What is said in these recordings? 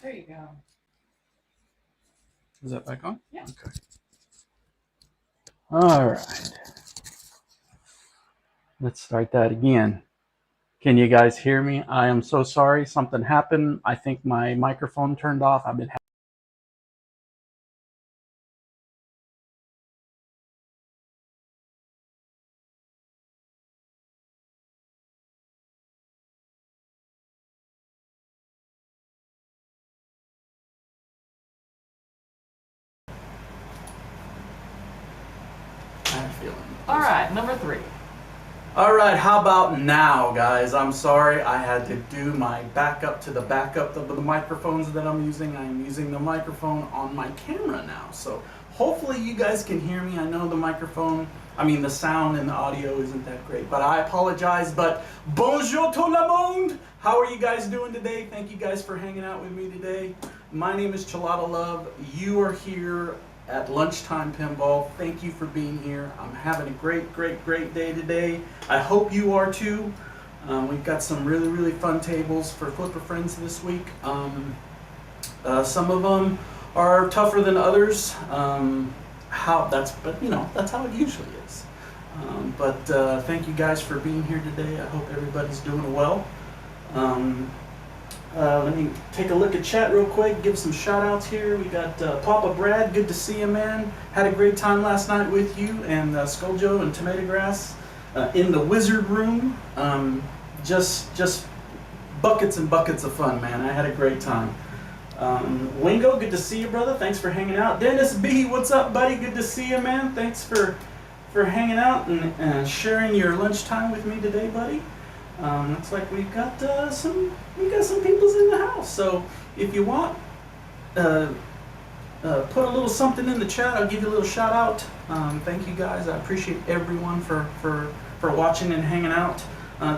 There you go. Is that back on? Yeah. Okay. All right. Let's start that again. Can you guys hear me? I am so sorry. Something happened. I think my microphone turned off. I've been All right, number 3. All right, how about now, guys? I'm sorry, I had to do my backup to the backup of the microphones that I'm using. I'm using the microphone on my camera now, so hopefully you guys can hear me. I know the sound and the audio isn't that great, but I apologize. But bonjour tout le monde! How are you guys doing today? Thank you guys for hanging out with me today. My name is ChalataLove. You are here at Lunchtime Pinball. Thank you for being here. I'm having a great day today. I hope you are too. We've got some really fun tables for Flipper Friends this week. Some of them are tougher than others. That's how it usually is. Thank you guys for being here today. I hope everybody's doing well. Let me take a look at chat real quick, give some shout outs here. We got Papa Brad, good to see you, man. Had a great time last night with you and Skuljo and Tomato Grass in the Wizard Room. Just buckets and buckets of fun, man. I had a great time. Wingo, good to see you, brother. Thanks for hanging out. Dennis B, what's up, buddy? Good to see you, man. Thanks for hanging out and sharing your lunchtime with me today, buddy. Looks like we've got some people's in the house. So if you want, put a little something in the chat. I'll give you a little shout out. Thank you guys. I appreciate everyone for watching and hanging out.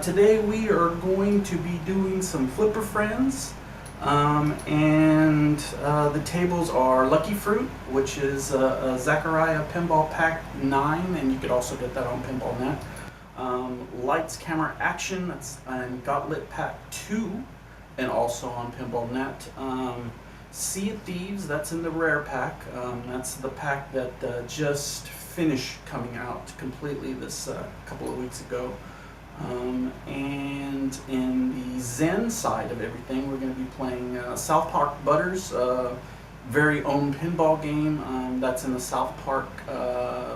Today we are going to be doing some Flipper Friends, and the tables are Lucky Fruit, which is a Zaccaria Pinball Pack 9, and you could also get that on PinballNet. Lights, Camera, Action, that's on Gottlieb Pack 2, and also on PinballNet. Sea of Thieves, that's in the Rare Pack. That's the pack that just finished coming out completely this couple of weeks ago. And in the Zen side of everything, we're going to be playing South Park Butters, very own pinball game. That's in the South Park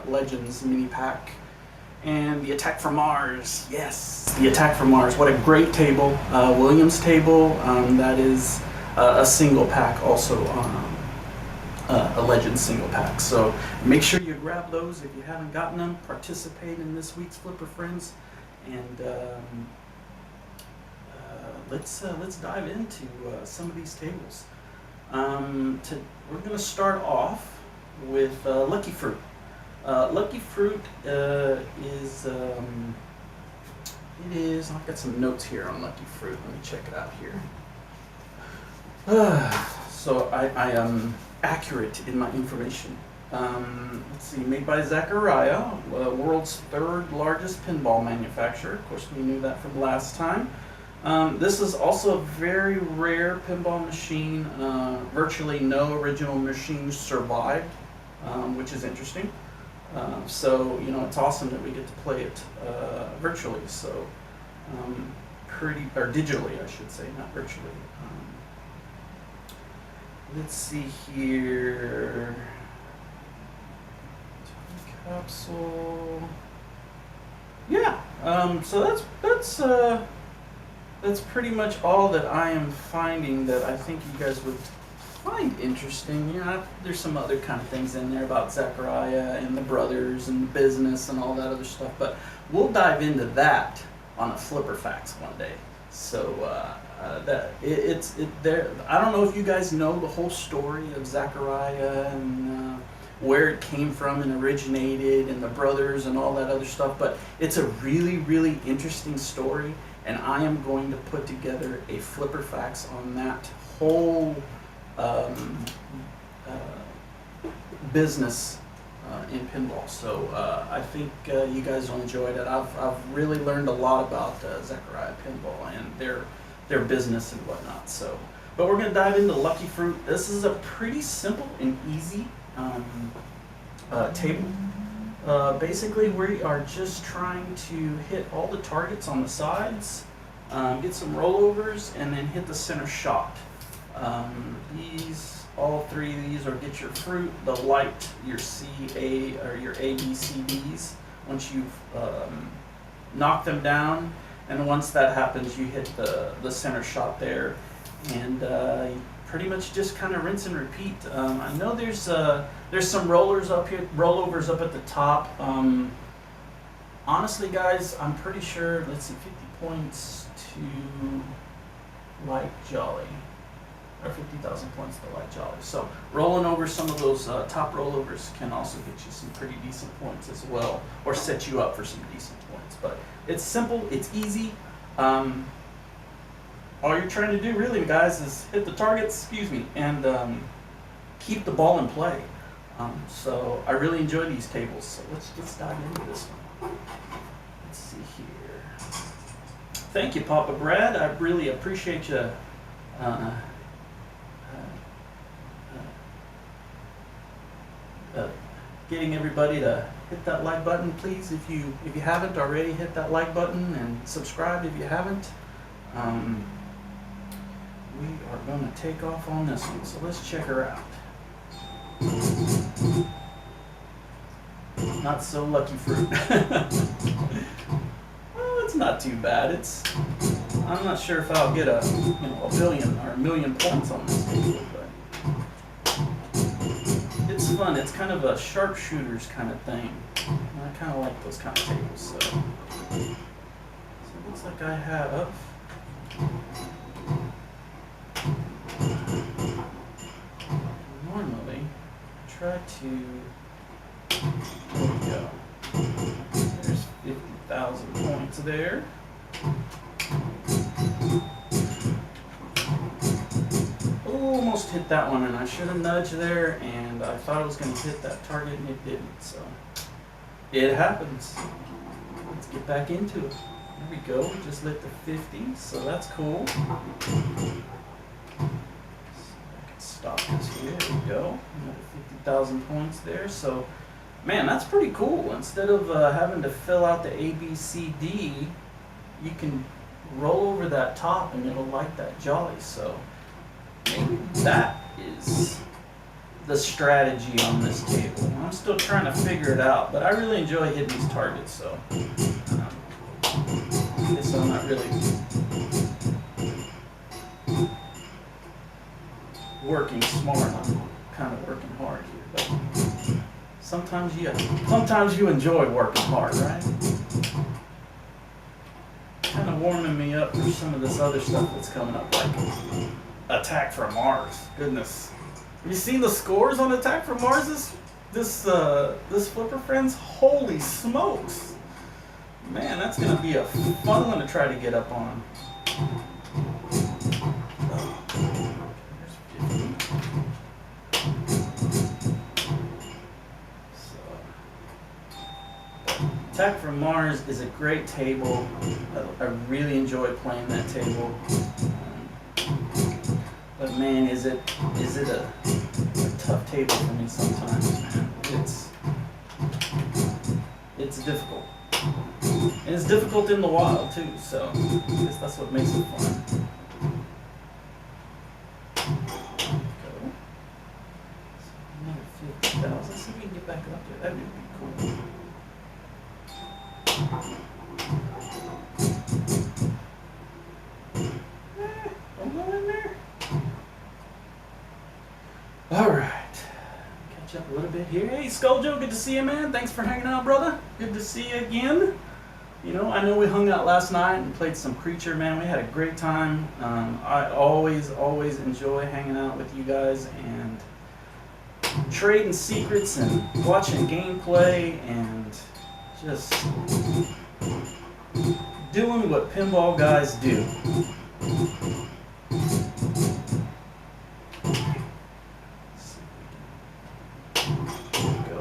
Legends mini pack. And the Attack from Mars, yes, the Attack from Mars. What a great table, Williams table. That is a single pack, also a Legend single pack. So make sure you grab those if you haven't gotten them. Participate in this week's Flipper Friends, and let's dive into some of these tables. We're going to start off with Lucky Fruit. Lucky Fruit is, I've got some notes here on Lucky Fruit. Let me check it out here. So I am accurate in my information. Let's see, made by Zaccaria, world's 3rd largest pinball manufacturer. Of course, we knew that from last time. This is also a very rare pinball machine. Virtually no original machines survived, which is interesting. So, it's awesome that we get to play it virtually, so digitally, I should say, not virtually. Let's see here. Capsule. Yeah, so that's pretty much all that I am finding that I think you guys would find interesting. There's some other kind of things in there about Zaccaria and the brothers and the business and all that other stuff, but we'll dive into that on a Flipper Facts one day. So I don't know if you guys know the whole story of Zaccaria and where it came from and originated and the brothers and all that other stuff, but it's a really interesting story, and I am going to put together a Flipper Facts on that whole business in pinball. So I think you guys will enjoy it. I've really learned a lot about Zaccaria Pinball and their business and whatnot. So But we're gonna dive into Lucky Fruit. This is a pretty simple and easy table. Basically, we are just trying to hit all the targets on the sides, get some rollovers, and then hit the center shot. All three of these are get your fruit, the light, your C, A, or your A, B, C, Ds. Once you've knocked them down, and once that happens, you hit the center shot there, and you pretty much just kind of rinse and repeat. I know there's some rollovers up at the top. Honestly, guys, I'm pretty sure. Let's see, 50 points to Light Jolly. Or 50,000 points to Light Jolly. So rolling over some of those top rollovers can also get you some pretty decent points as well, or set you up for some decent points. But it's simple, it's easy. All you're trying to do really, guys, is hit the targets, and keep the ball in play. So I really enjoy these tables. So let's dive into this one. Let's see here. Thank you, Papa Brad. I really appreciate you. Getting everybody to hit that like button, please. If you haven't already, hit that like button and subscribe if you haven't. We are going to take off on this one, so let's check her out. Not so Lucky Fruit. Well, it's not too bad. I'm not sure if I'll get a billion or a million points on this table, but it's fun. It's kind of a sharpshooters kind of thing. And I kind of like those kind of tables. So it looks like I have. Normally, try to. There we go. There's 50,000 points there. Almost hit that one, and I should have nudged there, and I thought I was going to hit that target, and it didn't. So it happens. Let's get back into it. There we go. Just lit the 50, so that's cool. So I can stop this here. There we go. Another 50,000 points there. So, man, that's pretty cool. Instead of having to fill out the A, B, C, D, you can roll over that top, and it'll light that jolly. So maybe that is the strategy on this table. I'm still trying to figure it out, but I really enjoy hitting these targets, so I guess I'm not really working smart. I'm kind of working hard here, but sometimes you enjoy working hard, right? Kind of warming me up for some of this other stuff that's coming up, like Attack from Mars. Goodness, have you seen the scores on Attack from Mars this flipper, friends? Holy smokes, man, that's gonna be a fun one to try to get up on. Attack from Mars is a great table. I really enjoy playing that table. But man, is it a tough table for me sometimes, man. It's difficult. And it's difficult in the wild too, so I guess that's what makes it fun. Go. Another 50,000. Let's see if we can get back up there. That would be cool. Don't go in there. All right, catch up a little bit here. Hey, Skulljo, good to see you, man. Thanks for hanging out, brother. Good to see you again. You know, I know we hung out last night and played some Creature, man. We had a great time. I always enjoy hanging out with you guys and trading secrets and watching gameplay and just doing what pinball guys do. Go.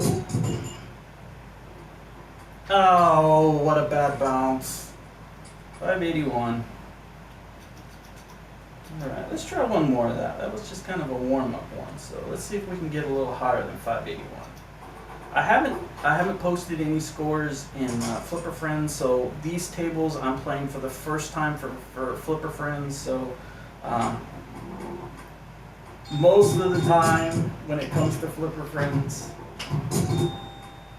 Oh, what a bad bounce. 581. Alright, let's try one more of that. That was just kind of a warm-up one. So let's see if we can get a little higher than 581. I haven't posted any scores in Flipper Friends, so these tables I'm playing for the first time for Flipper Friends. So most of the time when it comes to Flipper Friends,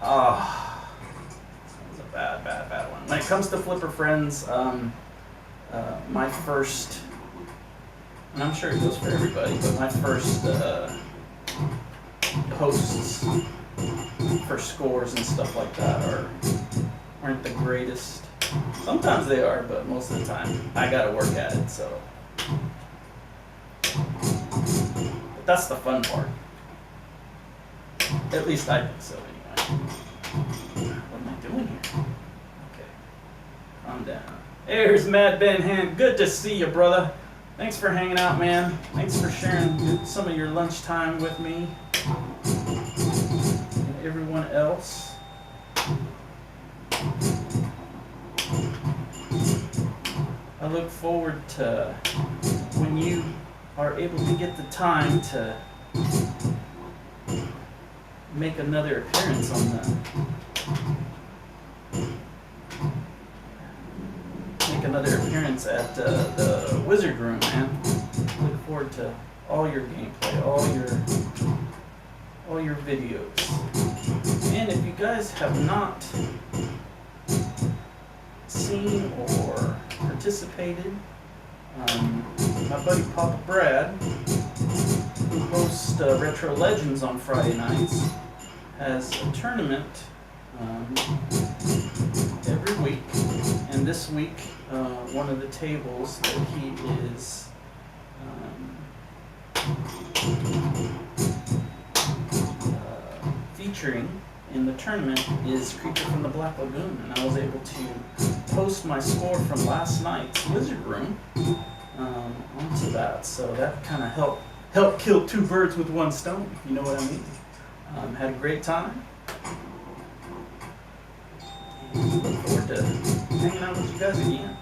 that was a bad one. When it comes to Flipper Friends, my first, and I'm sure it goes for everybody, but my first posts for scores and stuff like that aren't the greatest. Sometimes they are, but most of the time I gotta work at it, so. But that's the fun part. At least I think so anyway. What am I doing here? Okay. Calm down. There's Mad Ben Hand. Good to see you, brother. Thanks for hanging out, man. Thanks for sharing some of your lunchtime with me. Everyone else. I look forward to when you are able to get the time to make another appearance on at the Wizard Room, man. Look forward to all your gameplay, all your videos. And if you guys have not seen or participated, my buddy Papa Brad, who hosts Retro Legends on Friday nights, has a tournament every week. And this week, one of the tables that he is featuring in the tournament is Creature from the Black Lagoon, and I was able to post my score from last night's Wizard Room onto that, so that kind of helped kill two birds with one stone, if you know what I mean. Had a great time, and look forward to hanging out with you guys again.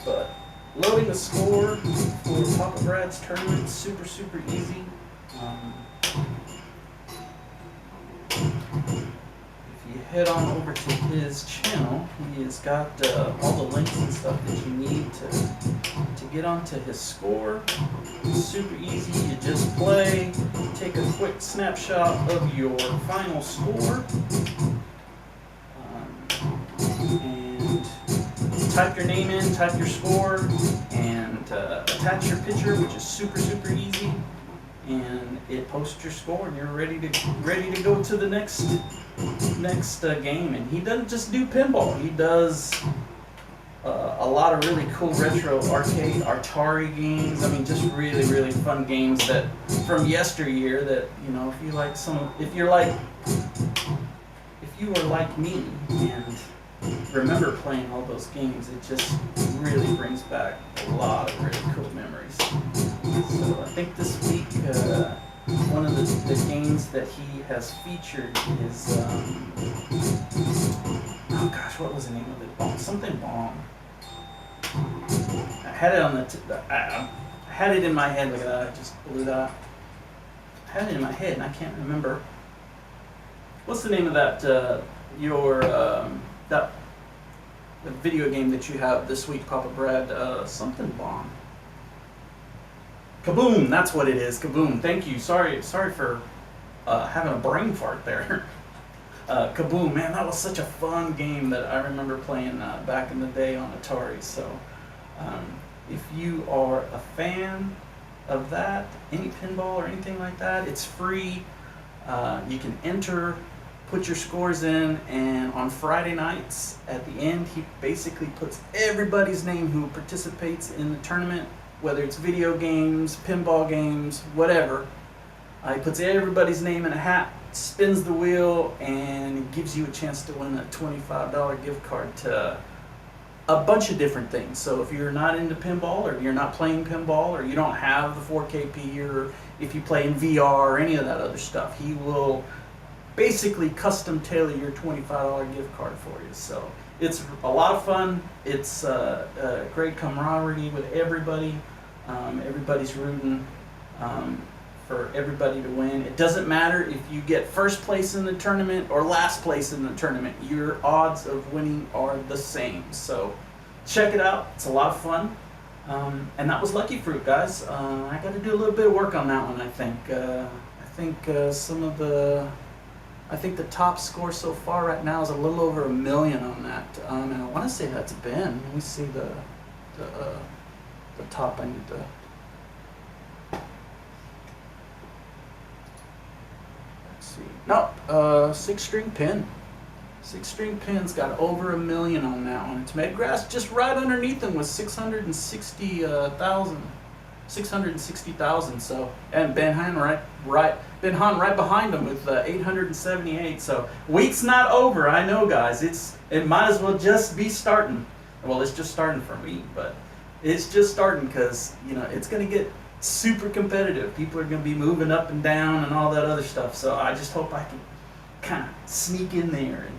But loading a score for Papa Brad's tournament is super easy. If you head on over to his channel, he has got all the links and stuff that you need to get onto his score. It's super easy. You just play, take a quick snapshot of your final score, and type your name in, type your score, and attach your picture, which is super easy. And it posts your score, and you're ready to go to the next game. And he doesn't just do pinball; he does a lot of really cool retro arcade Atari games. I mean, just really fun games that from yesteryear. That, you know, if you are like me and remember playing all those games, it just really brings back a lot of really cool memories. So I think this week, one of the games that he has featured is, oh gosh, what was the name of it? Something Bomb. I had it on I had it in my head. Look at that! I just blew that. I had it in my head, and I can't remember. What's the name of that? That the video game that you have this week, Papa Brad? Something Bomb. Kaboom! That's what it is. Kaboom! Thank you. Sorry for having a brain fart there. Kaboom! Man, that was such a fun game that I remember playing back in the day on Atari. So, if you are a fan of that, any pinball or anything like that, it's free. You can enter, put your scores in, and on Friday nights at the end, he basically puts everybody's name who participates in the tournament, whether it's video games, pinball games, whatever. He puts everybody's name in a hat, spins the wheel, and gives you a chance to win a $25 gift card to a bunch of different things. So if you're not into pinball, or you're not playing pinball, or you don't have the 4KP, or if you play in VR or any of that other stuff, he will basically custom tailor your $25 gift card for you. So it's a lot of fun. It's great camaraderie with everybody. Everybody's rooting for everybody to win. It doesn't matter if you get first place in the tournament or last place in the tournament. Your odds of winning are the same. So check it out. It's a lot of fun. And that was Lucky Fruit, guys. I got to do a little bit of work on that one, I think. I think the top score so far right now is a little over 1 million on that. And I want to say that's Ben. Let me see the top. I need to. Let's see. No, 6-string pin. 6-string pin's got over 1 million on that one. Tomato Grass just right underneath him was 660,000. 660,000. So, and Ben Hahn right behind him with 878. So week's not over. I know, guys. It might as well just be starting. Well, it's just starting for me, but it's just starting because it's gonna get super competitive. People are gonna be moving up and down and all that other stuff. So I just hope I can kind of sneak in there and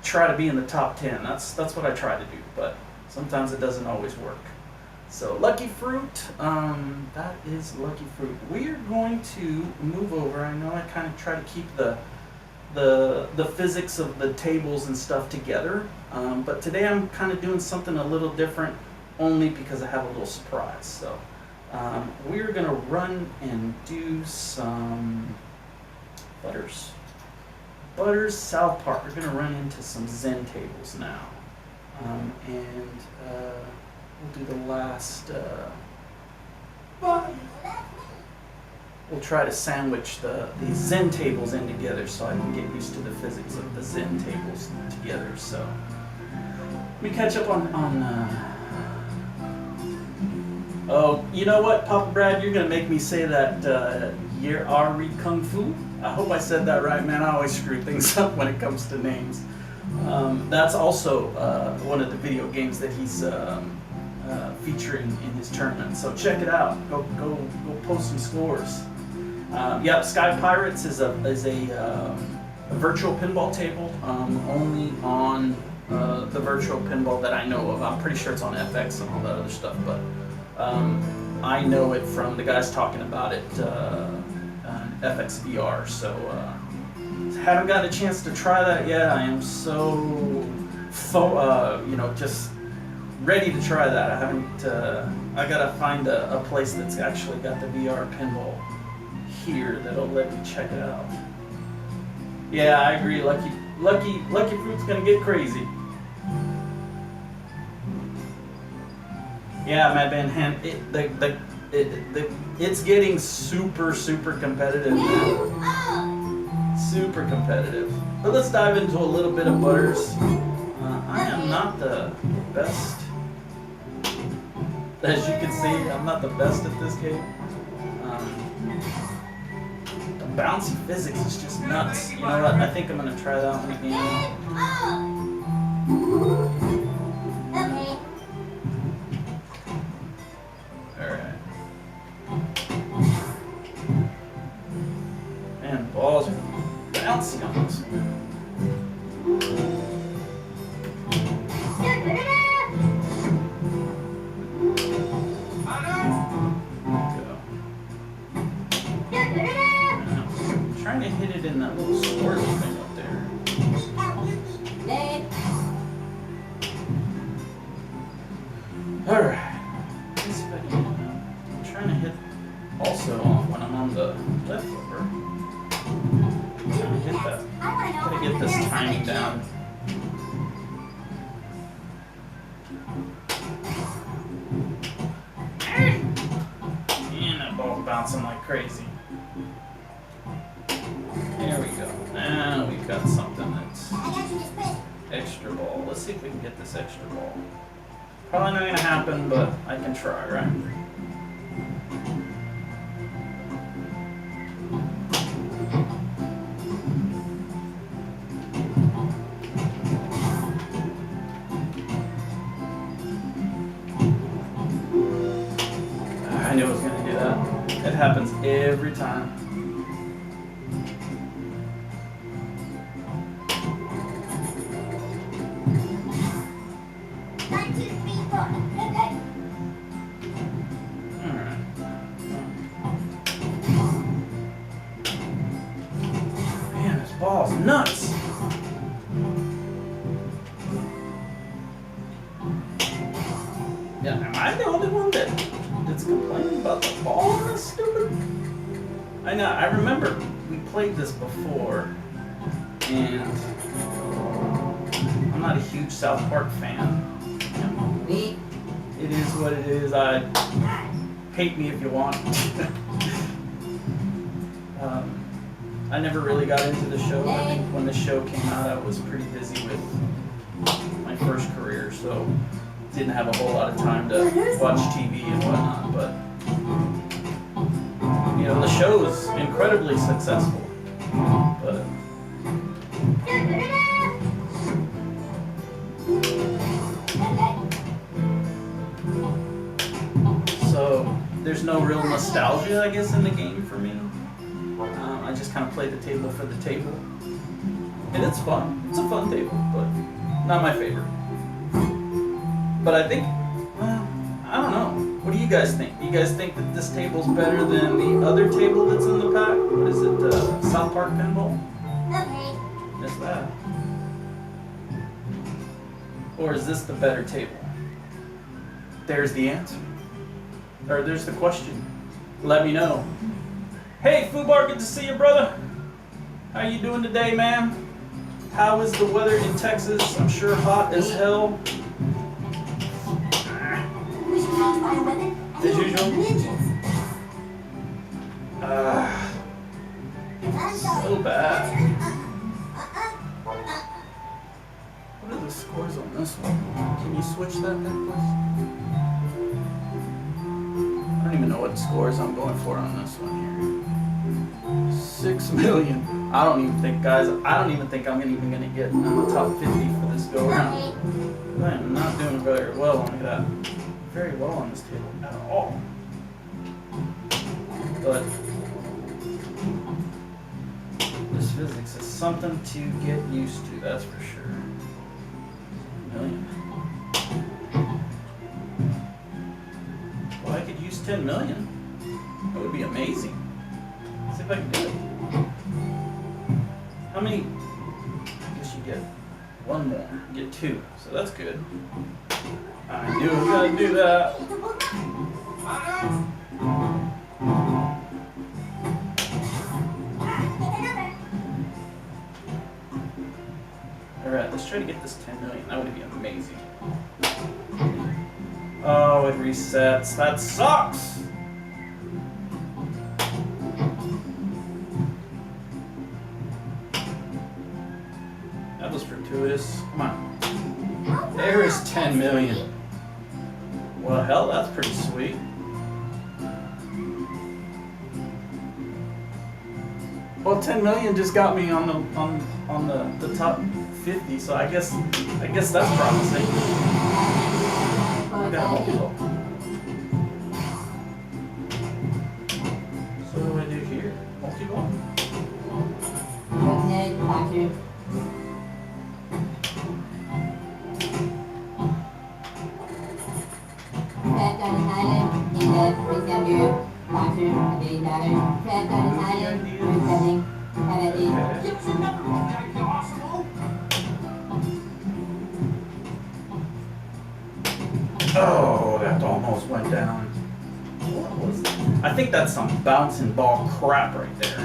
try to be in the top 10. That's what I try to do, but sometimes it doesn't always work. So Lucky Fruit, that is Lucky Fruit. We are going to move over. I know I kind of try to keep the physics of the tables and stuff together, but today I'm kind of doing something a little different, only because I have a little surprise. So we're gonna run and do some Butters South Park. We're gonna run into some Zen tables now. And we'll do the last, we'll try to sandwich these Zen tables in together so I can get used to the physics of the Zen tables together. So let me catch up on oh, you know what, Papa Brad, you're gonna make me say that Yer Ari Kung Fu. I hope I said that right, man. I always screw things up when it comes to names. That's also one of the video games that he's featuring in his tournament. So check it out. Go post some scores. Yep, Sky Pirates is a virtual pinball table, only on the virtual pinball that I know of. I'm pretty sure it's on FX and all that other stuff, but I know it from the guys talking about it on FX VR. So haven't got a chance to try that yet. I am so just ready to try that. I haven't. I gotta find a place that's actually got the VR pinball here that'll let me check it out. Yeah, I agree. Lucky Fruit's gonna get crazy. Yeah, Mad Van Hand. It's getting super competitive now. Super competitive. But let's dive into a little bit of Butters. I am not the best. As you can see, I'm not the best at this game. The bouncy physics is just nuts. You know what? I think I'm going to try that one again. Alright. Man, balls are bouncy on this one. Trying to hit it in that little swirl thing up there. Alright. I'm trying to hit also when I'm on the left over. I'm trying to hit that. Gotta get this timing down. And that ball bouncing like crazy. There we go. Now we've got something that's extra ball. Let's see if we can get this extra ball. Probably not gonna happen, but I can try, right? I knew I was gonna do that. It happens every time. I the only one that's complaining about the ball? That's stupid. I know. I remember we played this before, and I'm not a huge South Park fan. It is what it is. Hate me if you want. I never really got into the show. I think when the show came out, I was pretty busy with my first career, so didn't have a whole lot of time to watch TV and whatnot. But you know, the show is incredibly successful. But so there's no real nostalgia, I guess, in the game for me. I just kind of play the table for the table, and it's fun. It's a fun table, but not my favorite. But I think, well, I don't know. What do you guys think? Do you guys think that this table's better than the other table that's in the pack? What is it, South Park Pinball? Okay. Is that? Or is this the better table? There's the answer. Or there's the question. Let me know. Hey, Fubar, good to see you, brother. How you doing today, man? How is the weather in Texas? I'm sure hot as hell. As usual. So bad. What are the scores on this one? Can you switch that then, please? I don't even know what scores I'm going for on this one here. 6 million. I don't even think, guys, I'm even gonna get in the top 50 for this go around. I am not doing very well on that. Very well on this table at all. But this physics is something to get used to, that's for sure. Million. Well, I could use 10 million. That would be amazing. Let's see if I can do it. How many? I guess you get one more. You get 2, so that's good. I knew I was gonna do that. Alright, let's try to get this 10 million. That would be amazing. Oh, it resets. That sucks! That was fortuitous. Come on. There is 10 million. Well, hell, that's pretty sweet. Well, 10 million just got me on the top 50, so I guess that's promising. I got a multi-ball. So what do I do here? Multi-ball? Oh, that almost went down. What was that? I think that's some bouncing ball crap right there.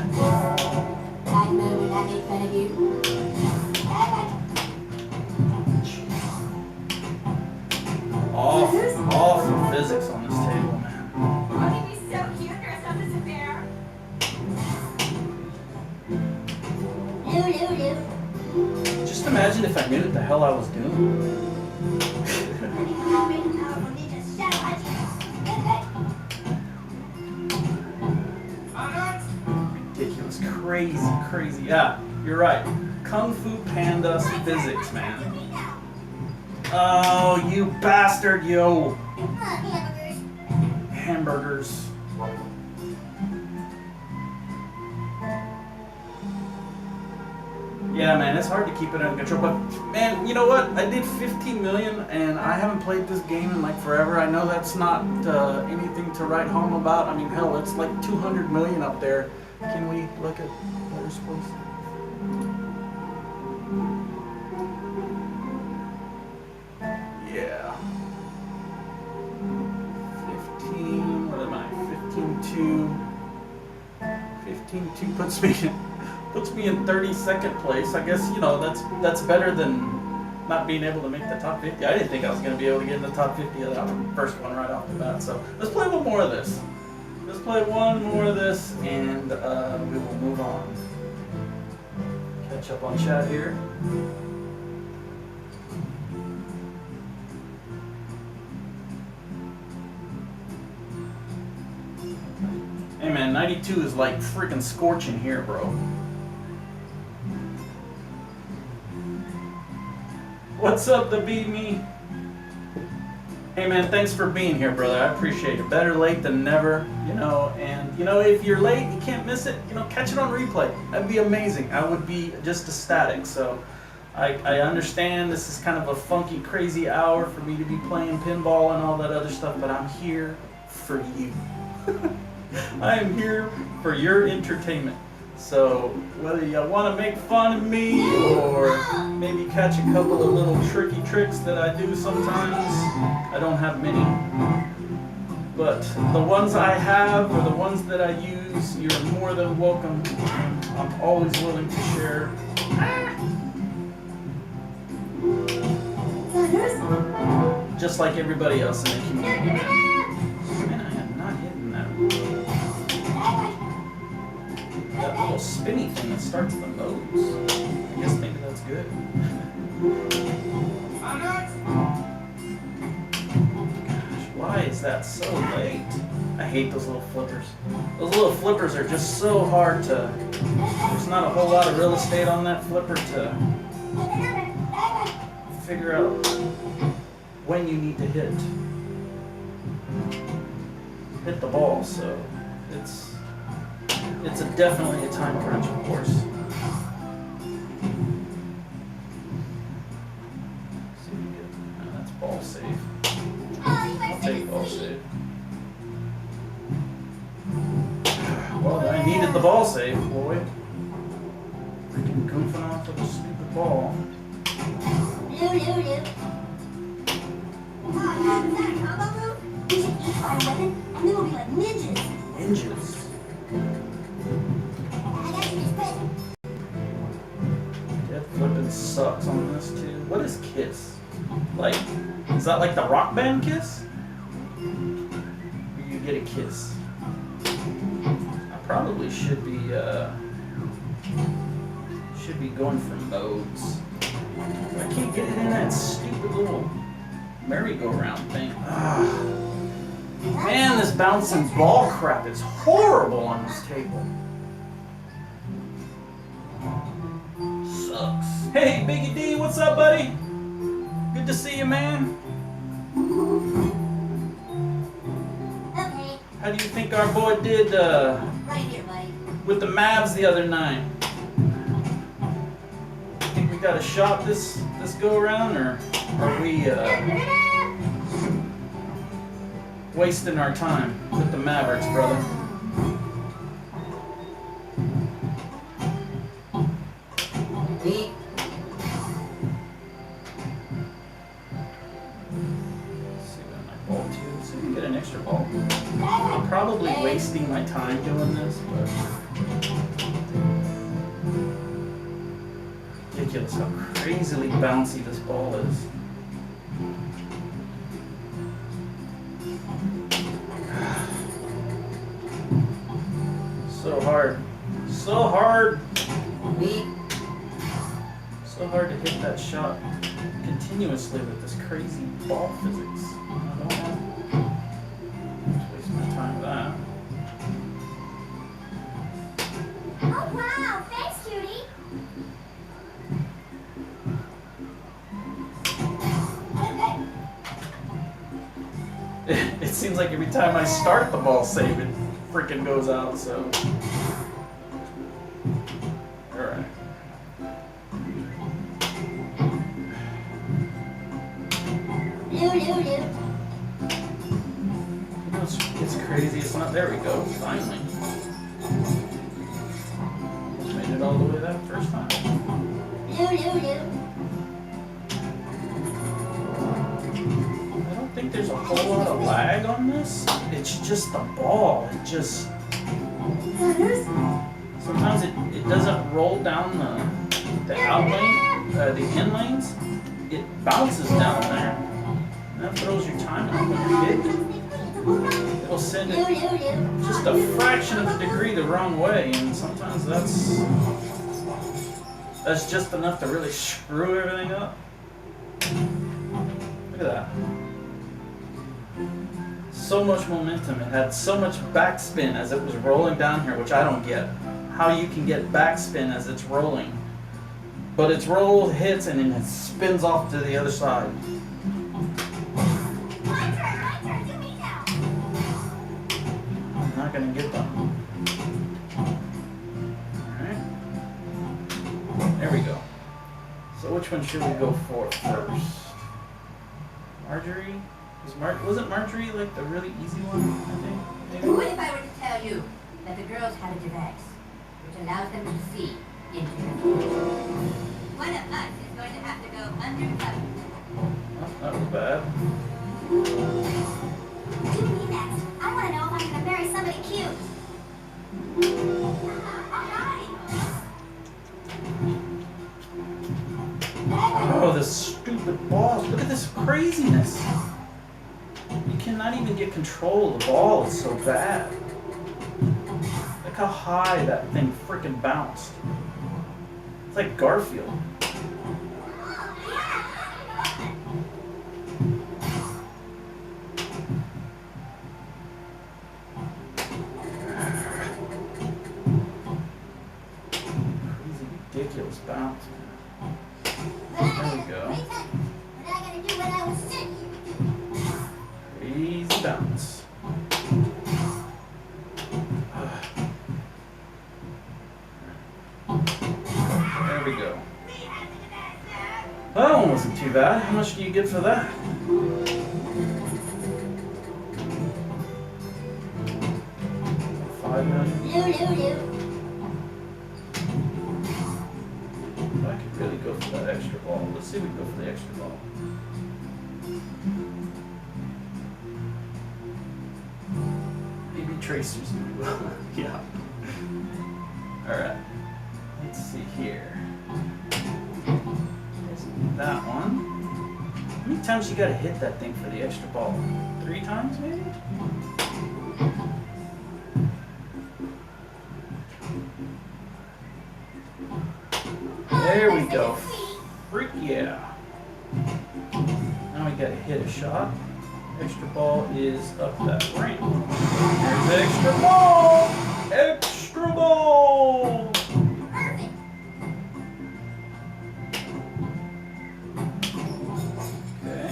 Awful physics on this table, man. Wouldn't it be so cute dressed up as a bear? Just imagine if I knew what the hell I was doing. Ridiculous, crazy. Yeah, you're right. Kung Fu Panda's physics, man. Oh, you bastard, yo. Hamburgers. Yeah, man, it's hard to keep it under control. But, man, you know what? I did 15 million, and I haven't played this game in, like, forever. I know that's not anything to write home about. I mean, hell, it's like 200 million up there. Can we look at letters, please? Yeah. 15-2 puts me in 32nd place. I guess, you know, that's better than not being able to make the top 50. I didn't think I was going to be able to get in the top 50 of that first one right off the bat. So let's play one more of this. Let's play one more of this, and we will move on. Catch up on chat here. Hey man, 92 is like freaking scorching here, bro. What's up, the beat me? Hey man, thanks for being here, brother. I appreciate it. Better late than never, you know. And you know, if you're late, you can't miss it. You know, catch it on replay. That'd be amazing. I would be just ecstatic. So, I understand this is kind of a funky, crazy hour for me to be playing pinball and all that other stuff, but I'm here for you. I am here for your entertainment. So whether you want to make fun of me or maybe catch a couple of little tricky tricks that I do sometimes, I don't have many, but the ones I have or the ones that I use, you're more than welcome. I'm always willing to share. Just like everybody else in the community. Man, I am not hitting that. That little spinny thing that starts the modes. I guess maybe that's good. Gosh, why is that so late? I hate those little flippers. Those little flippers are just so hard to... There's not a whole lot of real estate on that flipper to figure out when you need to hit the ball, so it's definitely a time crunch, of course. See, that's ball save. I'll take ball save. Well, I needed the ball save, boy. Freaking goofing off with a stupid ball. Ninjas. Dead flipping sucks on this too. What is Kiss? Like, is that like the rock band Kiss? Or you get a kiss? I probably should be going for modes. I can't get it in that stupid little merry-go-round thing. Man, this bouncing ball crap is horrible on this table. Sucks. Hey, Biggie D, what's up, buddy? Good to see you, man. Okay. How do you think our boy did Right here, buddy. with the Mavs the other night? Think we got a shot this go-around, or are we wasting our time with the Mavericks, brother? Me? Ball too, so we can get an extra ball. I'm probably wasting my time doing this, but ridiculous how crazily bouncy this ball is. So hard. So hard. Me? So hard to hit that shot continuously with this crazy ball physics. I don't know. Just waste my time with that. Oh, wow. Thanks, cutie. It seems like every time I start the ball save, it freaking goes out, so. Alright. You know, it's crazy. It's not. There we go. Finally. Made it all the way that first time. I don't think there's a whole lot of lag on this. It's just the ball. It just. sometimes it doesn't roll down the out lane, the in lanes. It bounces down there. And that throws your timing off when you're hitting. It'll send it just a fraction of a degree the wrong way, and sometimes that's just enough to really screw everything up. Look at that. So much momentum. It had so much backspin as it was rolling down here, which I don't get. How you can get backspin as it's rolling. But it's rolled, hits, and then it spins off to the other side. My turn, do me now. I'm not going to get them. Alright. There we go. So which one should we go for first? Marjorie? Wasn't Marjorie like the really easy one, I think? Maybe? What if I were to tell you that the girls have a device which allows them to see into the future? One of us is going to have to go undercover. Oh, that was bad. Do me next. I want to know if I'm going to marry somebody cute. Oh, this stupid ball. Look at this craziness. You cannot even get control of the ball. It's so bad. Look how high that thing freaking bounced. It's like Garfield. Crazy, ridiculous bounce. There we go. But I gotta do what I was sent here. Crazy bounce. There we go. That one wasn't too bad. How much do you get for that? $5 million. I could really go for that extra ball. Let's see if we can go for the extra ball. Maybe Tracer's gonna do well. Yeah. Alright. Let's see here. There's that one. How many times you gotta hit that thing for the extra ball? 3 times maybe? There we go. Freak yeah. Now we gotta hit a shot. Extra ball is up that ramp. There's extra ball! Extra ball! Perfect. Okay.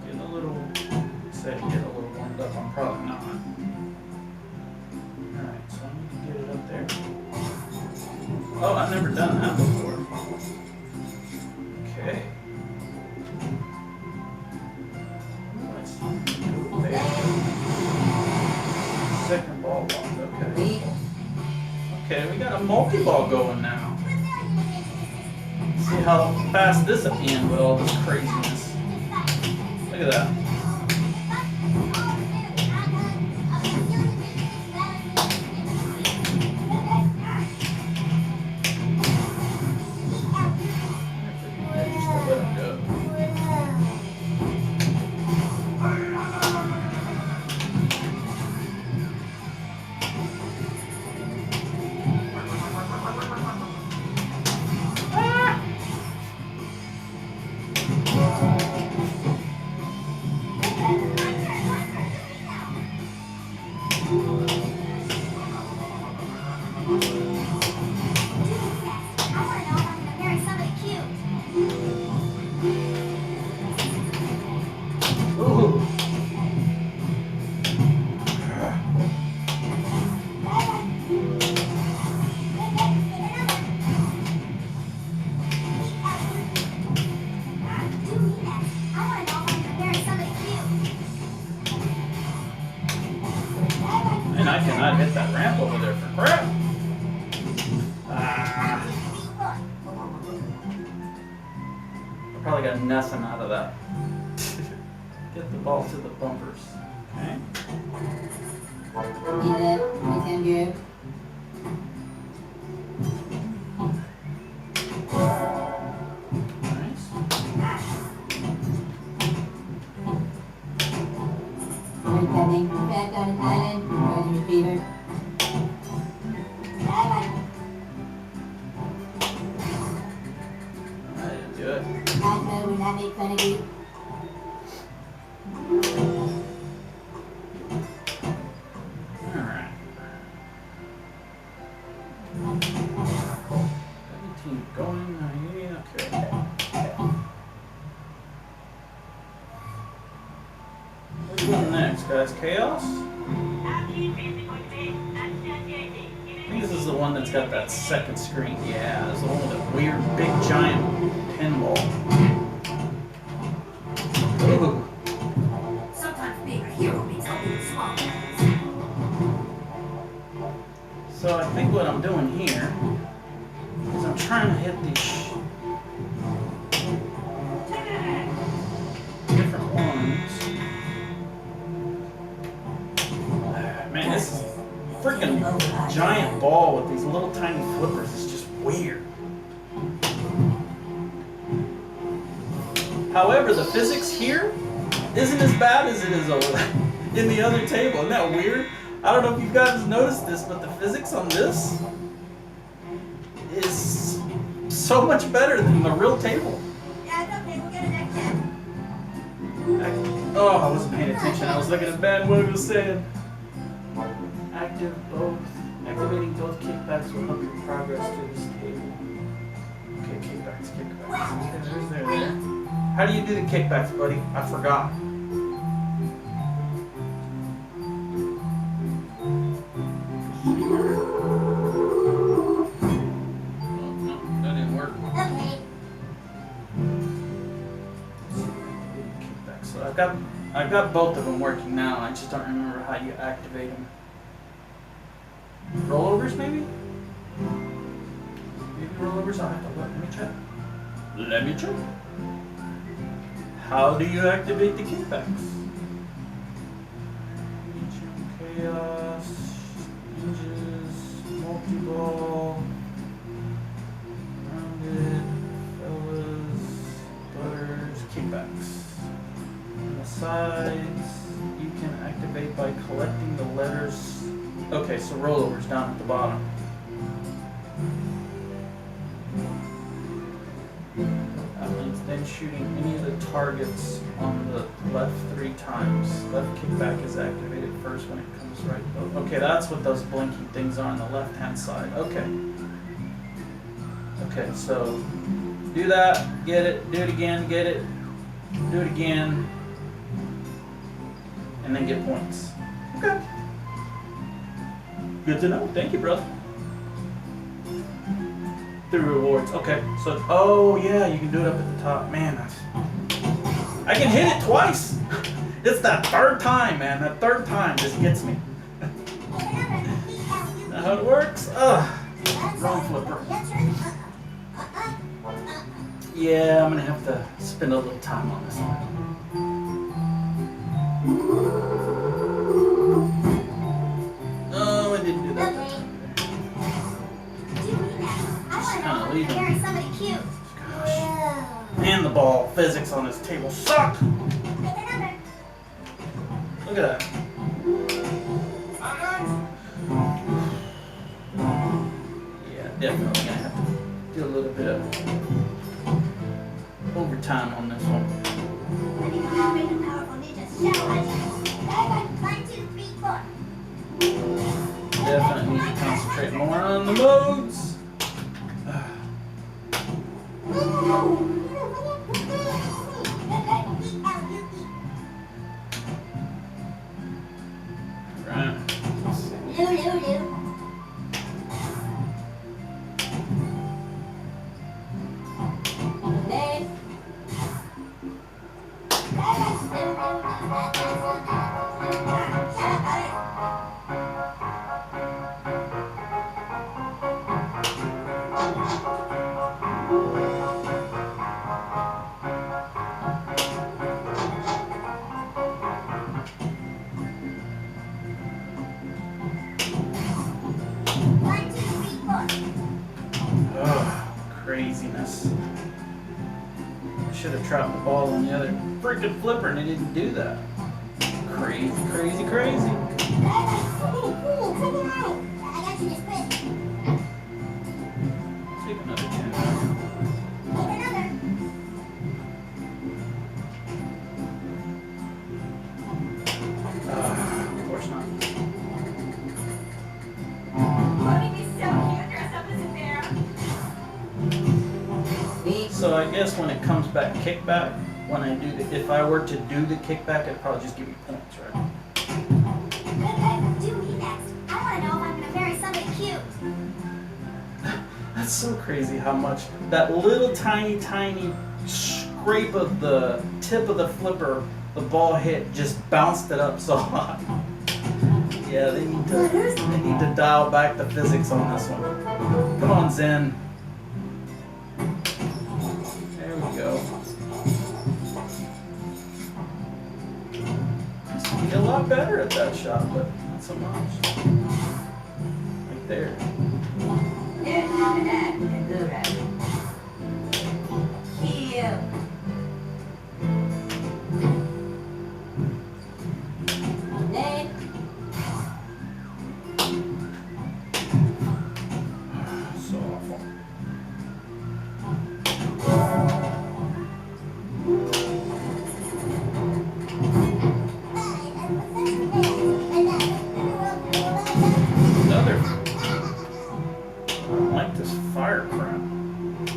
Getting a little, say get a little warmed up. I'm probably not. Alright, so I need to get it up there. Oh, I've never done that before. Okay. Let's go there. Second ball locked, okay. Okay, we got a multi-ball going now. See how fast this will end with all this craziness. Look at that. Just let him go. Ooh. And I cannot hit that ramp over there for crap. Ah. I probably got nothing out of that. Get the ball to the bumpers. Okay. Guys, Chaos? I think this is the one that's got that second screen. Yeah, it's the one with that weird big giant pinball. Ooh. Sometimes being a hero means helping small guys. So I think what I'm doing here is I'm trying to hit these different ones. Man, this freaking giant ball with these little tiny flippers is just weird. However, the physics here isn't as bad as it is over in the other table. Isn't that weird? I don't know if you guys noticed this, but the physics on this is so much better than the real table. Yeah, it's okay. We'll get it next time. Oh, I wasn't paying attention. I was looking at Ben what he was saying. Activating both kickbacks will help your progress through this table. Okay, kickbacks. Okay, there. How do you do the kickbacks, buddy? I forgot. Oh, no, that didn't work. Okay. Kickbacks. So I've got both of them working now. I just don't remember how you activate them. Rollovers, maybe? Maybe rollovers? I'll have to look. Let me check. How do you activate the kickbacks? Chaos, hinges, multi-ball, rounded, fellas, butters, kickbacks. On the sides, you can activate by collecting the letters. Okay, so rollovers down at the bottom. That means then shooting any of the targets on the left 3 times. Left kickback is activated first when it comes right. Okay, that's what those blinking things are on the left-hand side. Okay. Okay, so do that, get it, do it again, get it, do it again, and then get points. Okay. Good to know. Thank you, brother. The rewards. Okay. So, oh yeah, you can do it up at the top. Man, I can hit it twice. It's that third time, man. That third time just gets me. Know how it works? Wrong flipper. Yeah, I'm gonna have to spend a little time on this one. Oh, I didn't do that. Just kind of leave it. Somebody cute. Gosh. And the ball physics on this table suck. Look at that. Yeah, definitely gonna have to do a little bit of overtime on this one. Definitely need to concentrate more on the modes. Right. craziness. I should have trapped the ball on the other freaking flipper and I didn't do that. Crazy, crazy, crazy. Ooh, check it out. I got you this quick. Take another chance. Take another. Of course not. Wouldn't it be so cute dressed up as a bear? So I guess when it comes back kickback, when I do the, if I were to do the kickback, it'd probably just give me points, right? Do me next. I want to know if I'm going to marry somebody cute. That's so crazy how much that little tiny scrape of the tip of the flipper, the ball hit, just bounced it up so high. Yeah, they need to dial back the physics on this one. Come on, Zen. There we go. Used to be a lot better at that shot, but not so much. Like there. There's none of that. Good at it. Cute. Name? So awful. Another. I don't like this fire crap. 1,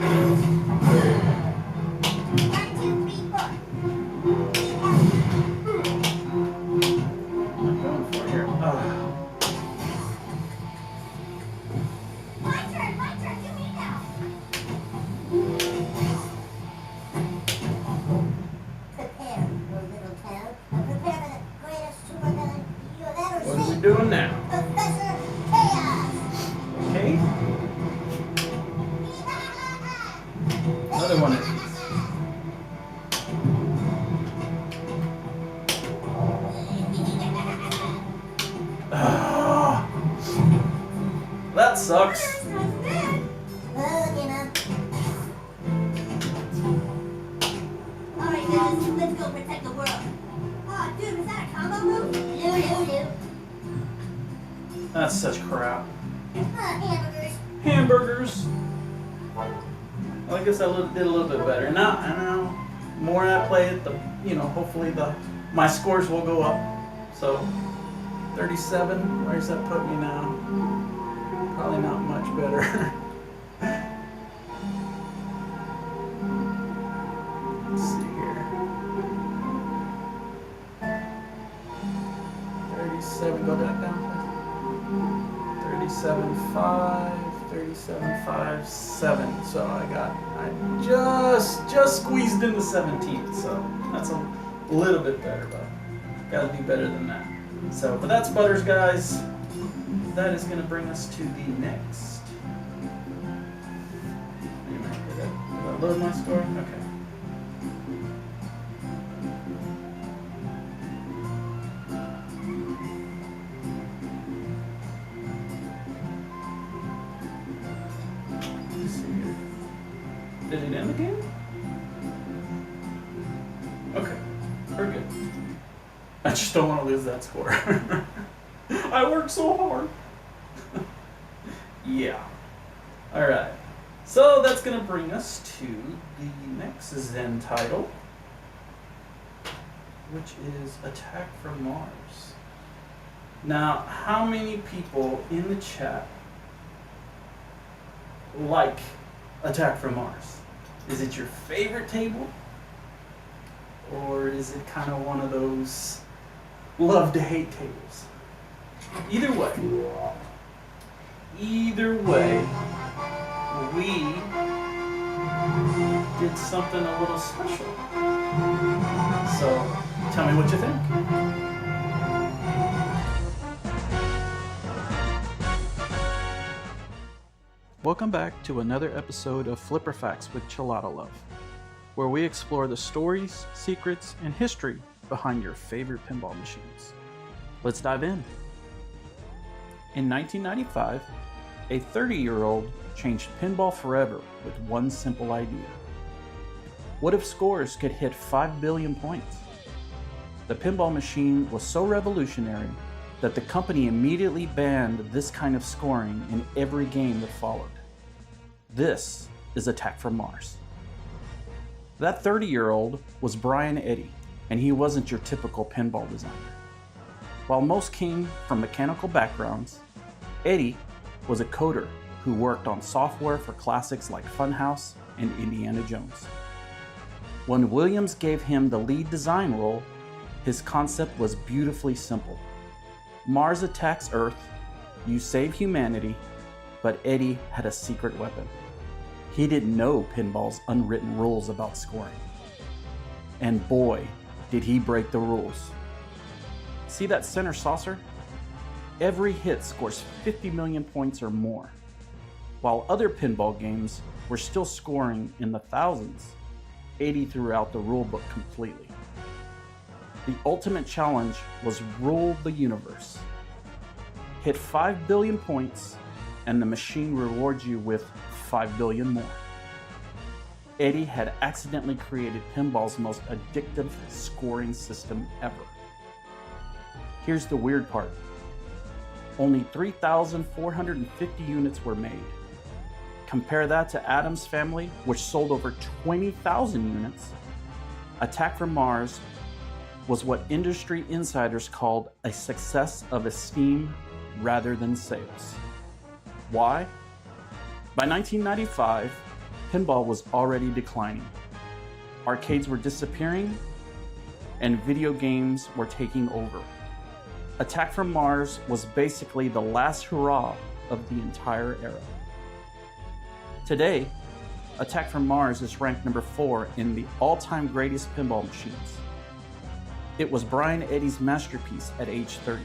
2, 3, 4. What am I going for here? My turn, do me now. Prepare, your little town. Prepare for the greatest supervillain you have ever What are we seen. doing now? Professor Chaos. Okay. Another one of these. Ah, that sucks. Well, you know. Alright, guys, let's go protect the world. Oh, dude, was that a combo move? Loo. That's such crap. Hamburgers. Hamburgers. Well, I guess I did a little bit better. Now, I know, more I play it, the hopefully my scores will go up. So, 37. Where's that put me now? Probably not much better. Let's see here. 37. Go back down. 37.5, 37.57. So I just squeezed in the 17th. So that's a little bit better, but gotta do better than that. So, but that's Butters, guys. That is gonna bring us to the next. Did I load my score? Okay. Did it end the game? Okay, we're good. I just don't want to lose that score. I worked so hard. Yeah. Alright. So that's going to bring us to the next Zen title, which is Attack from Mars. Now, how many people in the chat like Attack from Mars? Is it your favorite table? Or is it kind of one of those love to hate tables? Either way, we did something a little special. So tell me what you think. Welcome back to another episode of Flipper Facts with ChalataLove, where we explore the stories, secrets, and history behind your favorite pinball machines. Let's dive in. In 1995, a 30-year-old changed pinball forever with one simple idea. What if scores could hit 5 billion points? The pinball machine was so revolutionary that the company immediately banned this kind of scoring in every game that followed. This is Attack from Mars. That 30-year-old was Brian Eddy, and he wasn't your typical pinball designer. While most came from mechanical backgrounds, Eddy was a coder who worked on software for classics like Funhouse and Indiana Jones. When Williams gave him the lead design role, his concept was beautifully simple. Mars attacks Earth, you save humanity, but Eddy had a secret weapon. He didn't know pinball's unwritten rules about scoring. And boy, did he break the rules. See that center saucer? Every hit scores 50 million points or more. While other pinball games were still scoring in the thousands, Eddy threw out the rulebook completely. The ultimate challenge was rule the universe. Hit 5 billion points and the machine rewards you with 5 billion more. Eddy had accidentally created pinball's most addictive scoring system ever. Here's the weird part. Only 3,450 units were made. Compare that to Adam's Family, which sold over 20,000 units. Attack from Mars was what industry insiders called a success of esteem rather than sales. Why? By 1995, pinball was already declining. Arcades were disappearing, and video games were taking over. Attack from Mars was basically the last hurrah of the entire era. Today, Attack from Mars is ranked number 4 in the all-time greatest pinball machines. It was Brian Eddy's masterpiece at age 30,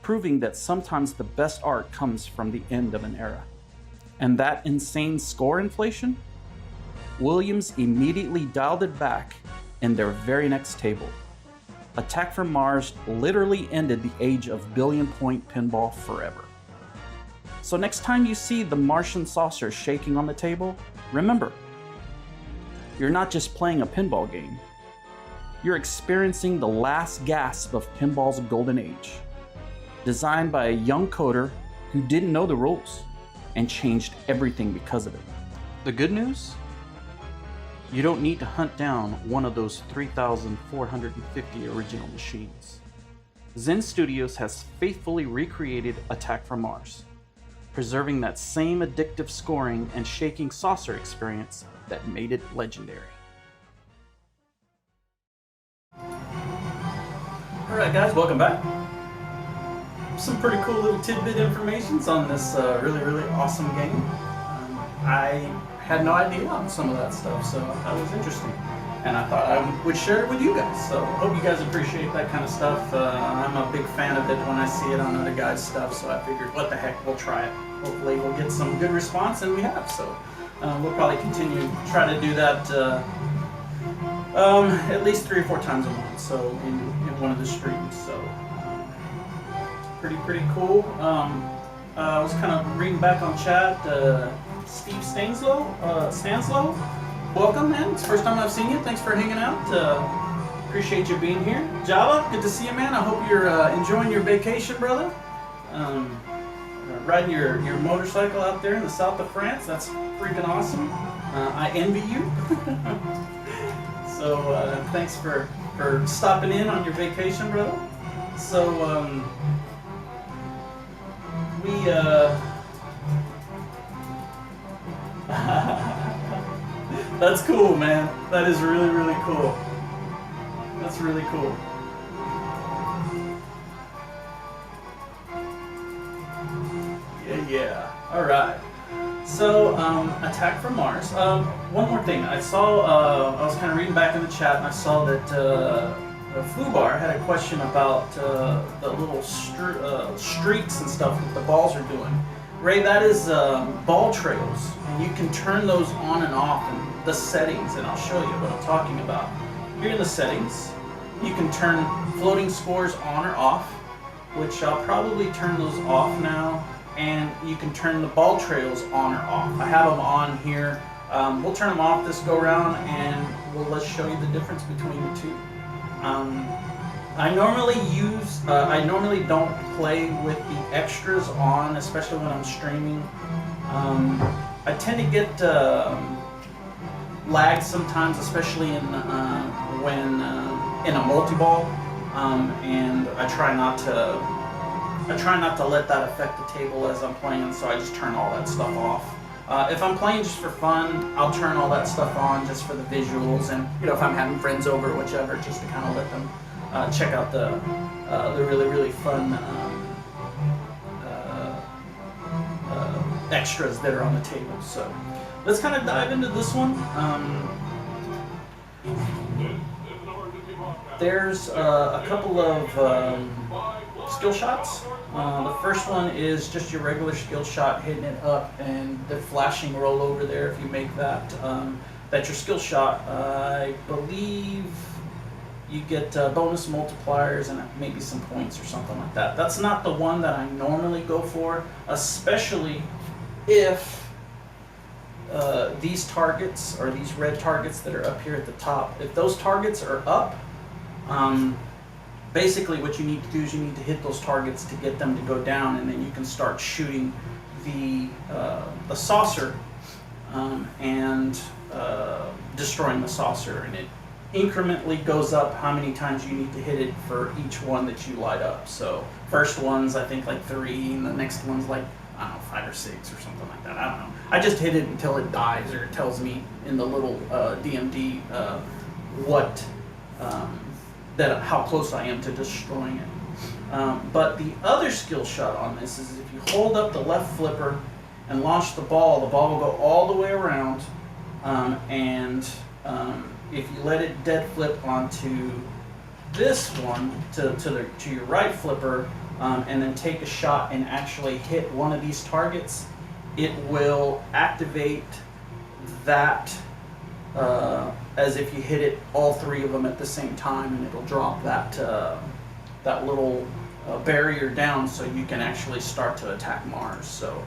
proving that sometimes the best art comes from the end of an era. And that insane score inflation? Williams immediately dialed it back in their very next table. Attack from Mars literally ended the age of billion-point pinball forever. So next time you see the Martian saucer shaking on the table, remember, you're not just playing a pinball game. You're experiencing the last gasp of pinball's golden age, designed by a young coder who didn't know the rules and changed everything because of it. The good news? You don't need to hunt down one of those 3,450 original machines. Zen Studios has faithfully recreated Attack from Mars, preserving that same addictive scoring and shaking saucer experience that made it legendary. Alright guys, welcome back. Some pretty cool little tidbit informations on this really awesome game. I had no idea on some of that stuff, so that was interesting. And I thought I would share it with you guys, so hope you guys appreciate that kind of stuff. I'm a big fan of it when I see it on other guys' stuff, so I figured, what the heck, we'll try it. Hopefully we'll get some good response, and we have, so we'll probably continue to try to do that at least 3 or 4 times a month, so in one of the streams, so pretty cool. I was kind of reading back on chat. Steve Stanslow, welcome, man. It's the first time I've seen you. Thanks for hanging out. Appreciate you being here. Java, good to see you, man. I hope you're enjoying your vacation, brother. Riding your motorcycle out there in the south of France. That's freaking awesome. I envy you. So thanks for stopping in on your vacation, brother. So that's cool, man. That is really cool. That's really cool. Yeah. All right. So, Attack from Mars. One more thing. I saw. I was kind of reading back in the chat, and I saw that Fubar had a question about the little streaks and stuff that the balls are doing. Ray, that is ball trails, and you can turn those on and off in the settings, and I'll show you what I'm talking about. Here in the settings, you can turn floating scores on or off, which I'll probably turn those off now. and you can turn the ball trails on or off. I have them on here. We'll turn them off this go round, and let's show you the difference between the two. I normally don't play with the extras on, especially when I'm streaming. I tend to get lag sometimes, especially when in a multi-ball, and I try not to let that affect the table as I'm playing, so I just turn all that stuff off. If I'm playing just for fun, I'll turn all that stuff on just for the visuals, and if I'm having friends over or whichever, just to kind of let them check out the really fun extras that are on the table. So let's kind of dive into this one. There's a couple of skill shots. The first one is just your regular skill shot, hitting it up, and the flashing roll over there. If you make that, that's your skill shot. I believe you get bonus multipliers and maybe some points or something like that. That's not the one that I normally go for, especially if these targets, or these red targets that are up here at the top, if those targets are up, basically what you need to do is you need to hit those targets to get them to go down, and then you can start shooting the saucer and destroying the saucer, and it incrementally goes up how many times you need to hit it for each one that you light up. So first one's I think like 3, and the next one's like, I don't know, 5 or 6 or something like that. I don't know. I just hit it until it dies, or it tells me in the little DMD how close I am to destroying it. But the other skill shot on this is if you hold up the left flipper and launch the ball will go all the way around, and if you let it dead flip onto this one to your right flipper, and then take a shot and actually hit one of these targets, it will activate that as if you hit it all 3 of them at the same time, and it'll drop that little barrier down so you can actually start to attack Mars. So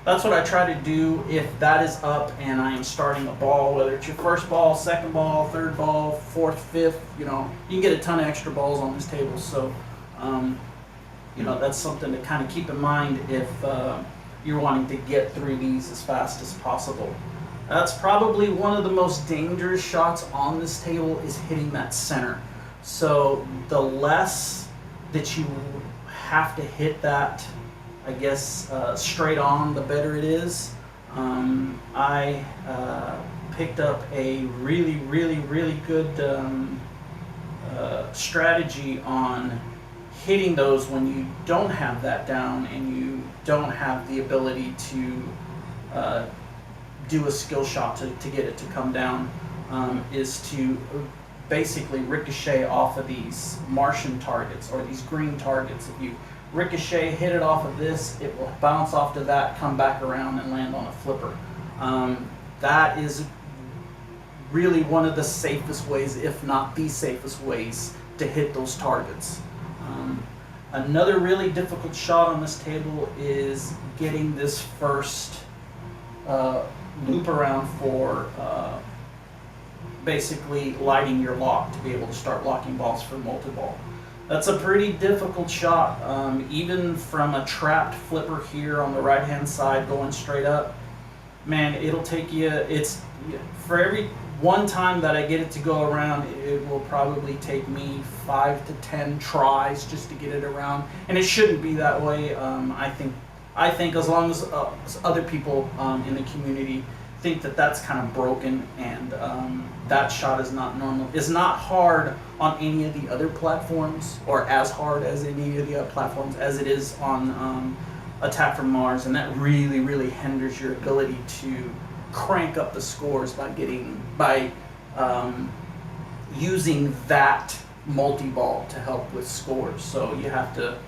that's what I try to do if that is up and I am starting a ball, whether it's your first ball, second ball, third ball, fourth, fifth. You can get a ton of extra balls on this table. So that's something to kind of keep in mind if you're wanting to get through these as fast as possible. That's probably one of the most dangerous shots on this table, is hitting that center. So the less that you have to hit that, I guess, straight on, the better it is. I picked up a really good strategy on hitting those when you don't have that down and you don't have the ability to do a skill shot to get it to come down, is to basically ricochet off of these Martian targets or these green targets. If you ricochet, hit it off of this, it will bounce off to that, come back around and land on a flipper. That is really one of the safest ways, if not the safest ways, to hit those targets. Another really difficult shot on this table is getting this first loop around for basically lighting your lock to be able to start locking balls for multi-ball. That's a pretty difficult shot. Even from a trapped flipper here on the right hand side going straight up, man, it'll take you, for every one time that I get it to go around, it will probably take me 5 to 10 tries just to get it around, and it shouldn't be that way. I think as long as other people in the community think that that's kind of broken, and that shot is not normal. It's not hard on any of the other platforms, or as hard as any of the other platforms as it is on Attack from Mars, and that really hinders your ability to crank up the scores by using that multi-ball to help with scores. So you have to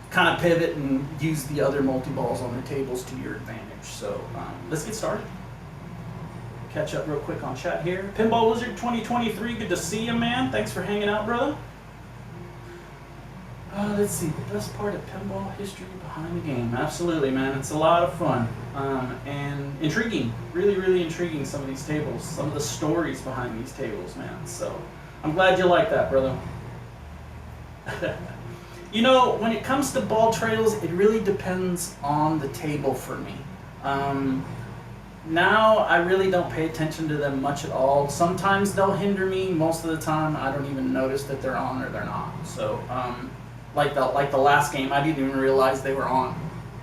kind of pivot and use the other multi-balls on the tables to your advantage. So let's get started. Catch up real quick on chat here. Pinball Wizard 2023, good to see you, man. Thanks for hanging out, brother. Let's see, the best part of pinball history behind the game. Absolutely, man. It's a lot of fun and intriguing. Really, really intriguing, some of these tables. Some of the stories behind these tables, man. So I'm glad you like that, brother. You know, when it comes to ball trails, it really depends on the table for me. Now, I really don't pay attention to them much at all. Sometimes they'll hinder me. Most of the time, I don't even notice that they're on or they're not. So, like the last game, I didn't even realize they were on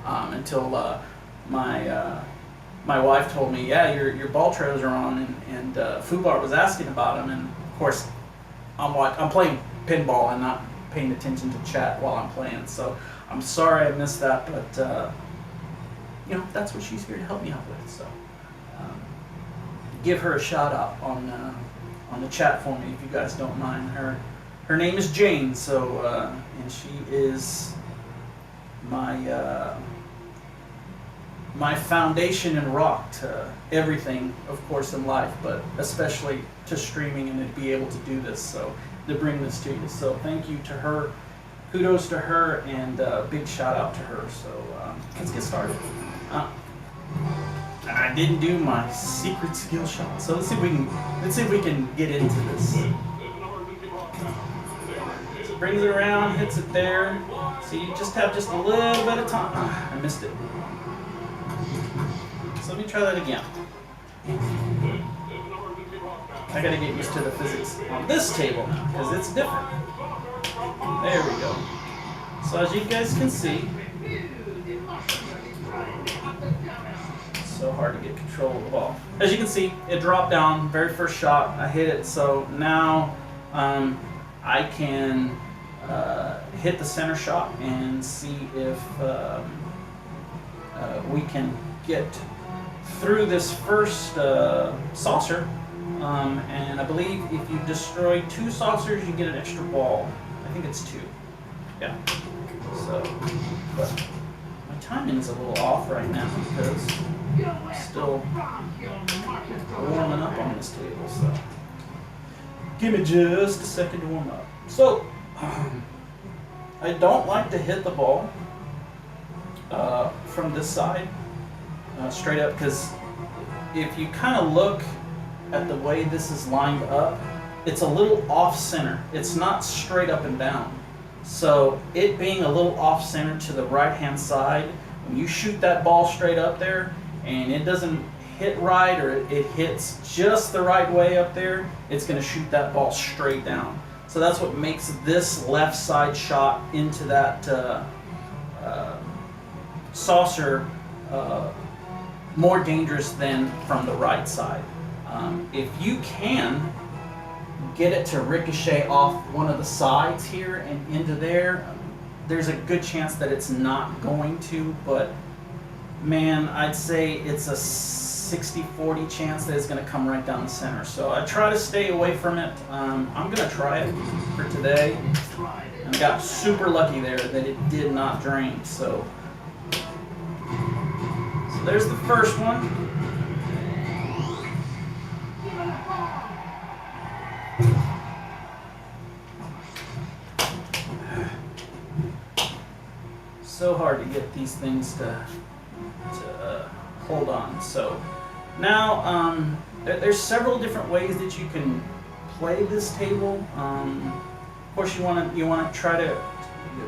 until my wife told me, yeah, your ball trails are on, and Fubar was asking about them, and of course, I'm playing pinball and not paying attention to chat while I'm playing. So I'm sorry I missed that, but you know, that's what she's here to help me out with. So give her a shout out on the chat for me if you guys don't mind. Her name is Jane, so and she is my my foundation and rock to everything, of course, in life, but especially to streaming and to be able to do this, so to bring this to you. So thank you to her, kudos to her, and big shout out to her. So let's get started. I didn't do my secret skill shot, so let's see if we can get into this. So brings it around, hits it there. So you just have just a little bit of time. I missed it. So let me try that again. I gotta get used to the physics on this table now, because it's different. There we go. So as you guys can see, so hard to get control of the ball. As you can see, it dropped down, very first shot, I hit it, so now I can hit the center shot and see if we can get through this first saucer, and I believe if you destroy 2 saucers, you get an extra ball. I think it's 2. Yeah. So, but my timing is a little off right now because I'm still warming up on this table. So, give me just a second to warm up. So, I don't like to hit the ball from this side straight up, because if you kind of look at the way this is lined up, it's a little off center. It's not straight up and down. So it being a little off center to the right hand side, when you shoot that ball straight up there and it doesn't hit right, or it hits just the right way up there, it's going to shoot that ball straight down. So that's what makes this left side shot into that saucer more dangerous than from the right side. If you can get it to ricochet off one of the sides here and into there, there's a good chance that it's not going to, but man, I'd say it's a 60-40 chance that it's going to come right down the center. So I try to stay away from it. I'm going to try it for today. And I got super lucky there that it did not drain. So there's the first one. So hard to get these things to hold on. So now there's several different ways that you can play this table. Of course, you want to try to,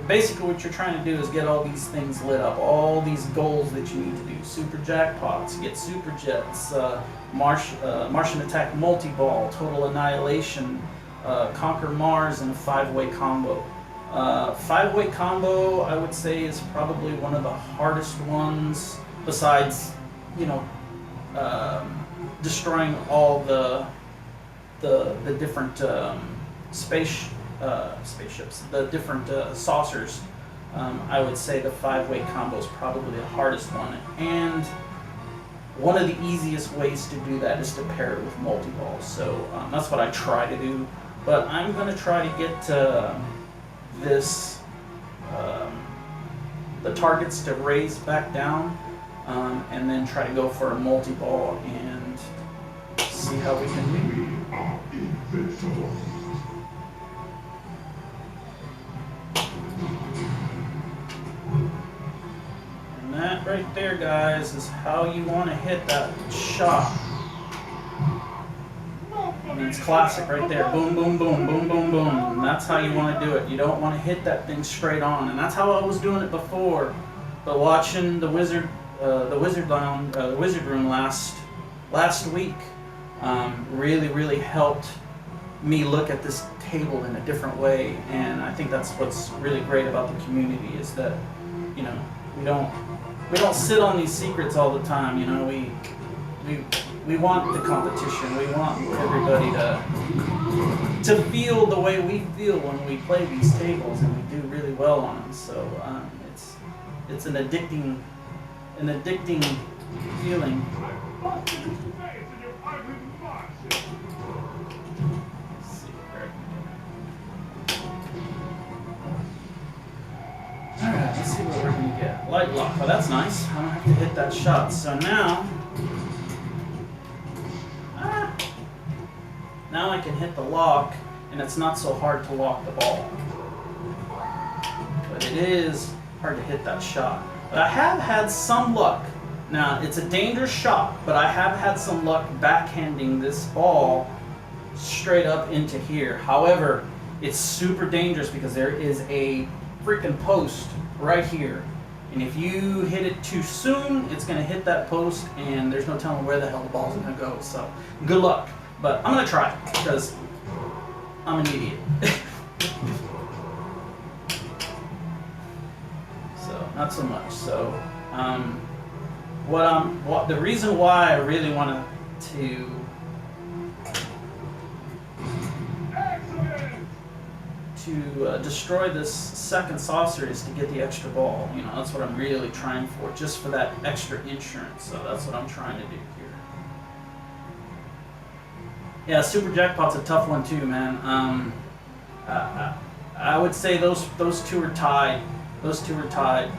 basically what you're trying to do is get all these things lit up, all these goals that you need to do. Super jackpots, get super jets, Martian attack multi-ball, total annihilation, conquer Mars in a 5-way combo. 5-way combo, I would say, is probably one of the hardest ones, besides, you know, destroying all the different spaceships, the different saucers. I would say the 5-way combo is probably the hardest one, and one of the easiest ways to do that is to pair it with multi-ball. So that's what I try to do, but I'm going to try to get this the targets to raise back down, and then try to go for a multi-ball and see how we can do. right there, guys, is how you want to hit that shot. I mean, it's classic right there. Boom, boom, boom, boom, boom, boom. And that's how you want to do it. You don't want to hit that thing straight on. And that's how I was doing it before. But watching the Wizard Room last week really helped me look at this table in a different way. And I think that's what's really great about the community is that, you know, we don't sit on these secrets all the time. You know, we want the competition. We want everybody to feel the way we feel when we play these tables, and we do really well on them. So it's an addicting feeling. Alright, let's see what we're gonna get. Light lock. Oh, that's nice. I don't have to hit that shot. So now I can hit the lock, and it's not so hard to lock the ball. But it is hard to hit that shot. But I have had some luck. Now, it's a dangerous shot, but I have had some luck backhanding this ball straight up into here. However, it's super dangerous because there is a freaking post right here. And if you hit it too soon, it's going to hit that post, and there's no telling where the hell the ball's going to go. So, good luck. But I'm going to try because I'm an idiot. So, not so much. So, the reason why I really want to destroy this second saucer is to get the extra ball. You know, that's what I'm really trying for, just for that extra insurance. So that's what I'm trying to do here. Yeah, Super Jackpot's a tough one too, man. I would say those two are tied. Those two are tied.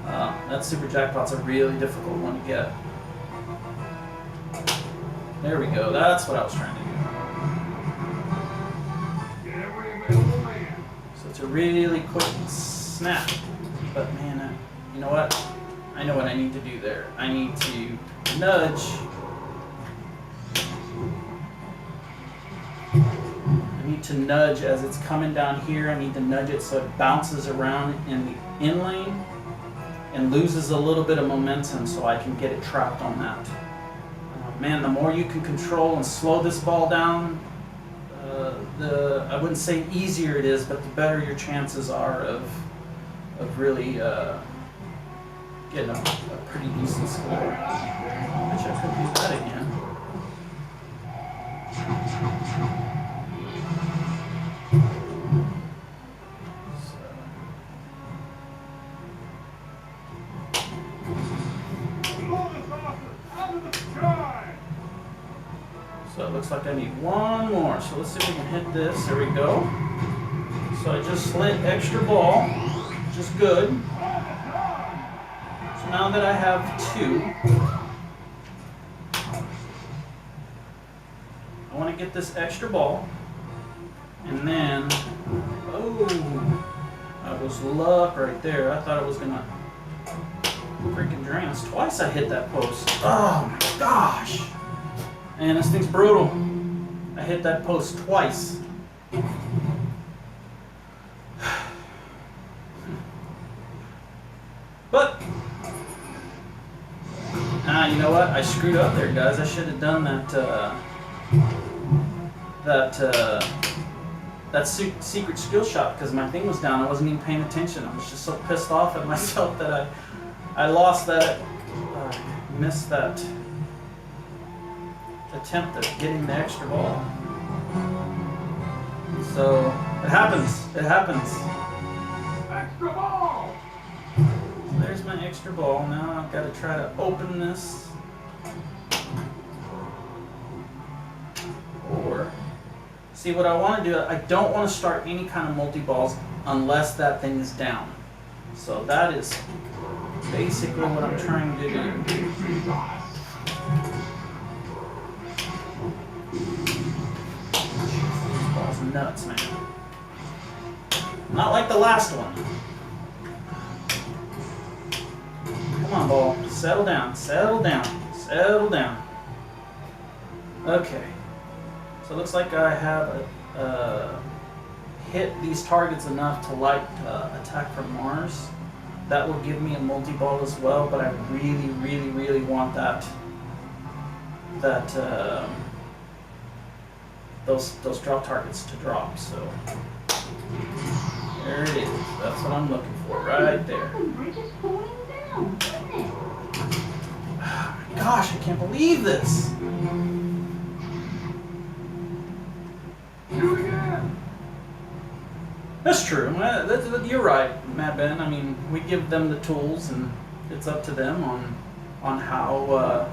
That Super Jackpot's a really difficult one to get. There we go. That's what I was trying to do. So it's a really quick snap. But man, you know what? I know what I need to do there. I need to nudge. I need to nudge as it's coming down here. I need to nudge it so it bounces around in the in lane and loses a little bit of momentum so I can get it trapped on that. Man, the more you can control and slow this ball down, I wouldn't say easier it is, but the better your chances are of really getting a pretty decent score. I wish I could do that again. So it looks like I need one more. So let's see if we can hit this. There we go. So I just slid extra ball, which is good. So now that I have two, I want to get this extra ball. And then, oh, that was luck right there. I thought it was gonna freaking drain us. Twice I hit that post. Oh my gosh. Man, this thing's brutal. I hit that post twice. But, you know what? I screwed up there, guys. I should have done that secret skill shot because my thing was down. I wasn't even paying attention. I was just so pissed off at myself that I lost that, missed that attempt at getting the extra ball. So it happens. It happens. Extra ball. So there's my extra ball. Now I've got to try to open this, or see what I want to do. I don't want to start any kind of multi-balls unless that thing is down. So that is basically what I'm trying to do. Nuts, man. Not like the last one. Come on, ball. Settle down, settle down, settle down. Okay. So it looks like I have hit these targets enough to light attack from Mars. That will give me a multi-ball as well, but I really, really, really want those drop targets to drop. So there it is. That's what I'm looking for, right there. Oh my gosh, I can't believe this. That's true. You're right, Matt Ben. I mean, we give them the tools, and it's up to them on how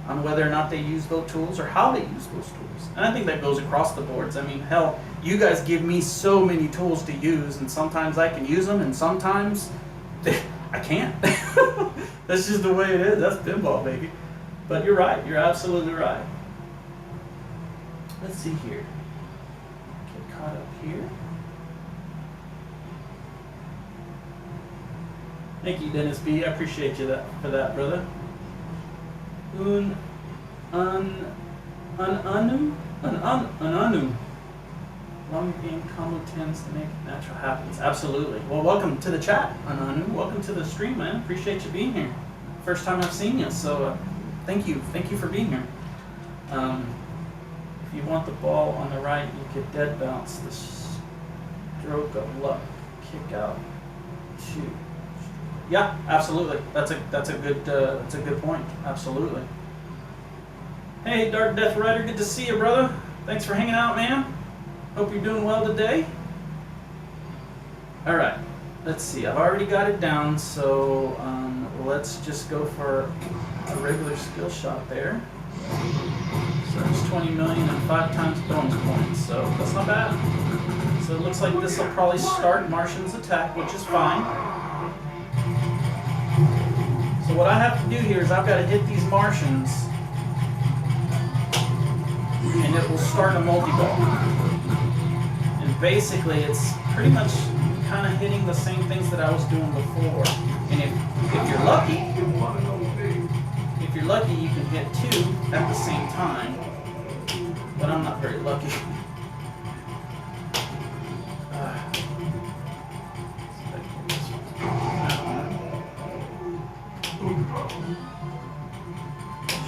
on whether or not they use those tools or how they use those tools. And I think that goes across the boards. I mean, hell, you guys give me so many tools to use, and sometimes I can use them, and sometimes I can't. That's just the way it is. That's pinball, baby. But you're right. You're absolutely right. Let's see here. Get caught up here. Thank you, Dennis B. I appreciate you for that, brother. Anu. Long game combo tends to make natural happens. Absolutely. Well, welcome to the chat, Anu. Welcome to the stream, man. Appreciate you being here. First time I've seen you, so thank you. Thank you for being here. If you want the ball on the right, you could dead bounce the stroke of luck. Kick out 2. Yeah, absolutely. That's a good point. Absolutely. Hey, Dark Death Rider, good to see you, brother. Thanks for hanging out, man. Hope you're doing well today. All right. Let's see. I've already got it down, so let's just go for a regular skill shot there. So it's 20 million and 5 times bonus points. So that's not bad. So it looks like this will probably start Martian's attack, which is fine. So what I have to do here is I've got to hit these Martians, and it will start a multi-ball. And basically it's pretty much kind of hitting the same things that I was doing before. And if you're lucky, you can hit 2 at the same time. But I'm not very lucky.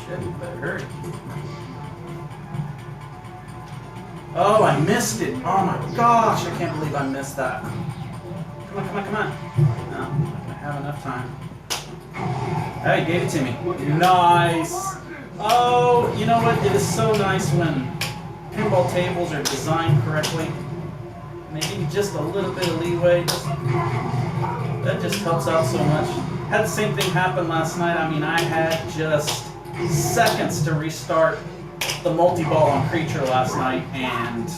Shit, you better hurry. Oh, I missed it. Oh my gosh, I can't believe I missed that. Come on, come on, come on. No, I'm not gonna have enough time. Hey, gave it to me. Nice. Oh, you know what? It is so nice when pinball tables are designed correctly. And they give you just a little bit of leeway. That just helps out so much. Had the same thing happen last night. I mean, I had just seconds to restart the multi-ball on Creature last night, and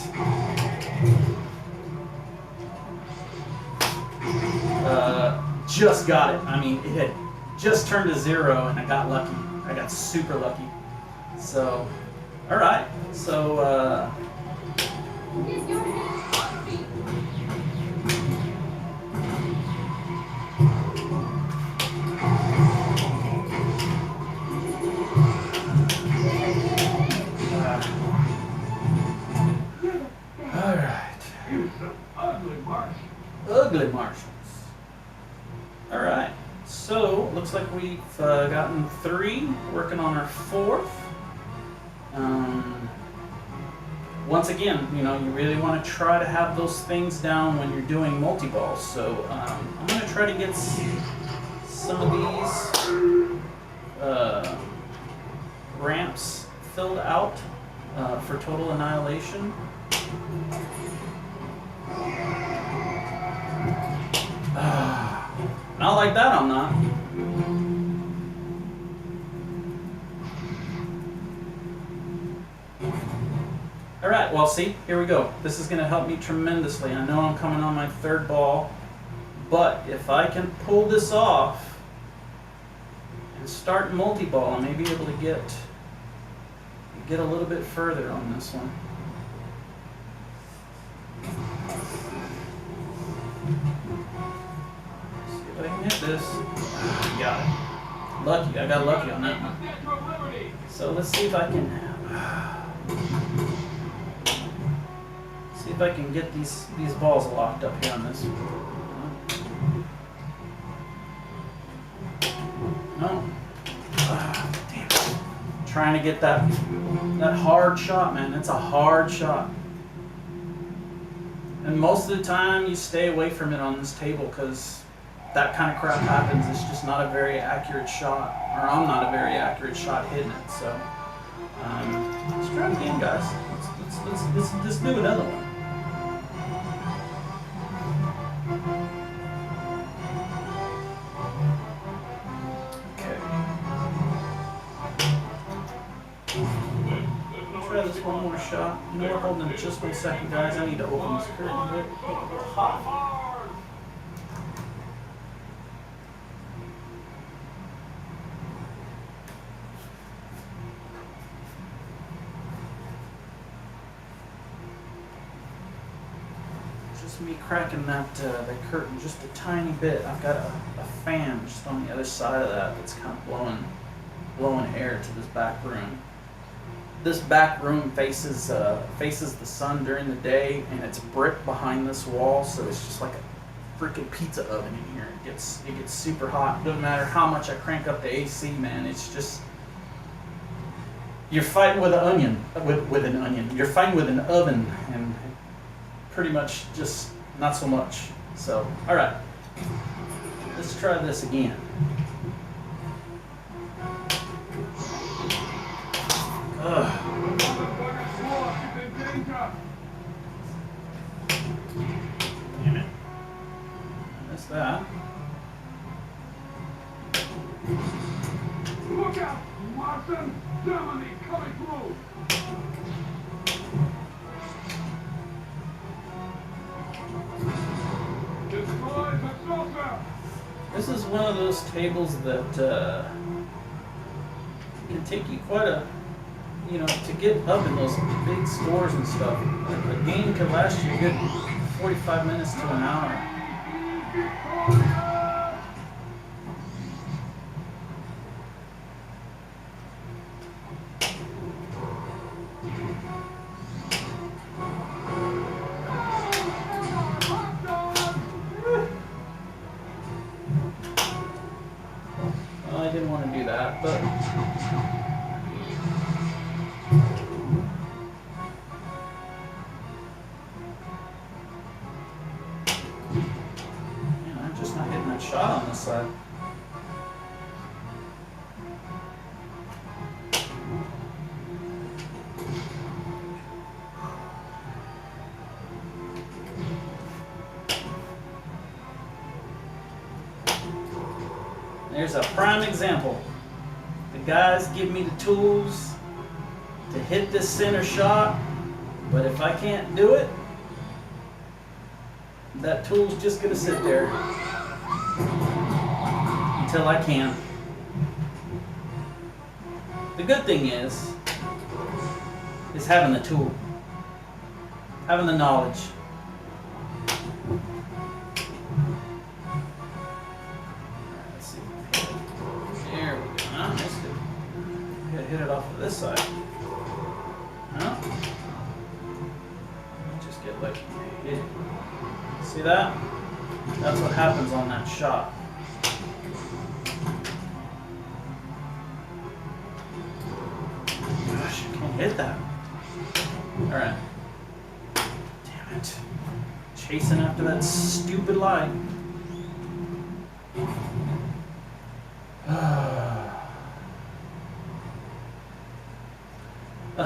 just got it. I mean, it had just turned to 0, and I got lucky. I got super lucky. So, all right. So, all right. Ugly Martians. All right. So looks like we've gotten 3. Working on our 4th. Once again, you know, you really want to try to have those things down when you're doing multi-balls. So I'm going to try to get some of these ramps filled out for total annihilation. Not like that, I'm not. All right, well, see, here we go. This is going to help me tremendously. I know I'm coming on my 3rd ball, but if I can pull this off and start multi-ball, I may be able to get a little bit further on this one. See if I can hit this. Got it. Lucky, I got lucky on that one. So let's see if I can get these balls locked up here on this. No. Damn it. Trying to get that hard shot, man. It's a hard shot. And most of the time you stay away from it on this table because that kind of crap happens. It's just not a very accurate shot, or I'm not a very accurate shot hitting it. So let's try it again, guys. Let's do another one. Okay. Try this one more shot. You know what? Hold on just 1 second, guys. I need to open this curtain a bit. It's a little hot. Just me cracking that curtain just a tiny bit. I've got a fan just on the other side of that that's kind of blowing air to this back room. This back room faces the sun during the day, and it's brick behind this wall, so it's just like a freaking pizza oven in here. It gets super hot. Doesn't matter how much I crank up the AC, man. It's just, you're fighting with an onion, with an onion. You're fighting with an oven, and pretty much just not so much. So, all right, let's try this again. Ugh. Damn it. I missed that. Look out, Watson! Germany coming through! Destroy the saucer! This is one of those tables that can take you quite a, to get up in those big scores and stuff. A game could last you a good 45 minutes to an hour. Well, I didn't want to do that, but I'm just not hitting that shot on this side. There's a prime example. The guys give me the tools to hit this center shot, but if I can't do it, that tool's just gonna sit there until I can. The good thing is having the tool, having the knowledge. Hit it off of this side. No? Just get lucky. Hit it. See that? That's what happens on that shot. Gosh, I can't hit that. Alright. Damn it. Chasing after that stupid light.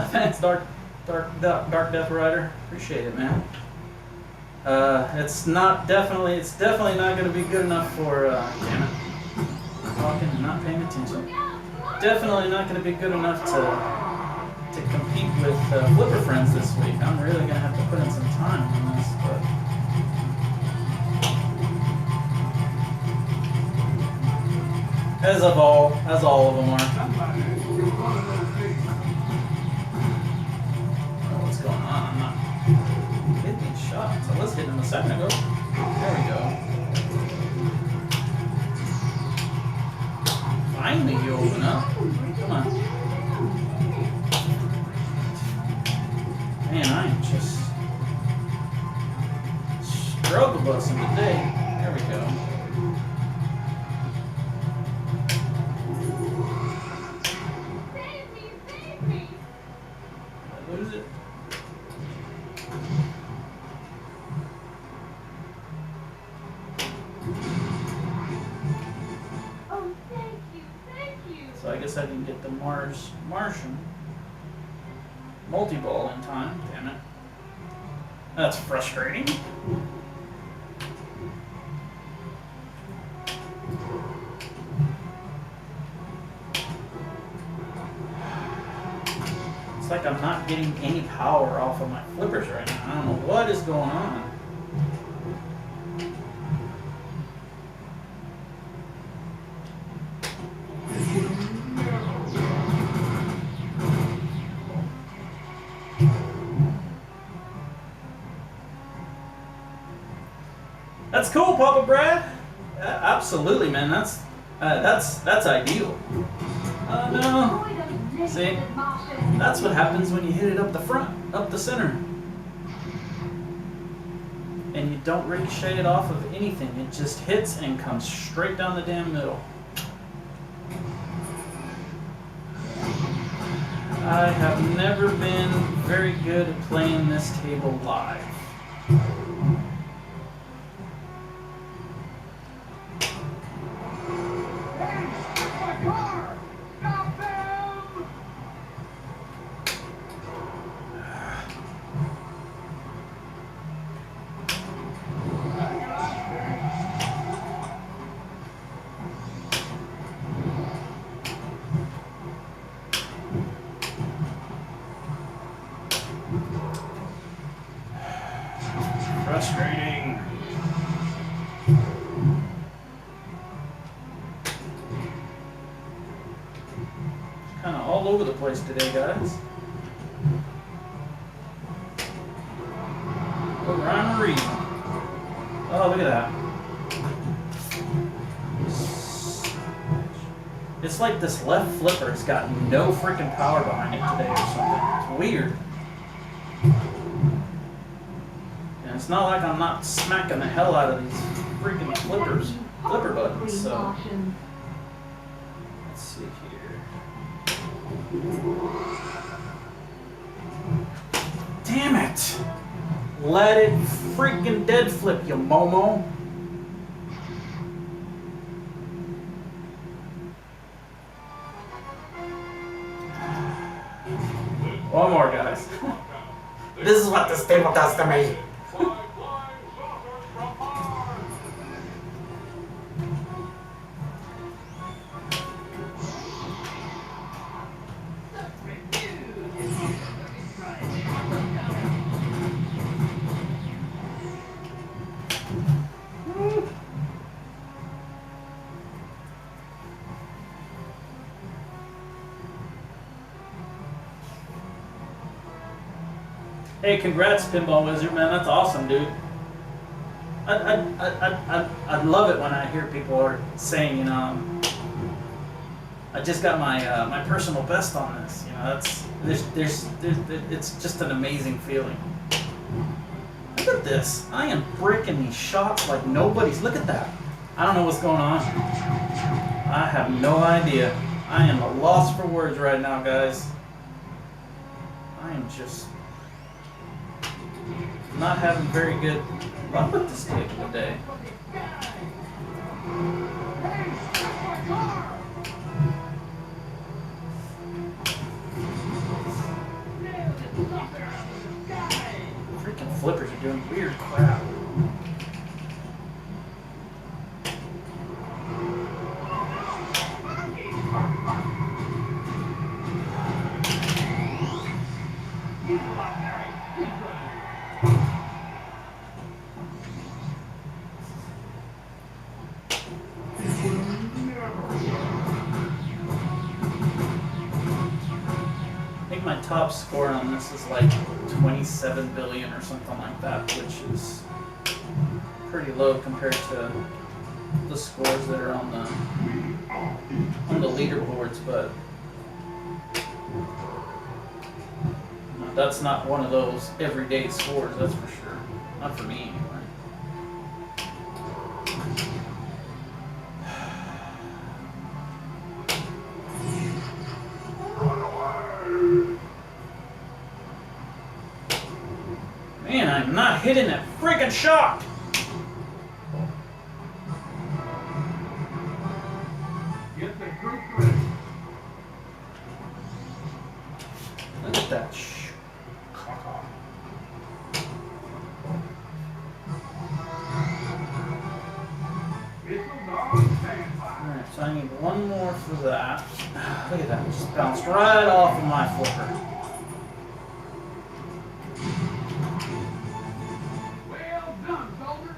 Thanks, Dark Death Rider. Appreciate it, man. It's definitely not going to be good enough for. Damn it. Talking and not paying attention. Definitely not going to be good enough to compete with Flipper Friends this week. I'm really going to have to put in some time on this, but as all of them are. I'm not hitting these shots. I was hitting them a second ago. There we go. Finally. Man, I am just struggle busing today. There we go. Save me! Save me! Did I lose it? Oh, thank you! Thank you! So I guess I didn't get the Martian multi-ball in time. Damn it. That's frustrating. It's like I'm not getting any power off of my flippers right now. I don't know what is going on. That's cool, Papa Brad. Absolutely, man. That's ideal. No. See, that's what happens when you hit it up the front, up the center, and you don't ricochet it off of anything. It just hits and comes straight down the damn middle. I have never been very good at playing this table live. Frustrating. Kind of all over the place today, guys. No rhyme or reason. Oh, look at that. It's like this left flipper has got no freaking power behind it today or something. It's weird. And it's not like I'm not smacking the hell out of these freaking flipper buttons, so. Let's see here. Damn it! Let it freaking dead flip, you Momo. One more, guys. This is what this table does to me. Hey, congrats, Pinball Wizard, man. That's awesome, dude. I love it when I hear people are saying, you know, I just got my my personal best on this. You know, it's just an amazing feeling. Look at this. I am breaking these shots like nobody's. Look at that. I don't know what's going on. I have no idea. I am at a loss for words right now, guys. I am just not having very good luck with this table today. Freaking flippers are doing weird crap. My top score on this is like 27 billion or something like that, which is pretty low compared to the scores that are on the leaderboards, but I'm not that's not one of those everyday scores, that's for sure. Not for me, anyway. Man, I'm not hitting that freaking shot! Get the group ready. Look at that Missiles on standby. Alright, so I need one more for that. Look at that, just bounced right off of my flipper. Well done, soldier.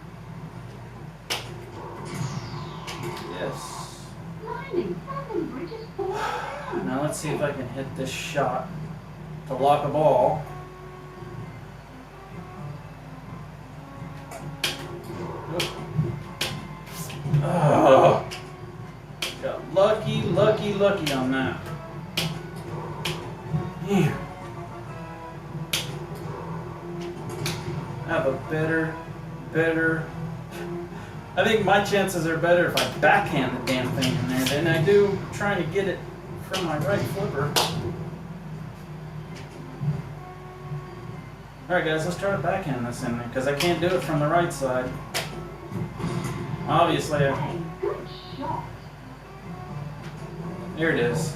Yes. Blimey, Southern Bridge is falling down. Now let's see if I can hit this shot to lock a ball. Oh, got lucky on that. Yeah. I have a better. I think my chances are better if I backhand the damn thing in there than I do trying to get it from my right flipper. Alright guys, let's try to backhand this in there, because I can't do it from the right side. Obviously, Hey, good shot. here it is.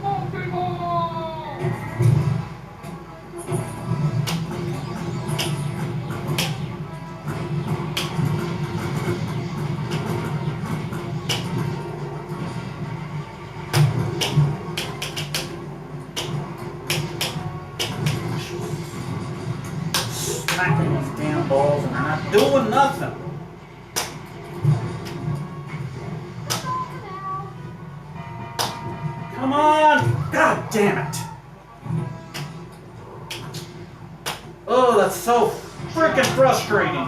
Multi-ball! Smacking these damn balls and they're not doing nothing. Come on! God damn it! Oh, that's so freaking frustrating.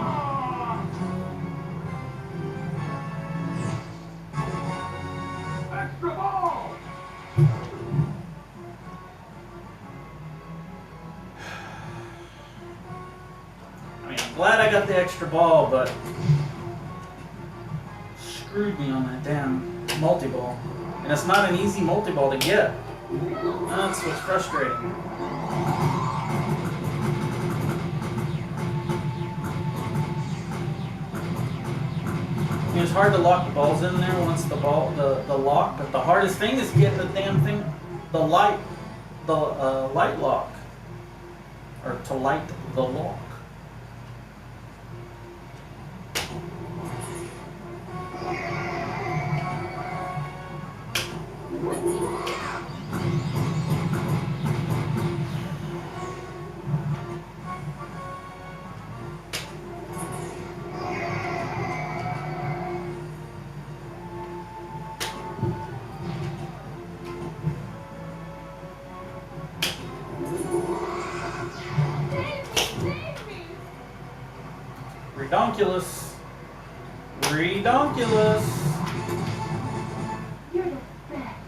Extra ball! I mean, I'm glad I got the extra ball, but screwed me on that damn multi-ball. And it's not an easy multi-ball to get. That's what's frustrating. It's hard to lock the balls in there once the lock, but the hardest thing is getting the damn thing, the light lock, or to light the lock. Redonkulous. Redonkulous. You're the best.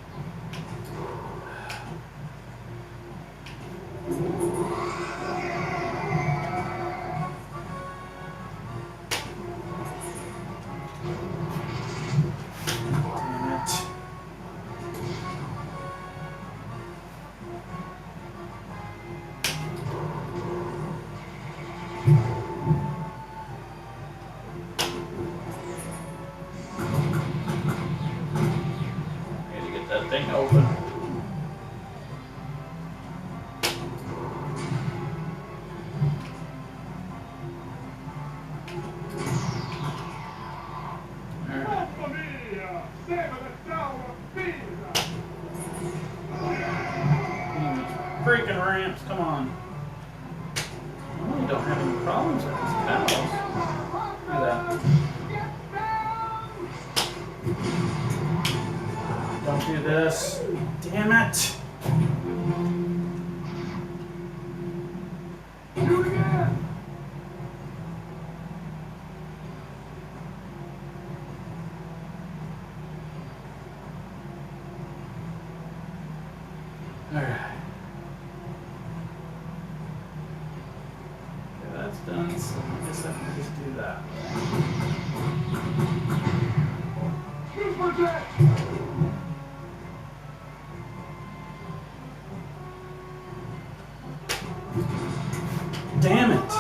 Damn it. Need to get that thing open. Alright. Mamma mia! Save the tower of Pisa! Freaking ramps, come on. I really don't have any problems with these pedals. Look at that. Get down! Don't do this. Damn it. Shoot again! Alright. Okay, that's done, so I guess I can just do that. Super Jet! Damn it!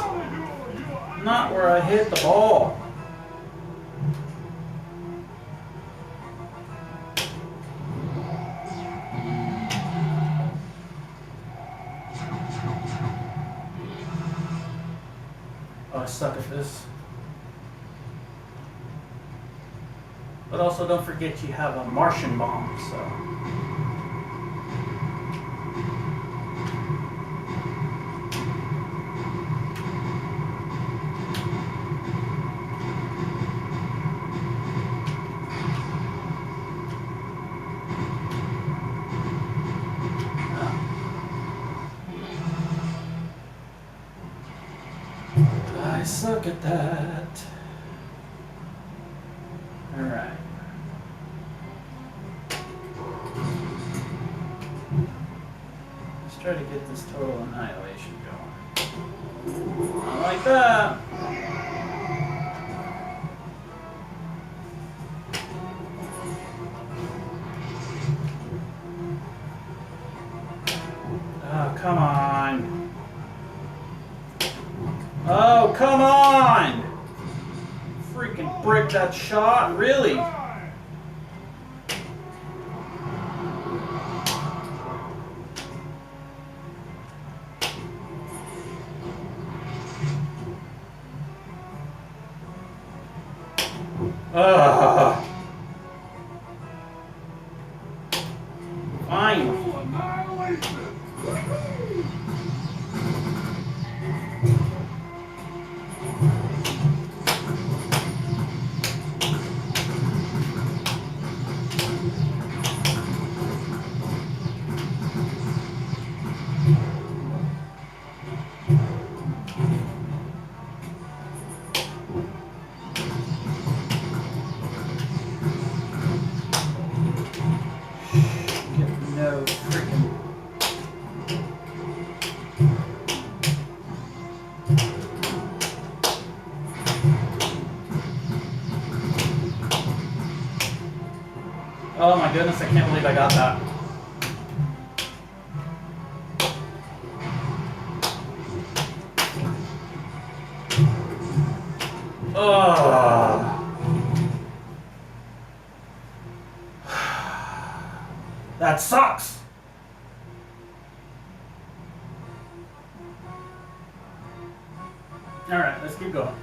Not where I hit the ball. Oh, I suck at this. But also don't forget you have a Martian bomb, so. I suck at that. Alright. Let's try to get this total annihilation going. I like that. Oh, come on. Oh, come on! Freaking brick that shot, really? Ugh. Fine. Annihilation! No freaking. Oh my goodness, I can't believe I got that. Oh. That sucks. All right, let's keep going.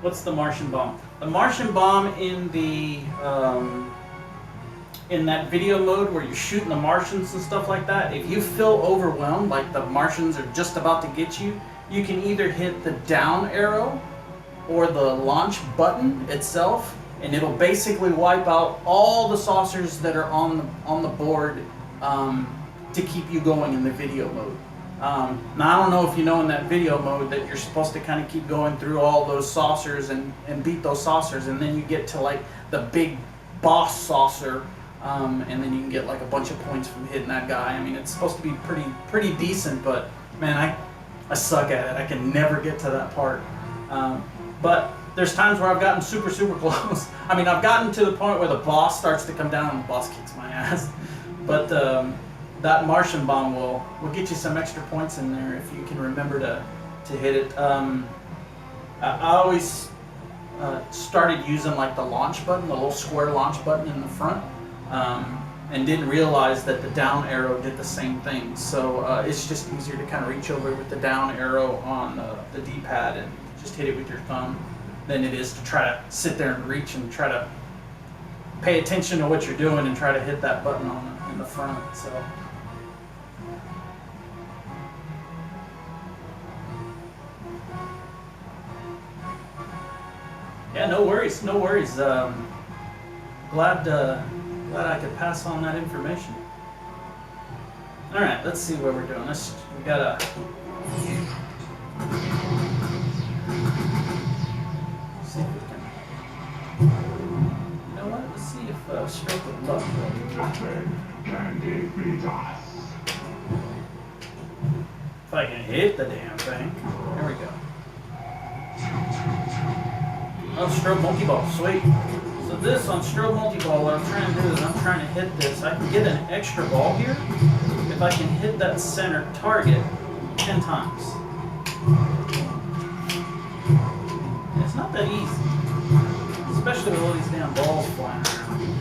What's the Martian bomb? The Martian bomb in the in that video mode where you're shooting the Martians and stuff like that. If you feel overwhelmed, like the Martians are just about to get you, you can either hit the down arrow or the launch button itself, and it'll basically wipe out all the saucers that are on the board to keep you going in the video mode. Now I don't know if you know in that video mode that you're supposed to kind of keep going through all those saucers and beat those saucers, and then you get to like the big boss saucer, and then you can get like a bunch of points from hitting that guy. I mean, it's supposed to be pretty decent, but man, I suck at it. I can never get to that part. But there's times where I've gotten super close. I mean, I've gotten to the point where the boss starts to come down and the boss kicks my ass. But that Martian bomb will get you some extra points in there if you can remember to hit it. I always started using like the launch button, the little square launch button in the front, and didn't realize that the down arrow did the same thing. So it's just easier to kind of reach over with the down arrow on the D-pad and just hit it with your thumb than it is to try to sit there and reach and try to pay attention to what you're doing and try to hit that button in the front. So. Yeah, no worries. Glad I could pass on that information. All right, let's see what we're doing. We gotta. See if we can. You know what? Let's see if stroke of luck. Nothing can defeat us. If I can hit the damn thing. There we go. Oh, strobe multi-ball, sweet. So this on strobe multi-ball, what I'm trying to do is I'm trying to hit this. I can get an extra ball here if I can hit that center target 10 times. And it's not that easy, especially with all these damn balls flying around.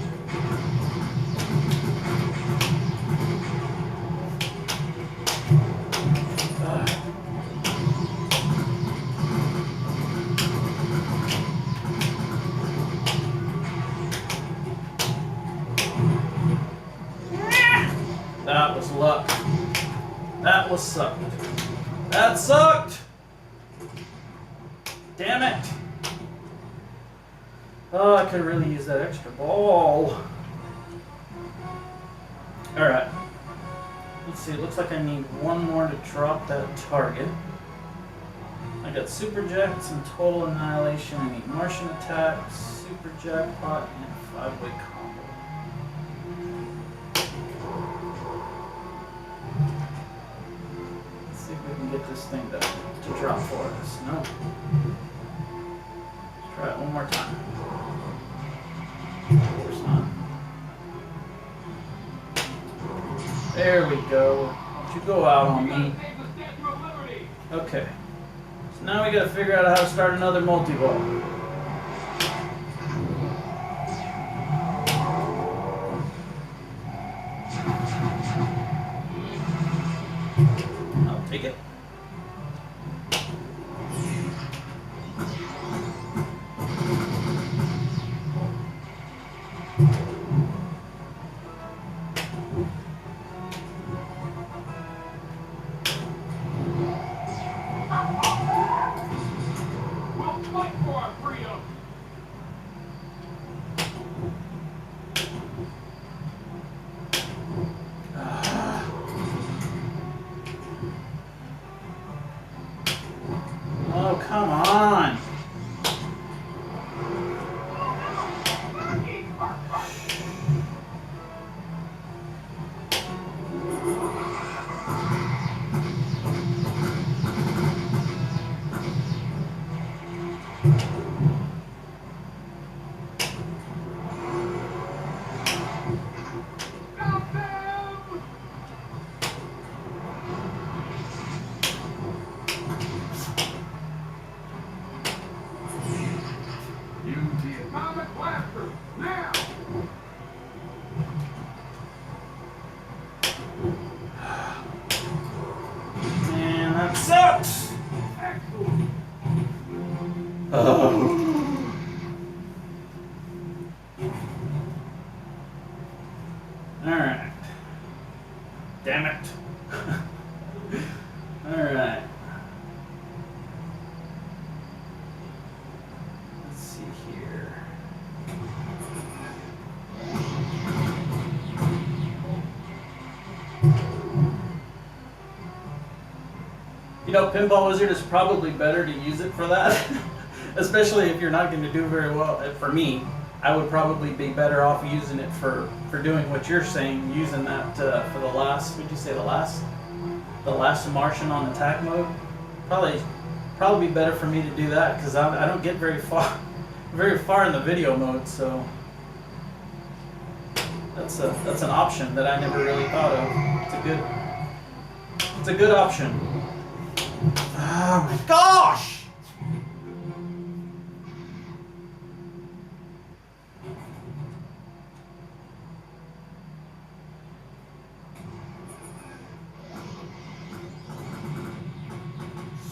That was luck. That was sucked. That sucked! Damn it! Oh, I could really use that extra ball. Alright. Let's see, it looks like I need one more to drop that target. I got Super Jacks and Total Annihilation. I need Martian Attack, Super Jackpot, and 5-way combo. Let's see if we can get this thing to drop for us. No. Let's try it one more time. Of course not. There we go. Don't you go out on me. Okay. So now we gotta figure out how to start another multi-ball. I'll take it. We'll fight for our freedom. Oh, come on. Stop them! Use the atomic blaster now! Man, that sucks. Excellent! Oh. Alright. Damn it. Alright. Let's see here. You know, Pinball Wizard is probably better to use it for that. Especially if you're not going to do very well. For me, I would probably be better off using it for doing what you're saying, using that for the last, would you say the last Martian on attack mode? Probably be better for me to do that, because I don't get very far in the video mode, so that's an option that I never really thought of. It's a good option. Oh my gosh!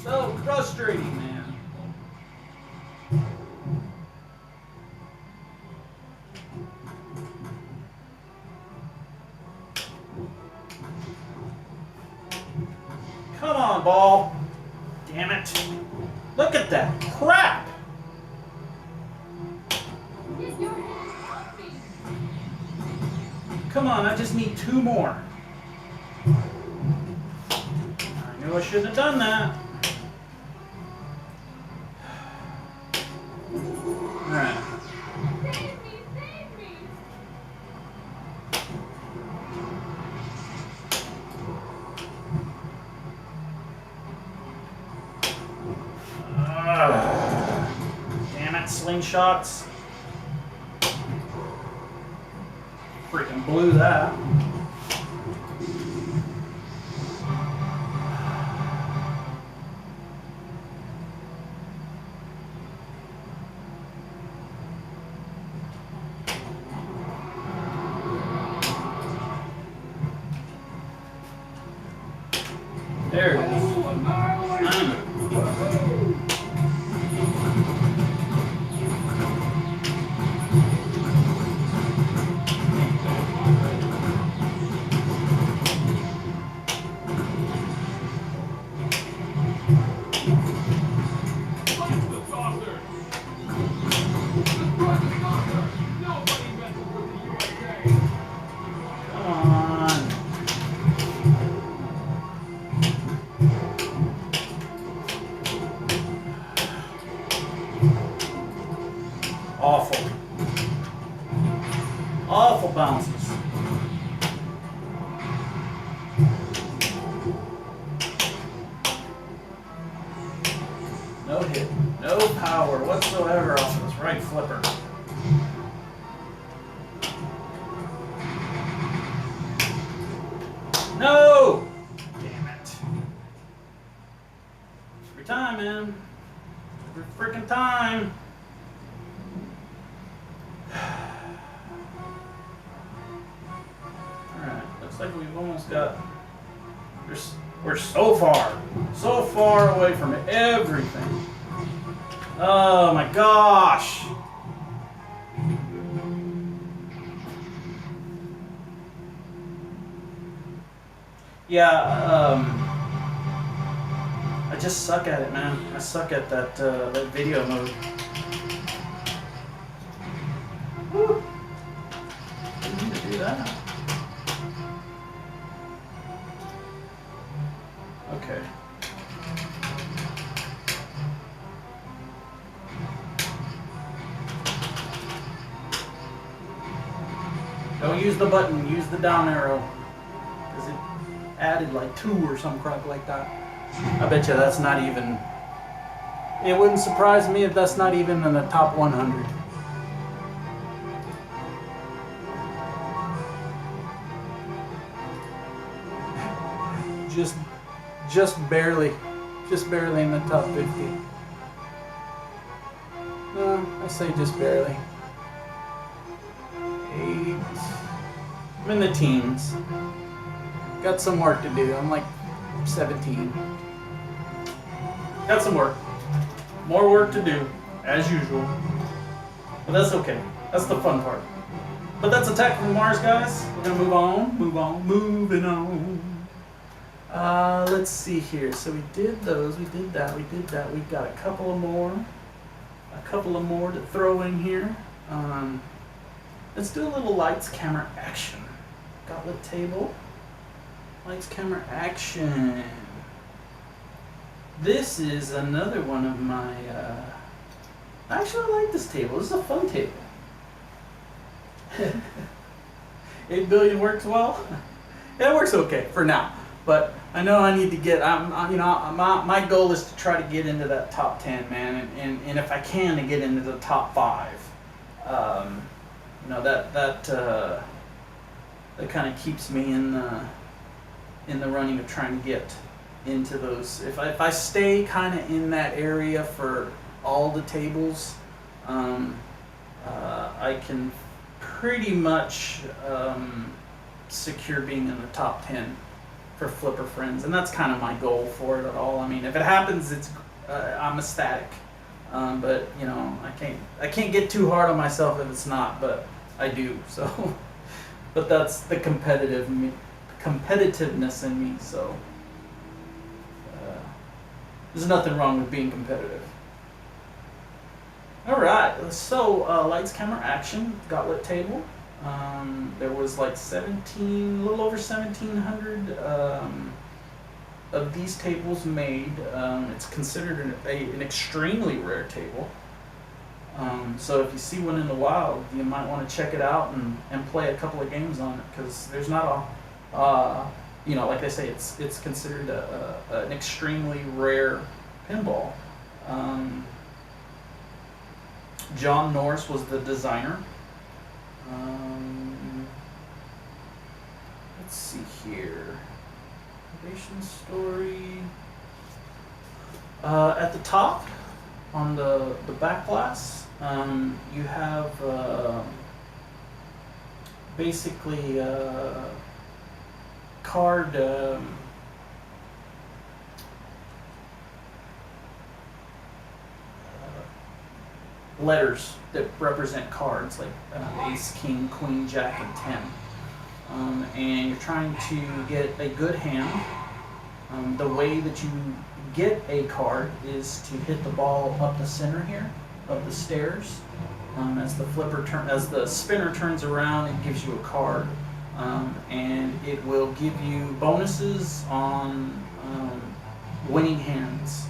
So frustrating, man. Come on, ball. Damn it. Look at that crap. Come on, I just need 2 more. I knew I shouldn't have done that. Alright. slingshots. Freaking blew that. There it is. Awful. Awful bounces. No hit. No power whatsoever off this right flipper. No! Damn it. Every time, man. Every freaking time. Alright, looks like we've almost got... We're so far away from everything. Oh my gosh! Yeah, I just suck at it, man. I suck at that video mode. Woo. Didn't need to do that. Okay. Don't use the button, use the down arrow. Because it added like 2 or some crap like that. I bet you that's not even... It wouldn't surprise me if that's not even in the top 100. Just barely in the top 50. No, I say just barely. 8. I'm in the teens. Got some work to do. I'm like 17. Got some work. More work to do, as usual. But that's okay. That's the fun part. But that's Attack from Mars, guys. We're gonna moving on. Let's see here. So we did those, we did that. We've got a couple of more to throw in here. Let's do a little lights, camera, action. Gauntlet table. Lights, camera, action. This is another one of my, actually I like this table. This is a fun table. 8 billion works well. Yeah, it works okay for now. But I know I need to get. My goal is to try to get into that top 10, man, and if I can, to get into the top 5. That kind of keeps me in the running of trying to get into those. If I stay kind of in that area for all the tables, I can pretty much secure being in the top 10 for Flipper Friends, and that's kind of my goal for it at all. I mean, if it happens, it's I'm ecstatic. But you know, I can't get too hard on myself if it's not, but I do. So, but that's the competitiveness in me. So, there's nothing wrong with being competitive. All right, so lights, camera, action, Gauntlet table. There was like a little over 1,700 of these tables made. It's considered an extremely rare table. So if you see one in the wild, you might want to check it out and play a couple of games on it, because there's not like I say, it's considered an extremely rare pinball. John Norris was the designer. Let's see here. Innovation story. At the top, on the back glass, you have basically card letters that represent cards, like ace, king, queen, jack, and 10. And you're trying to get a good hand. The way that you get a card is to hit the ball up the center here of the stairs. As the spinner turns around, it gives you a card, and it will give you bonuses on winning hands.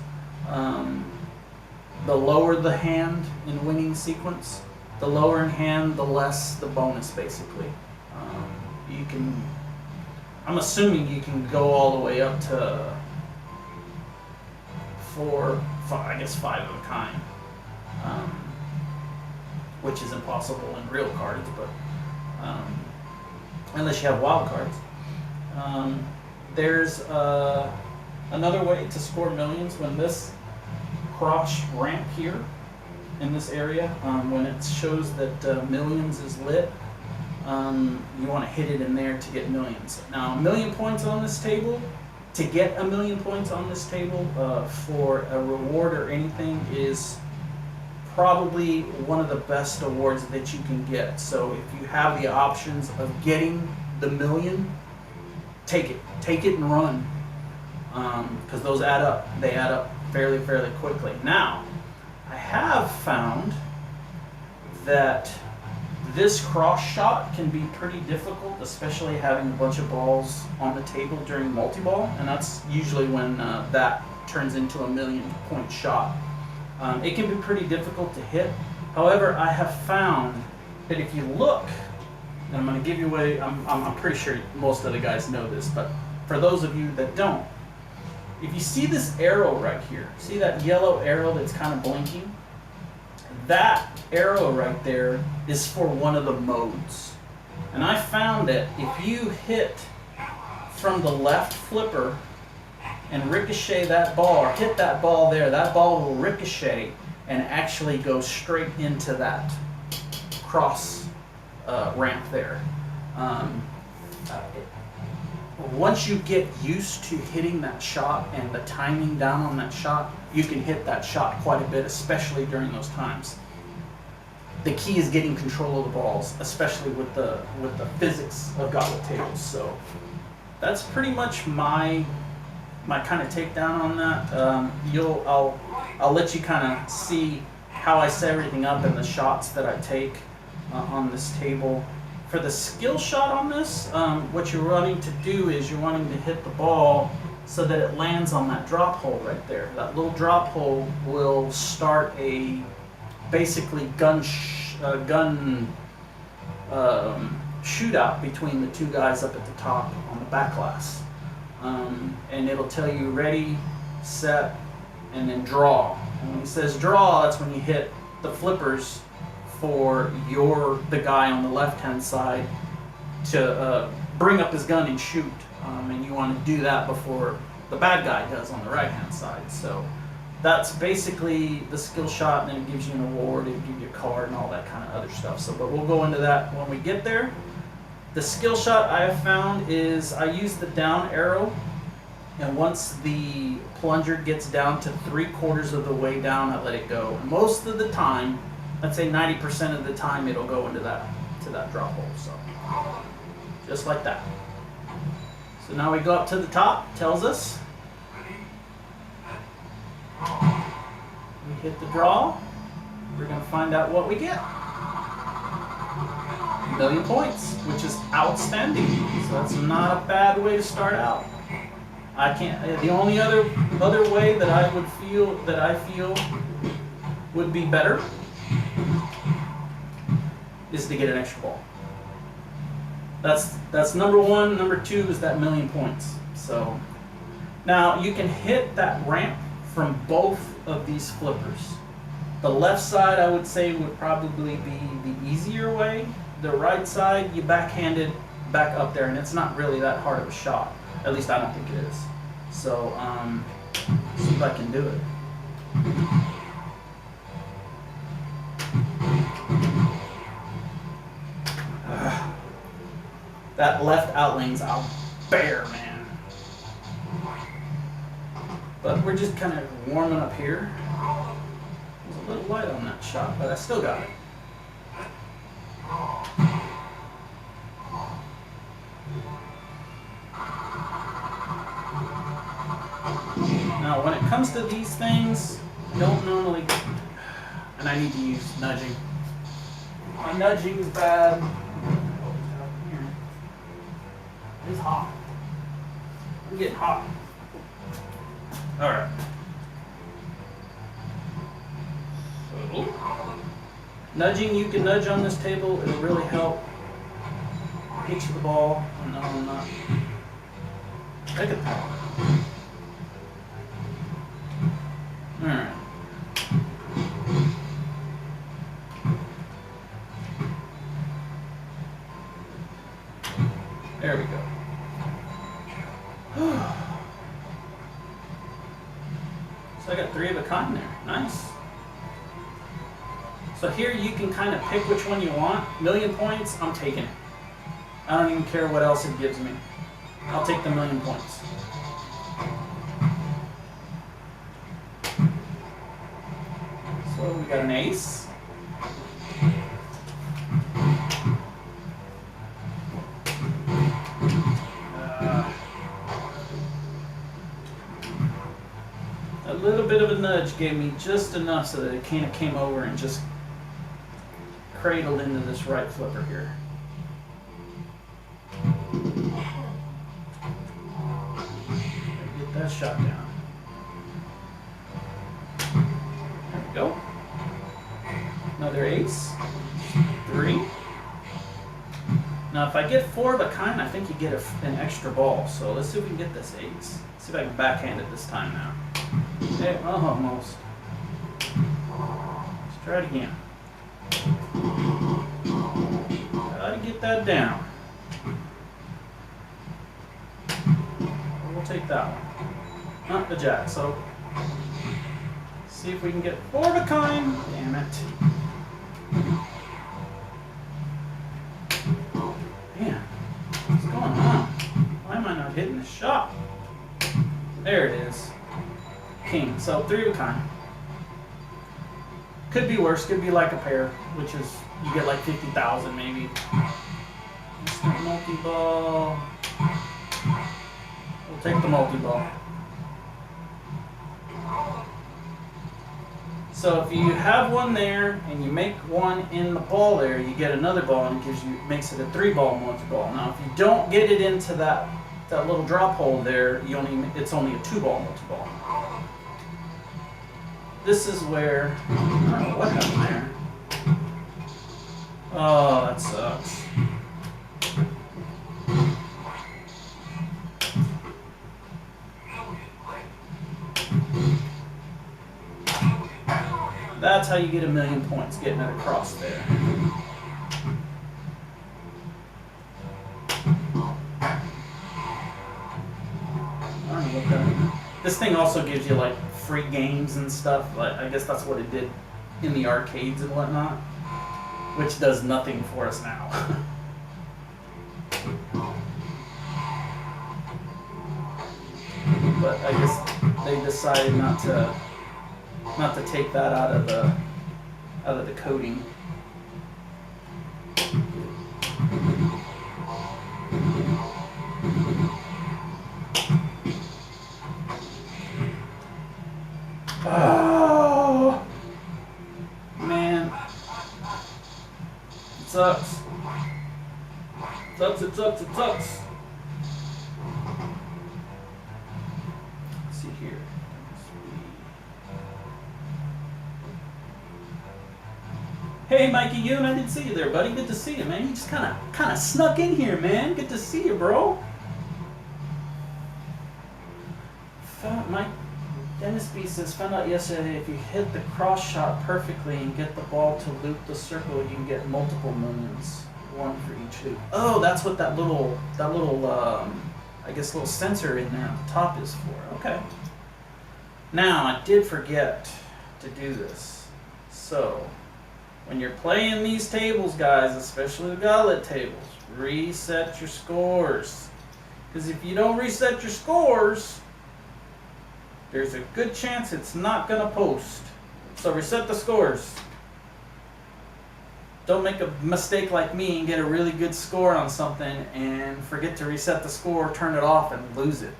The lower the hand in winning sequence, the lower in hand, the less the bonus, basically. I'm assuming you can go all the way up to 4, 5, I guess 5 of a kind, which is impossible in real cards, but unless you have wild cards. There's another way to score millions when this cross ramp here in this area, when it shows that millions is lit, you want to hit it in there to get millions. Now, 1,000,000 points on this table, to get 1,000,000 points on this table for a reward or anything is probably one of the best awards that you can get. So if you have the options of getting the 1,000,000, take it and run, because those add up. They add up fairly quickly. Now, I have found that this cross shot can be pretty difficult, especially having a bunch of balls on the table during multi-ball, and that's usually when that turns into a 1,000,000 point shot. It can be pretty difficult to hit. However, I have found that if you look, and I'm going to give you away, I'm pretty sure most of the guys know this, but for those of you that don't, if you see this arrow right here, see that yellow arrow that's kind of blinking? That arrow right there is for one of the modes. And I found that if you hit from the left flipper and ricochet that ball, or hit that ball there, that ball will ricochet and actually go straight into that cross ramp there. Once you get used to hitting that shot and the timing down on that shot, you can hit that shot quite a bit, especially during those times. The key is getting control of the balls, especially with the physics of Gottlieb tables. So that's pretty much my kind of takedown on that. I'll let you kind of see how I set everything up and the shots that I take on this table. For the skill shot on this, what you're wanting to do is you're wanting to hit the ball so that it lands on that drop hole right there. That little drop hole will start a basically gun shootout between the two guys up at the top on the back glass. And it'll tell you ready, set, and then draw. And when it says draw, that's when you hit the flippers for the guy on the left-hand side to bring up his gun and shoot. And you want to do that before the bad guy does on the right-hand side. So that's basically the skill shot, and then it gives you an award, it gives you a card, and all that kind of other stuff. So, but we'll go into that when we get there. The skill shot I have found is I use the down arrow, and once the plunger gets down to 3/4 of the way down, I let it go. Most of the time, I'd say 90% of the time, it'll go into that drop hole. So just like that. So now we go up to the top, tells us. We hit the draw. We're going to find out what we get. 1,000,000 points, which is outstanding. So that's not a bad way to start out. The only other way that I feel would be better is to get an extra ball. That's number one. Number two is that 1,000,000 points. So now you can hit that ramp from both of these flippers. The left side, I would say, would probably be the easier way. The right side, you backhand it back up there, and it's not really that hard of a shot. At least I don't think it is. So, see if I can do it. That left outlane's out bare, man. But we're just kind of warming up here. There's a little light on that shot, but I still got it. Now, when it comes to these things, I don't normally, and I need to use nudging. My nudging is bad. It's hot. I'm getting hot. All right. So, nudging, you can nudge on this table. It'll really help pitch the ball. Oh, no, I'm not. Look at that. All right. There we go. So I got 3 of a kind there. Nice. So here you can kind of pick which one you want. 1,000,000 points, I'm taking it. I don't even care what else it gives me. I'll take the 1,000,000 points. So we got an ace. A little bit of a nudge gave me just enough so that it kind of came over and just cradled into this right flipper here. Get that shot down. There we go. Another ace. 3. Now if I get 4 of a kind, I think you get an extra ball. So let's see if we can get this ace. See if I can backhand it this time now. Hey, almost. Let's try it again. Gotta get that down. We'll take that one. Not the jack, so see if we can get 4 of a kind. Damn it. Man, what's going on? Why am I not hitting the shot? There it is. King. So 3 of a kind. Could be worse. Could be like a pair, which is you get like 50,000 maybe. Instant multi-ball. We'll take the multi-ball. So if you have one there and you make one in the ball there, you get another ball and it makes it a 3-ball multi-ball. Now if you don't get it into that little drop hole there, it's only a 2-ball multi-ball. This is where, I don't know what happened there. Oh, that sucks. That's how you get 1,000,000 points, getting it across there. I don't know what that. This thing also gives you like free games and stuff. Like, I guess that's what it did in the arcades and whatnot, which does nothing for us now. But I guess they decided not to take that out of the coding. Oh man, it sucks. It sucks. Let's see here. Hey, Mikey Yoon, I didn't see you there, buddy. Good to see you, man. You just kind of snuck in here, man. Good to see you, bro. Fat Mike. Dennis B says, found out yesterday if you hit the cross shot perfectly and get the ball to loop the circle, you can get multiple millions, one for each loop. Oh, that's what that little I guess little sensor in there at the top is for. Okay. Now, I did forget to do this. So, when you're playing these tables, guys, especially the Gottlieb tables, reset your scores. Because if you don't reset your scores, there's a good chance it's not going to post. So reset the scores. Don't make a mistake like me and get a really good score on something and forget to reset the score, turn it off, and lose it.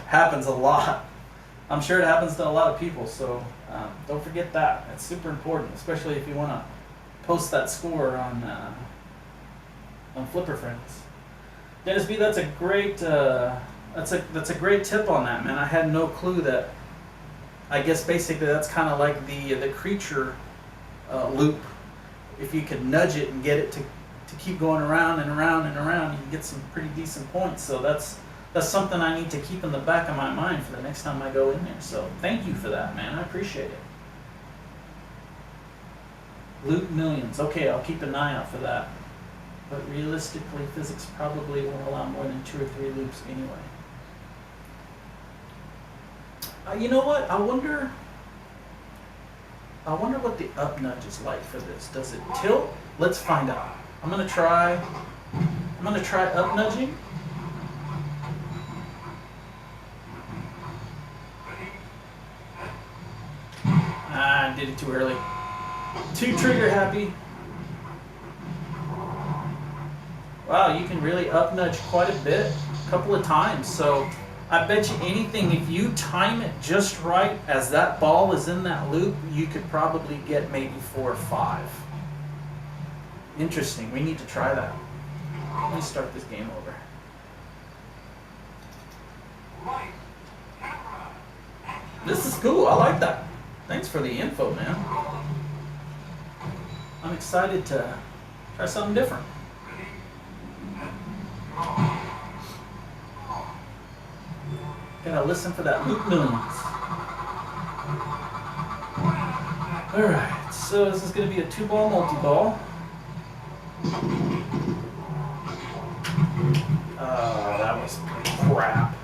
Happens a lot. I'm sure it happens to a lot of people, so don't forget that. That's super important, especially if you want to post that score on Flipper Friends. Dennis B, that's a great that's a great tip on that, man. I had no clue that. I guess basically that's kind of like the creature loop. If you could nudge it and get it to keep going around and around and around, you can get some pretty decent points. So that's something I need to keep in the back of my mind for the next time I go in there. So thank you for that, man. I appreciate it. Loop millions. Okay, I'll keep an eye out for that. But realistically, physics probably won't allow more than 2 or 3 loops anyway. You know what? I wonder what the up nudge is like for this. Does it tilt? Let's find out. I'm gonna try up nudging. I did it too early. Too trigger happy. Wow, you can really up nudge quite a bit, a couple of times. So I bet you anything, if you time it just right as that ball is in that loop, you could probably get maybe 4 or 5. Interesting. We need to try that. Let me start this game over. This is cool. I like that. Thanks for the info, man. I'm excited to try something different. Gotta listen for that loop millions. Alright, so this is gonna be a 2-ball multi-ball. That was crap.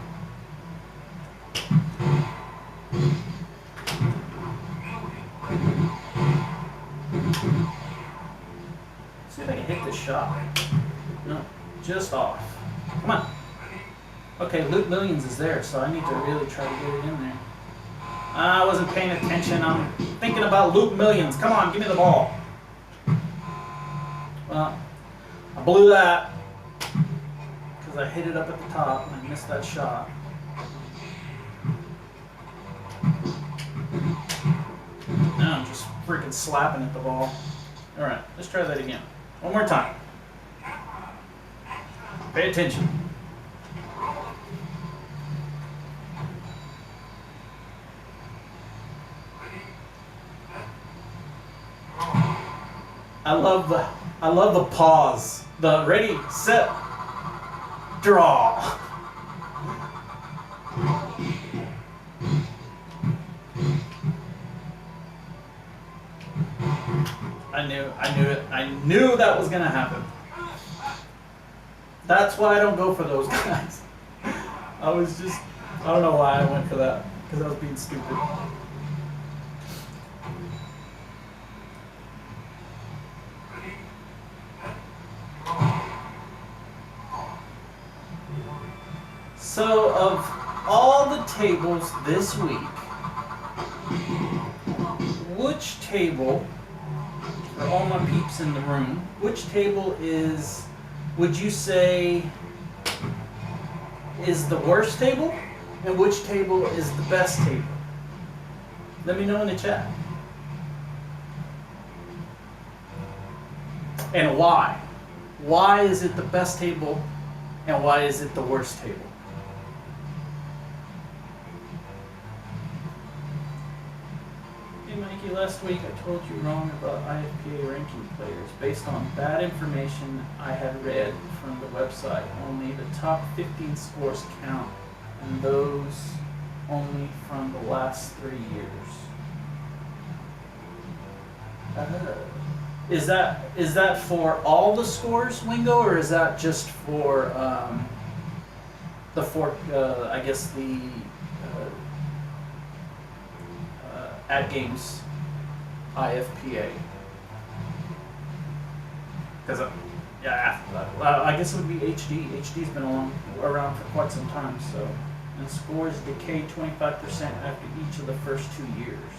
See if I can hit this shot. No, just off. Come on. Okay, loop millions is there, so I need to really try to get it in there. I wasn't paying attention. I'm thinking about loop millions. Come on, give me the ball. Well, I blew that because I hit it up at the top and I missed that shot. Now I'm just freaking slapping at the ball. All right, let's try that again. One more time. Pay attention. I love the pause. The ready, set, draw. I knew it. I knew that was gonna happen. That's why I don't go for those guys. I don't know why I went for that, because I was being stupid. So, of all the tables this week, which table, for all my peeps in the room, which table is, would you say, is the worst table? And which table is the best table? Let me know in the chat. And why? Why is it the best table and why is it the worst table? Hey Mikey, last week I told you wrong about IFPA ranking players. Based on bad information I had read from the website, only the top 15 scores count, and those only from the last 3 years. Is that for all the scores, Wingo, or is that just for the four? I guess the AtGames IFPA. Because yeah, I guess it would be HD. HD's been around for quite some time, so. And scores decay 25% after each of the first 2 years.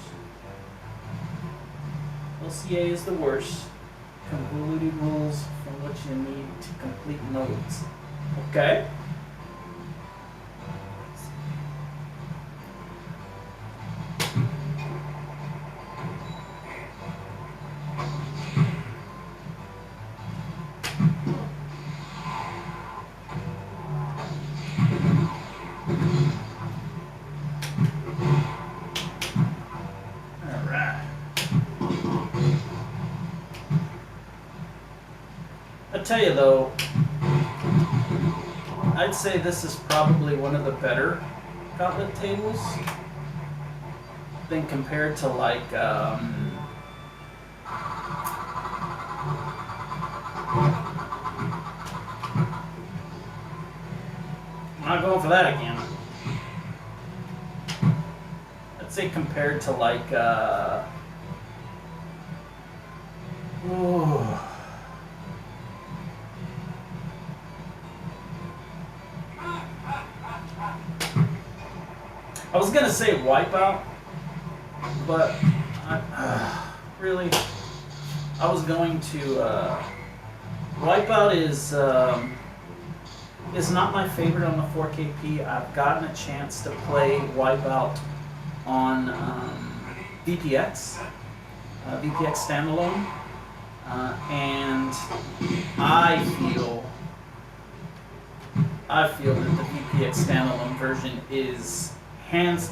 LCA is the worst. Convoluted rules from which you need to complete modes. Okay. Tell you though, I'd say this is probably one of the better Gottlieb tables than compared to like I'm not going for that again. I'd say compared to like I was gonna say Wipeout, but really, I was going to. Wipeout is not my favorite on the 4KP. I've gotten a chance to play Wipeout on VPX, VPX standalone, and I feel that the VPX standalone version is hands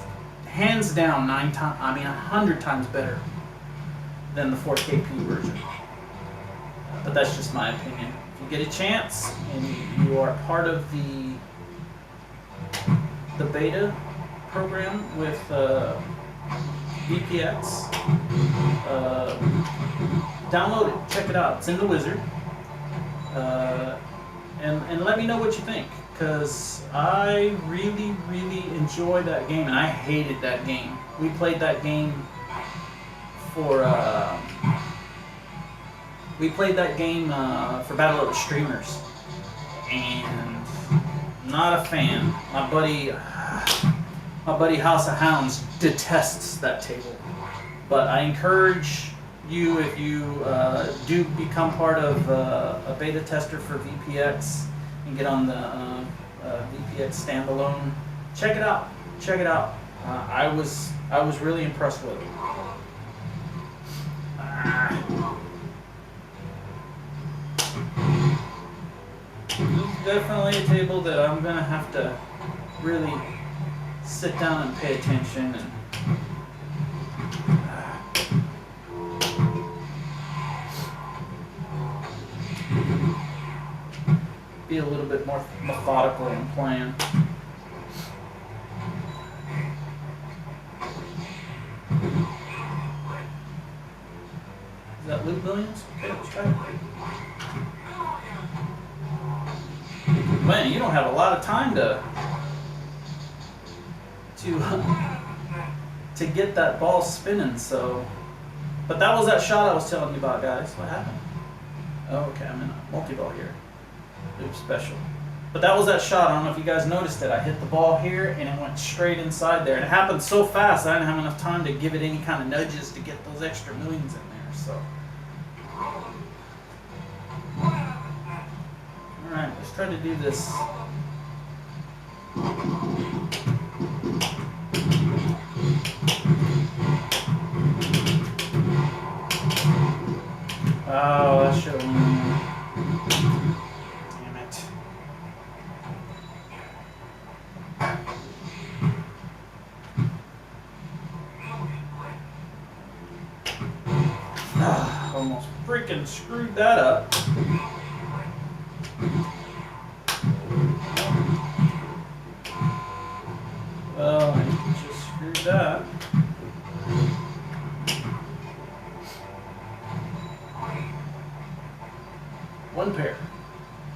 down 100 times better than the 4KP version. But that's just my opinion. If you get a chance and you are part of the beta program with VPX, download it, check it out. It's in the wizard, and let me know what you think. Because I really, really enjoyed that game, and I hated that game. We played that game for Battle of the Streamers, and not a fan. My buddy House of Hounds detests that table. But I encourage you, if you do become part of a beta tester for VPX, and get on the VPX standalone. Check it out. Check it out. I was really impressed with it. This is definitely a table that I'm gonna have to really sit down and pay attention and. Be a little bit more methodical in playing. Is that Luke Williams? Okay, let's try it. Man, you don't have a lot of time to get that ball spinning. So, but that was that shot I was telling you about, guys. What happened? Oh, okay, I'm in a multi-ball here. Oops, special. But that was that shot. I don't know if you guys noticed it. I hit the ball here and it went straight inside there. And it happened so fast I didn't have enough time to give it any kind of nudges to get those extra millions in there. So, alright, let's try to do this. Oh, that should have. Almost freaking screwed that up. Well,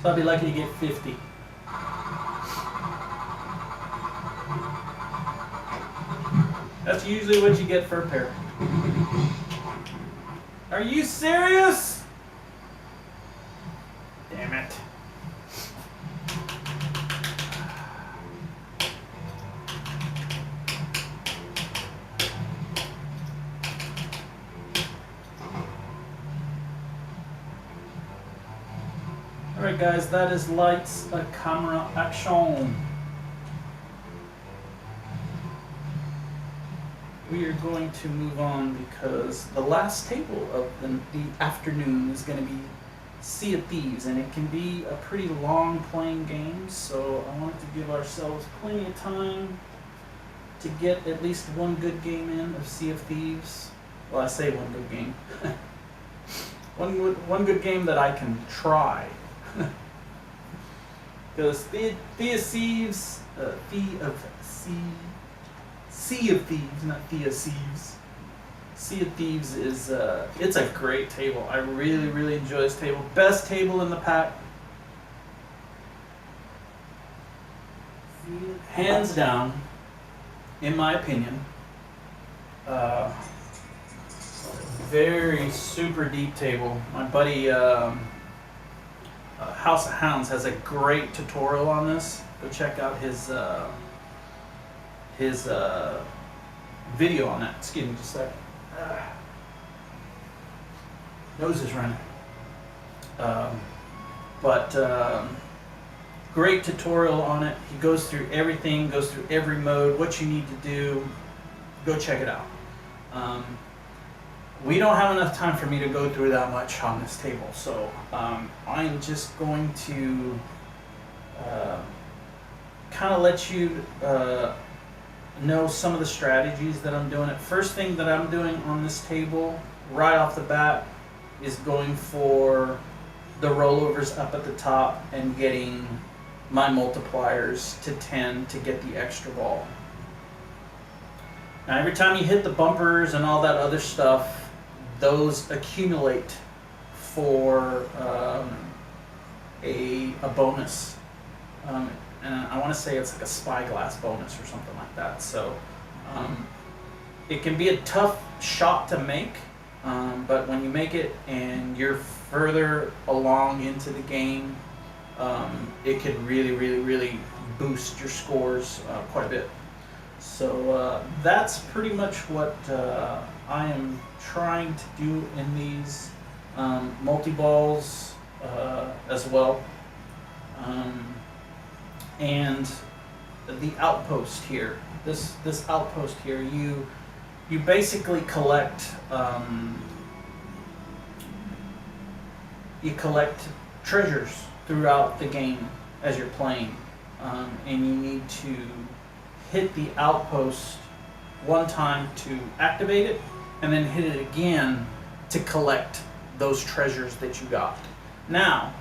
So I'd be lucky to get 50. That's usually what you get for a pair. Are you serious? Damn it. Alright guys, that is lights, camera, action. We are going to move on because the last table of the afternoon is going to be Sea of Thieves, and it can be a pretty long playing game, so I wanted to give ourselves plenty of time to get at least one good game in of Sea of Thieves. Well, I say one good game. one good game that I can try. Because Sea of Thieves, not Thieves. Sea of Thieves is it's a great table. I really enjoy this table. Best table in the pack, hands down, in my opinion. Very super deep table. My buddy House of Hounds has a great tutorial on this. Go check out his video on that. Excuse me just a second. Nose is running. Great tutorial on it. He goes through everything, goes through every mode, what you need to do. Go check it out. We don't have enough time for me to go through that much on this table, so I'm just going to kind of let you know some of the strategies that I'm doing. First thing that I'm doing on this table right off the bat is going for the rollovers up at the top and getting my multipliers to 10 to get the extra ball. Now every time you hit the bumpers and all that other stuff, those accumulate for a bonus. And I want to say it's like a spyglass bonus or something like that. So it can be a tough shot to make, but when you make it and you're further along into the game, it can really boost your scores quite a bit. So that's pretty much what I am trying to do in these multi-balls as well. And the outpost here, this outpost here, you basically collect treasures throughout the game as you're playing, and you need to hit the outpost one time to activate it, and then hit it again to collect those treasures that you got. Now,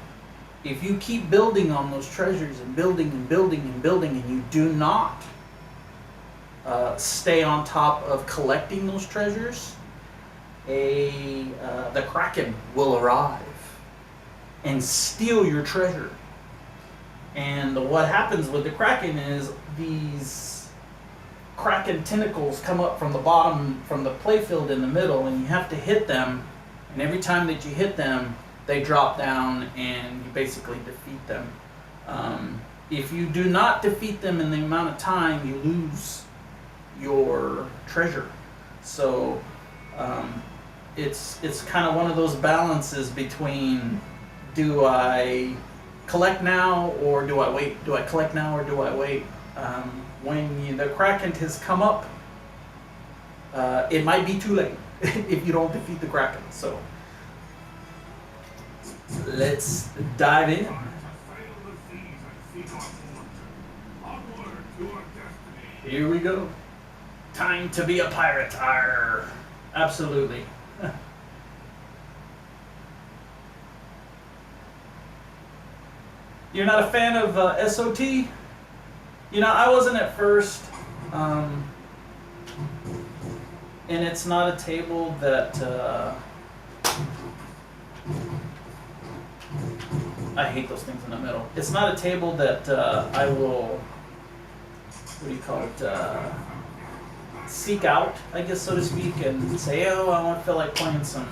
if you keep building on those treasures and building and you do not stay on top of collecting those treasures, the Kraken will arrive and steal your treasure. And what happens with the Kraken is these Kraken tentacles come up from the bottom, from the playfield in the middle, and you have to hit them, and every time that you hit them, they drop down and you basically defeat them. If you do not defeat them in the amount of time, you lose your treasure. So it's kind of one of those balances between, do I collect now or do I wait? Do I collect now or do I wait? When the Kraken has come up, it might be too late if you don't defeat the Kraken. So let's dive in. Here we go. Time to be a pirate. Arr. Absolutely. You're not a fan of SOT? You know, I wasn't at first. And it's not a table that I hate those things in the middle. It's not a table that I will, what do you call it, seek out, I guess, so to speak, and say, oh, I want to feel like playing some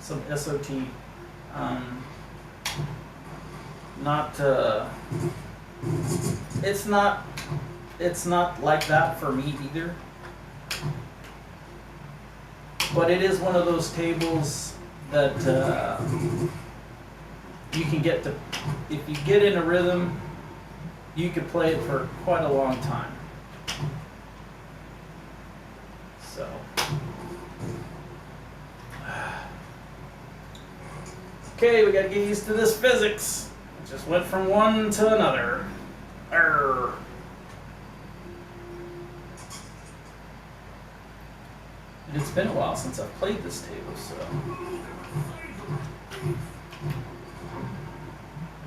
SOT. It's not like that for me either. But it is one of those tables that you can get to, if you get in a rhythm, you could play it for quite a long time. So. Okay, we gotta get used to this physics. It just went from one to another. Arr. And it's been a while since I've played this table, so.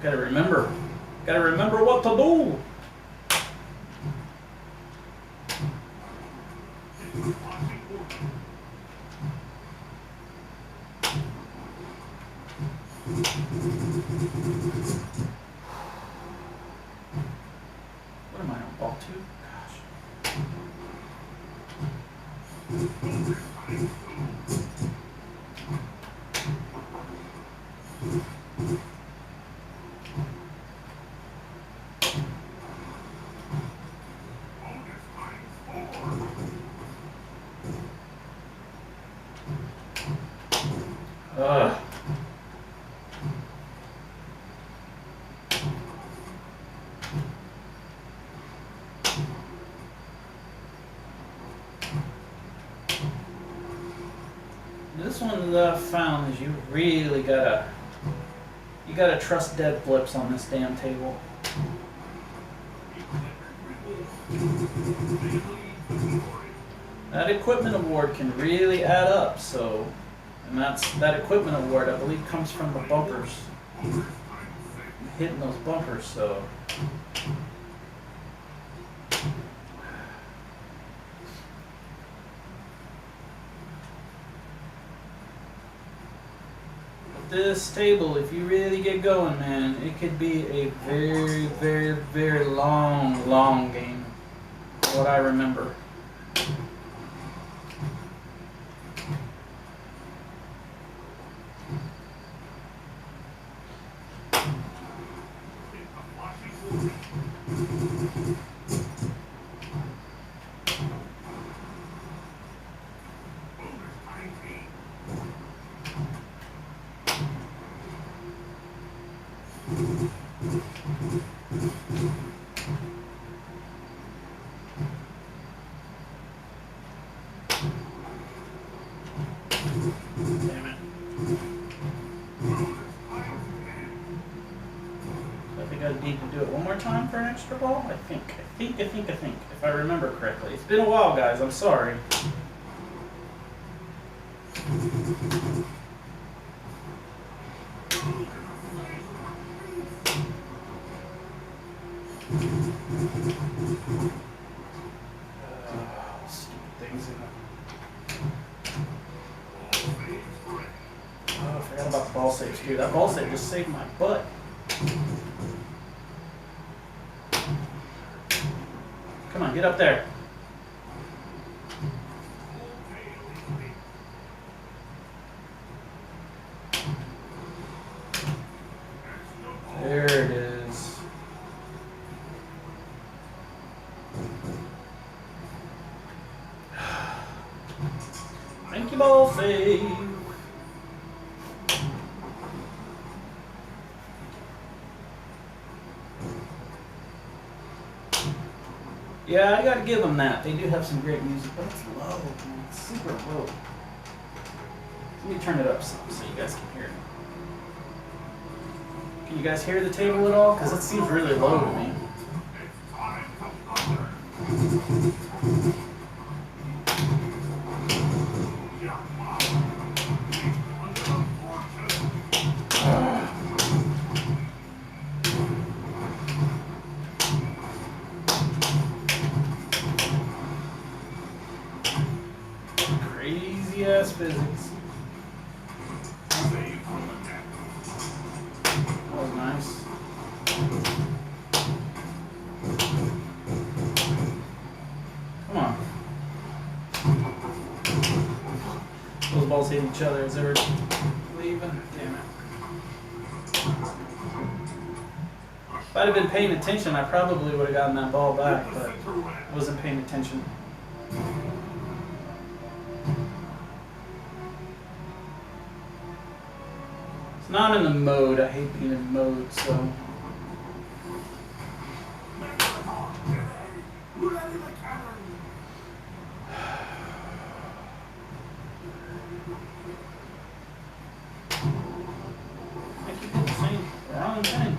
Gotta remember what to do. What am I on ball 2? Gosh. Ugh. This one that I found is you really gotta trust dead flips on this damn table. That equipment award can really add up, so, and that equipment award I believe comes from the bumpers. Hitting those bumpers, so. This table, if you really get going, man, it could be a very, very, very long game. What I remember. Damn it. I think I need to do it one more time for an extra ball. I think. If I remember correctly. It's been a while, guys. I'm sorry. Stupid things in it. Oh, I forgot about the ball saves too. That ball save just saved my butt. Come on, get up there. There it is. Thank you, ball save. Yeah, I gotta give them that. They do have some great music, but it's low, man. It's super low. Let me turn it up some so you guys can hear it. Can you guys hear the table at all? Because it seems really low to me. Crazy ass physics. That was Come on. Those balls hit each other as they were leaving. Damn it. If I'd have been paying attention, I probably would have gotten that ball back, but I wasn't paying attention. It's not in the mode. I hate being in mode, so. I keep hitting the same wrong thing.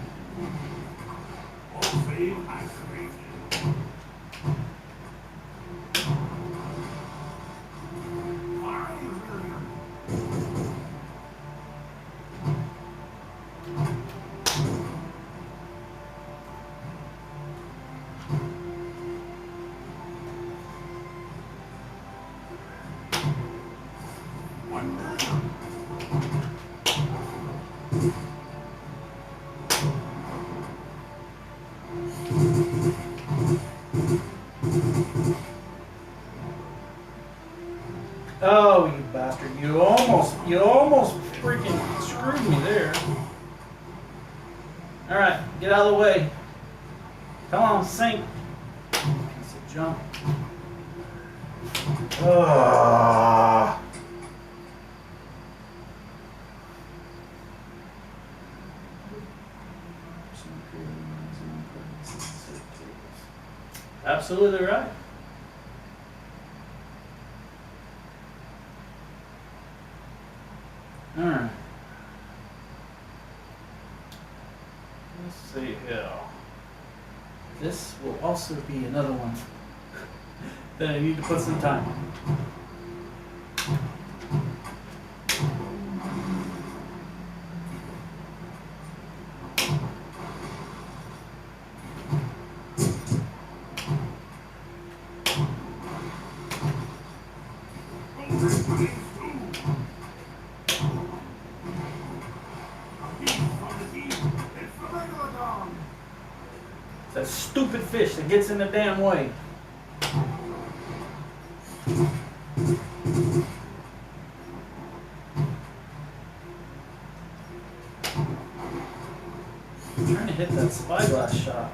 Oh, you bastard. You almost freaking screwed me there. Alright, get out of the way. Come on, sink. Piece of junk. Ah. Absolutely right. Alright. Let's see here. This will also be another one that I need to put some time on. That stupid fish that gets in the damn way. I'm trying to hit that spyglass shot.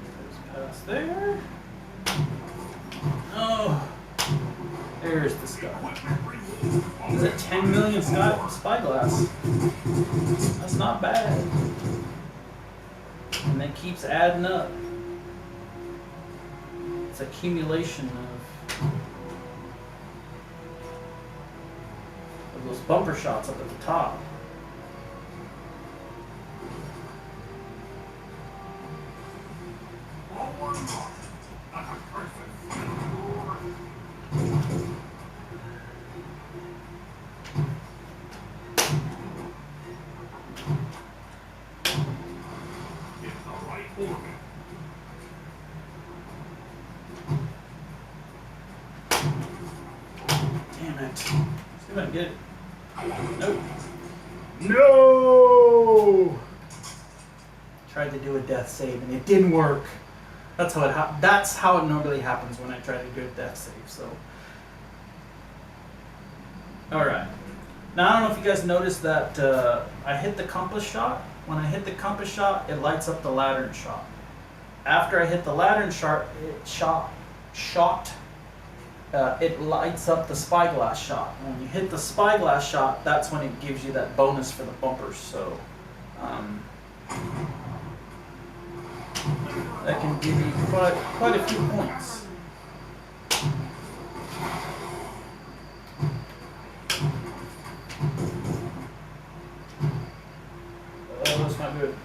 Goes past there. Oh, there's the sky. Is it 10 million spyglass? That's not bad. And that keeps adding up. It's accumulation of those bumper shots up at the top. Damn it. See if I can get it. Nope. No! Tried to do a death save and it didn't work. That's how it normally happens when I try to do a death save, so. Alright. Now I don't know if you guys noticed that I hit the compass shot. When I hit the compass shot, it lights up the lantern shot. After I hit the lantern shot, it lights up the spyglass shot. When you hit the spyglass shot, that's when it gives you that bonus for the bumpers. So that can give you quite a few points. Oh, that's not good.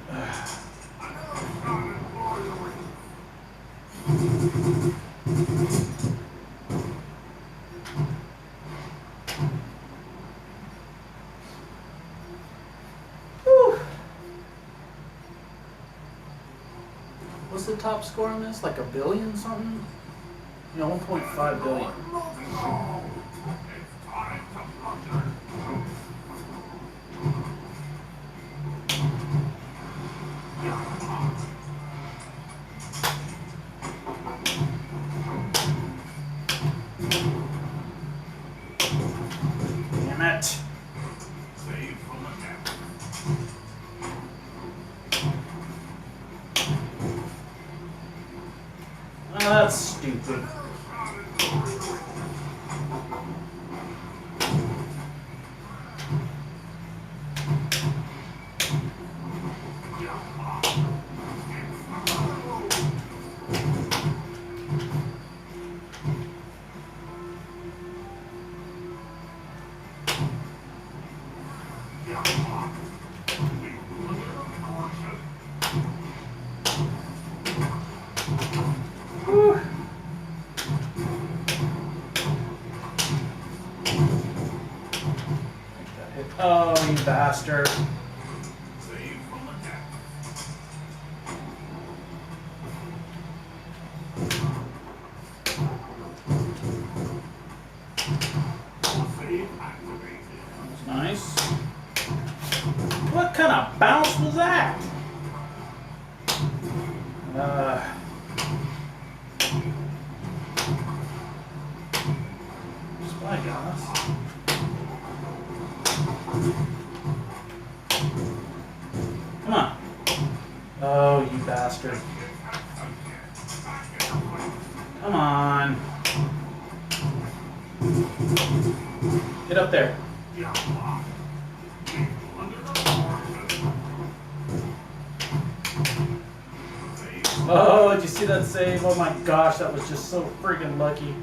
What's the top score on this? Like 1 billion something? You know, 1.5 billion. That's stupid. Whew. Oh, you bastard. Nice. What kind of bounce was that? Spyglass. Come on. Oh, you bastard. Come on. Get up there. Oh, did you see that save? Oh my gosh, that was just so freaking lucky.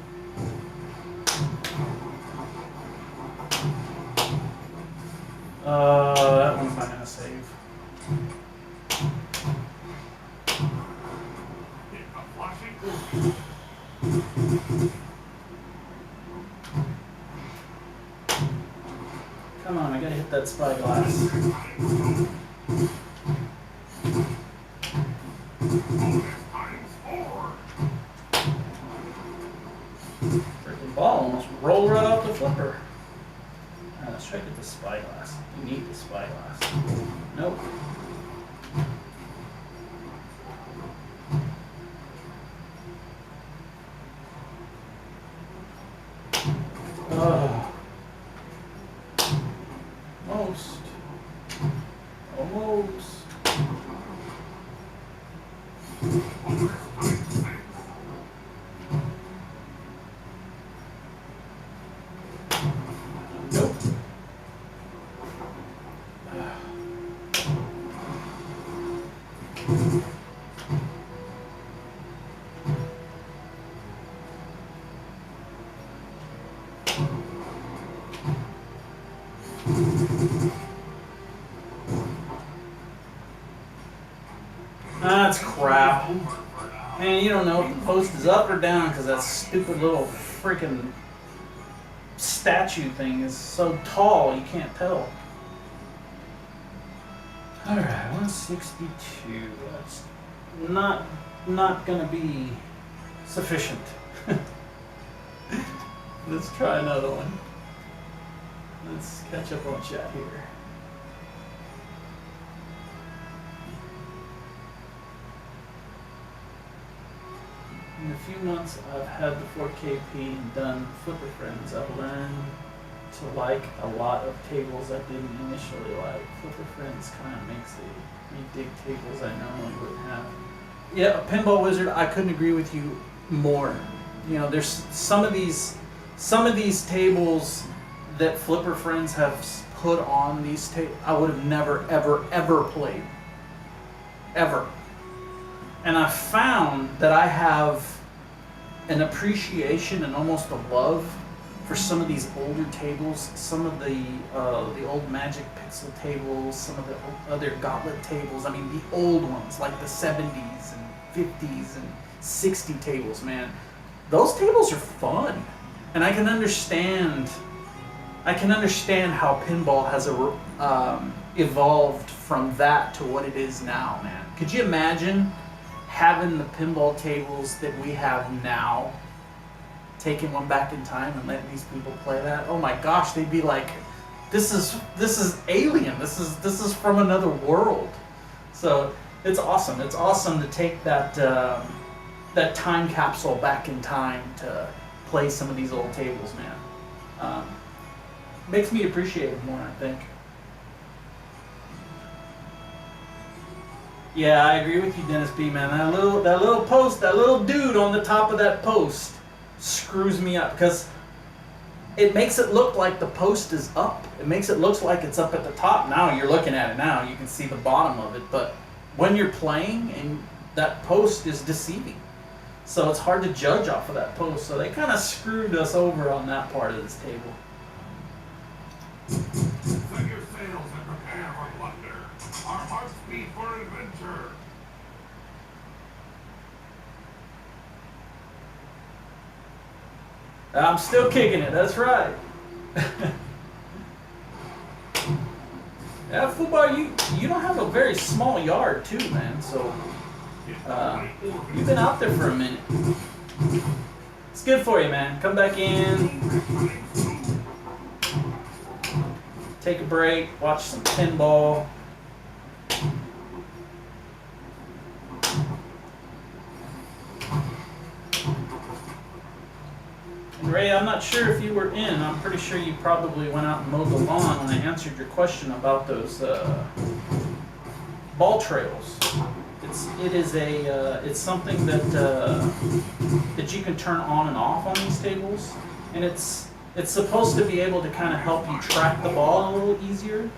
That one's not gonna save. Come on, I gotta hit that spyglass. Freaking ball almost rolled right off the flipper. Alright, let's try to get the spyglass. You need the spyglass. Nope. Oh. Almost. Almost. Nope. That's crap. Man, you don't know if the post is up or down because that stupid little freaking statue thing is so tall you can't tell. Alright, 162. That's not gonna be sufficient. Let's try another one. Let's catch up on chat here. In a few months, I've had the 4KP and done Flipper Friends. I've learned to like a lot of tables I didn't initially like. Flipper Friends kind of makes me dig tables I normally wouldn't have. Yeah, Pinball Wizard, I couldn't agree with you more. You know, there's some of these tables that Flipper Friends have put on these tables, I would have never, ever played. Ever. And I found that I have an appreciation and almost a love for some of these older tables, some of the old Magic Pixel tables, some of the other Gottlieb tables. I mean, the old ones, like the 70s and 50s and 60 tables, man. Those tables are fun. And I can understand how pinball has evolved from that to what it is now, man. Could you imagine having the pinball tables that we have now, taking one back in time and letting these people play that? Oh my gosh, they'd be like, this is alien. This is from another world. So it's awesome. It's awesome to take that that time capsule back in time to play some of these old tables, man. Makes me appreciate it more, I think. Yeah, I agree with you, Dennis B, man. That little post, that little dude on the top of that post screws me up because it makes it look like the post is up. It makes it look like it's up at the top. Now you're looking at it now, you can see the bottom of it, but when you're playing, and that post is deceiving. So it's hard to judge off of that post. So they kind of screwed us over on that part of this table. Set your sails and prepare for plunder. Our hearts beat for adventure. I'm still kicking it, that's right. Yeah, football, you don't have a very small yard too, man. So you've been out there for a minute. It's good for you, man. Come back in, take a break, watch some pinball. And Ray, I'm not sure if you were in. I'm pretty sure you probably went out and mowed the lawn when I answered your question about those ball trails. It's something that you can turn on and off on these tables, and it's supposed to be able to kind of help you track the ball a little easier.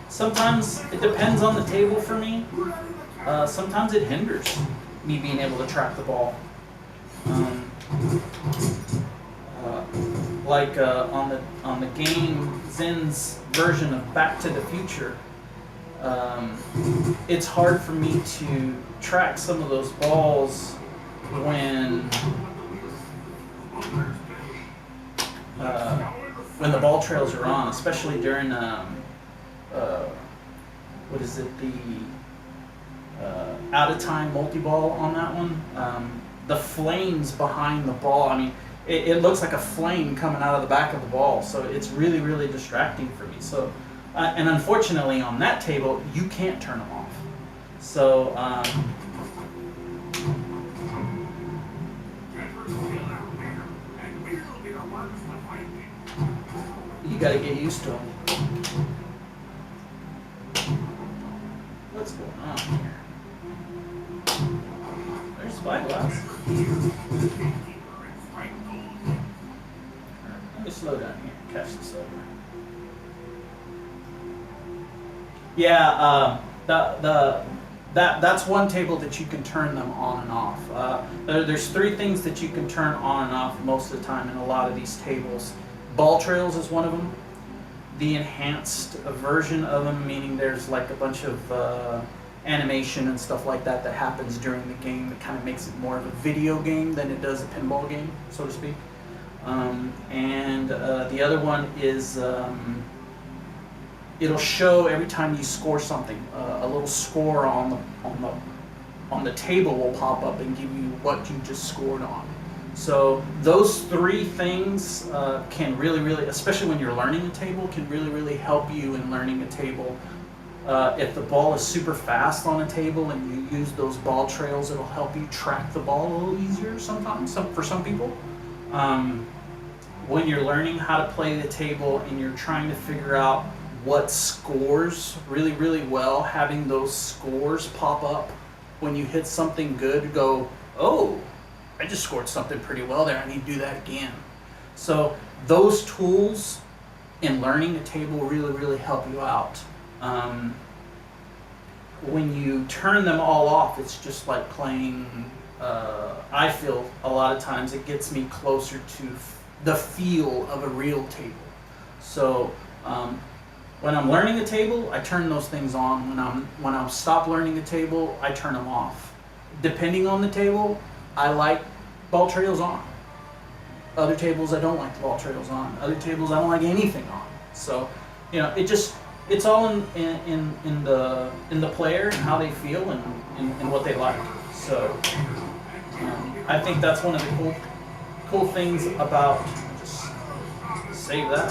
Sometimes it depends on the table for me. Sometimes it hinders me being able to track the ball. On the game Zen's version of Back to the Future, it's hard for me to track some of those balls when the ball trails are on, especially during what is it, the out of time multi-ball on that one. The flames behind the ball, I mean, it looks like a flame coming out of the back of the ball, so it's really, really distracting for me. So, and unfortunately on that table, you can't turn them off. So, you gotta get used to them. What's going on here? There's Spyglass. Let me slow down here, catch this over. Yeah, that's one table that you can turn them on and off. There's three things that you can turn on and off most of the time in a lot of these tables. Ball trails is one of them. The enhanced version of them, meaning there's like a bunch of animation and stuff like that that happens during the game that kind of makes it more of a video game than it does a pinball game, so to speak. And the other one is it'll show every time you score something. A little score on the table will pop up and give you what you just scored on. So those three things can really, really, especially when you're learning a table, can really, really help you in learning a table. If the ball is super fast on a table and you use those ball trails, it'll help you track the ball a little easier sometimes, for some people. When you're learning how to play the table and you're trying to figure out what scores really, really well, having those scores pop up when you hit something good, go, oh, I just scored something pretty well there, I need to do that again. So those tools in learning a table really, really help you out. When you turn them all off, it's just like playing, I feel a lot of times it gets me closer to the feel of a real table. So when I'm learning a table, I turn those things on. When I'm stop learning a table, I turn them off. Depending on the table, I like ball trails on. Other tables I don't like the ball trails on. Other tables I don't like anything on. So, you know, it's all in the player and how they feel and what they like. So I think that's one of the cool things about, just save that.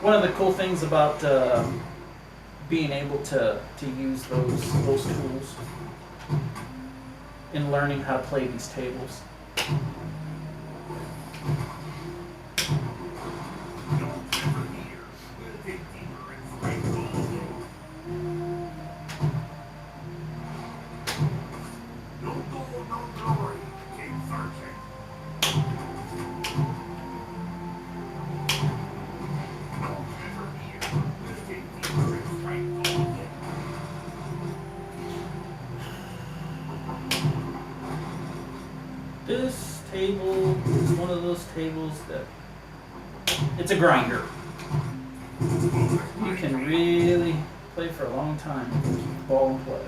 One of the cool things about being able to use those tools in learning how to play these tables. table is one of those tables that it's a grinder. You can really play for a long time and keep the ball in play.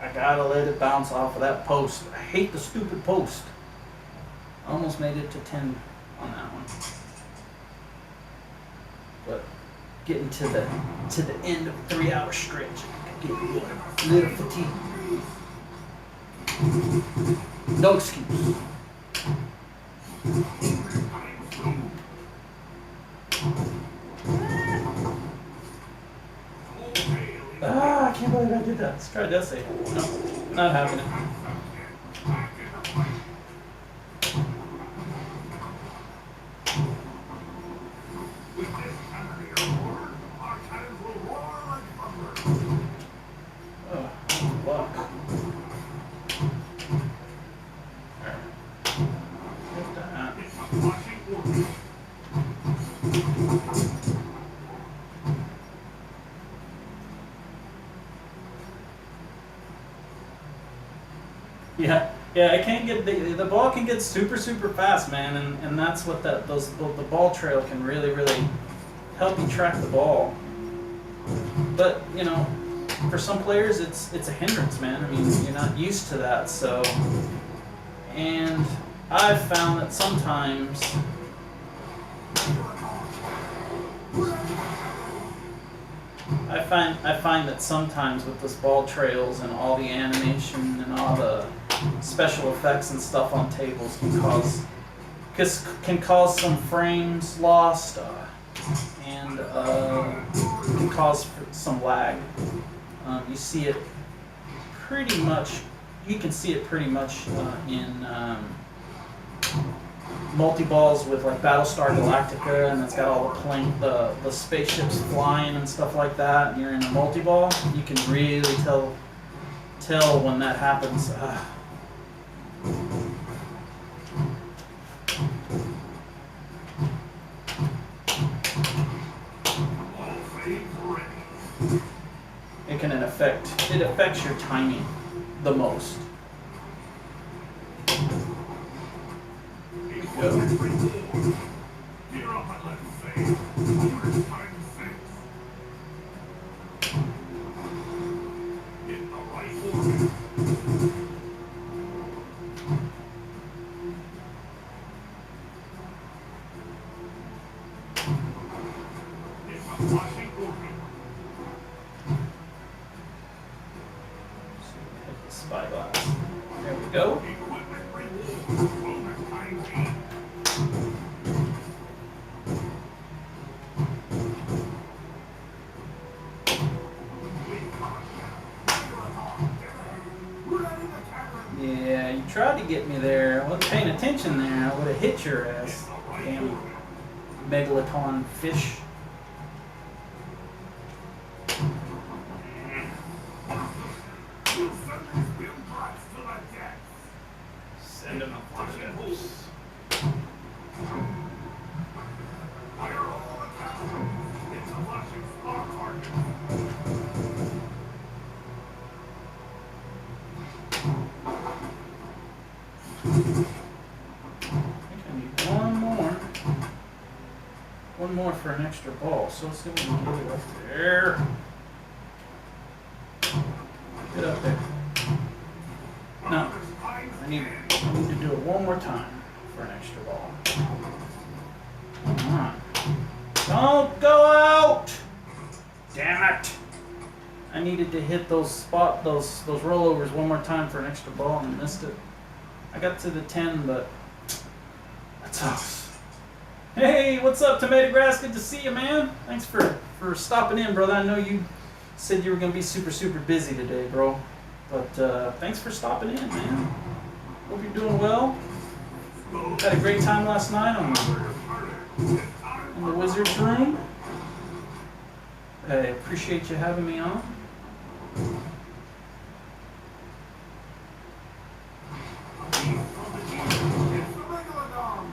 I gotta let it bounce off of that post. I hate the stupid post. I almost made it to 10 on that one. But getting to the end of a 3-hour stretch, I get a little fatigued. No excuse. Ah, I can't believe I did that. Let's try death save. No, not happening. Oh, luck. Get that. Yeah, I can't get the ball can get super fast, man, and that's what the ball trail can really help you track the ball. But you know, for some players it's a hindrance, man. I mean, you're not used to that, so. And I've found that sometimes I find that sometimes with this ball trails and all the animation and all the special effects and stuff on tables can cause some frames lost and can cause some lag. You see it pretty much. You can see it pretty much in multi-balls with like Battlestar Galactica, and it's got all the spaceships flying and stuff like that. And you're in a multi-ball, you can really tell when that happens. It affects your timing the most. Here we go. Spyglass. There we go. Yeah, you tried to get me there. I wasn't paying attention there. I would have hit your ass. Damn megalaton fish. Send him up to the house. I think I need one more for an extra ball. So let's see if we can get it up there. Get up there. No, I need to do it one more time for an extra ball. Come on. Don't go out! Damn it! I needed to hit those rollovers one more time for an extra ball and I missed it. I got to the 10, but that's us. Hey, what's up, Tomato Grass? Good to see you, man. Thanks for stopping in, brother. I know you said you were going to be super busy today, bro. But thanks for stopping in, man. Hope you're doing well. Had a great time last night in the Wizard's room. I appreciate you having me on. It's the Megalodon!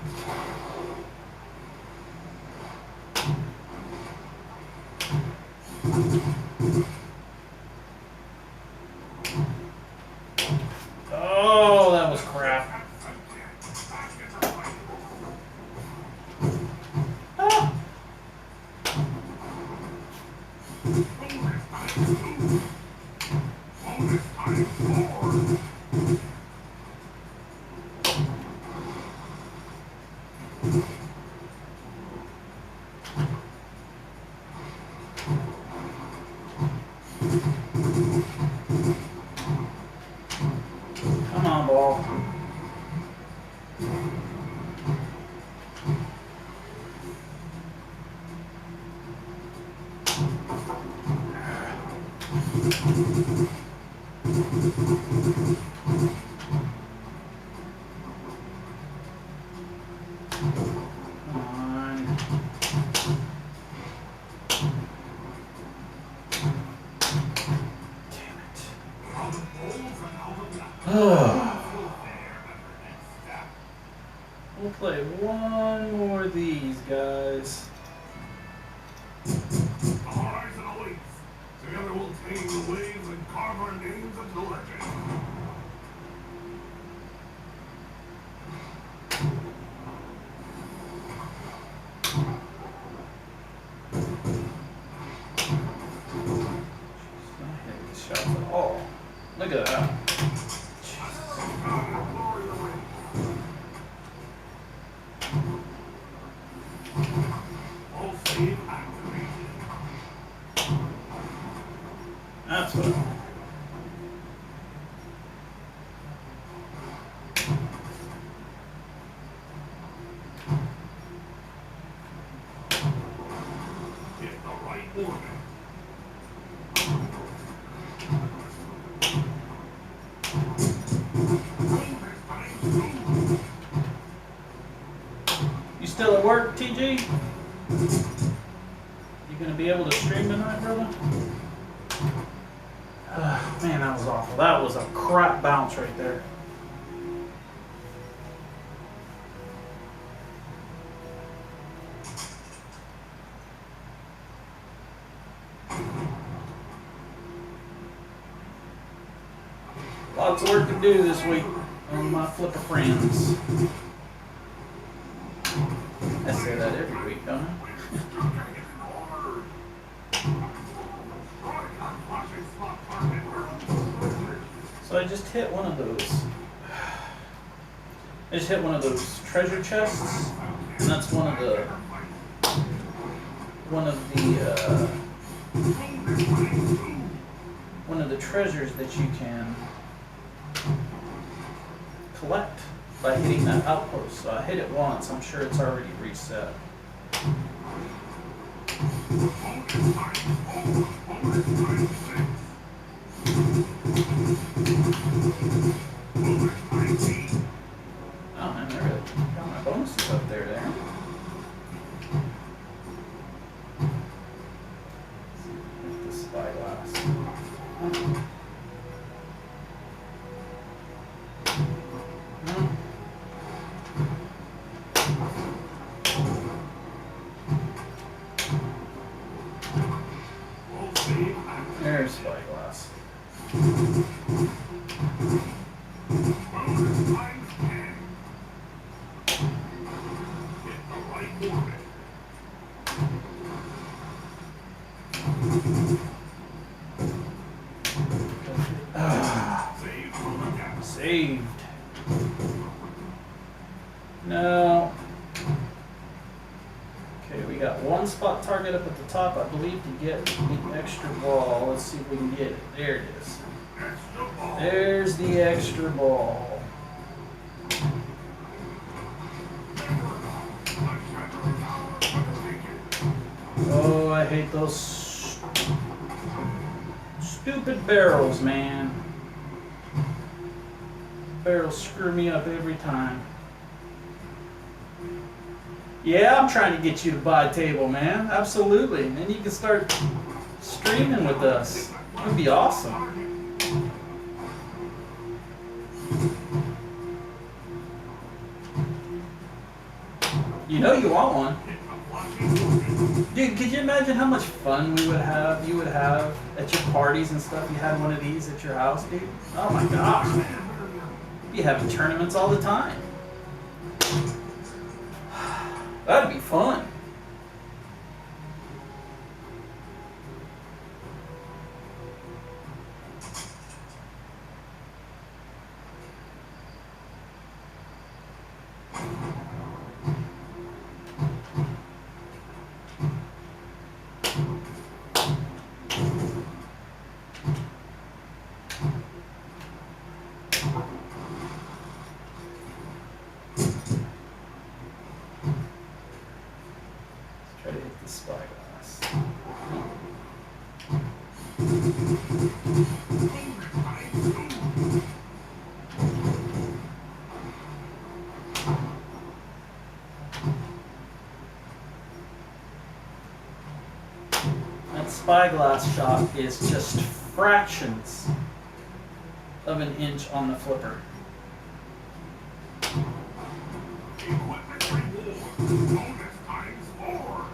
Oh, that was crap. Ah. Come on, ball. Come on. Damn it. We'll play one more of these, guys. The horizon awaits. Together we'll tame the waves and carve our names into legend. Not hitting these shots at all. Look at that. All save activated. That's what I want. Hit the right orbit. You still at work, TG? You gonna be able to stream tonight, brother? Man, that was awful. That was a crap bounce right there. Lots of work to do this week on my flipper friends. I say that every week, don't I? So I just hit one of those. I just hit one of those treasure chests, and that's one of the treasures that you can collect by hitting that outpost. So I hit it once. I'm sure it's already reset. Oh man, I really got my bonuses up there. Hit the spyglass. No. There's spyglass. Saved. No. Okay, we got one spot target up at the top, I believe, to get the extra ball. Let's see if we can get it. There it is. There's the extra ball. Oh, I hate those stupid barrels, man. Barrels screw me up every time. Yeah, I'm trying to get you to buy a table, man. Absolutely. And then you can start streaming with us. It would be awesome. You know you want one. Dude, could you imagine how much fun we would have, you would have at your parties and stuff? You had one of these at your house, dude? Oh my gosh, man. You'd be having tournaments all the time. That'd be fun. Try to hit the spyglass. That spyglass shot is just fractions of an inch on the flipper. Equipment reward. Bonus times 4.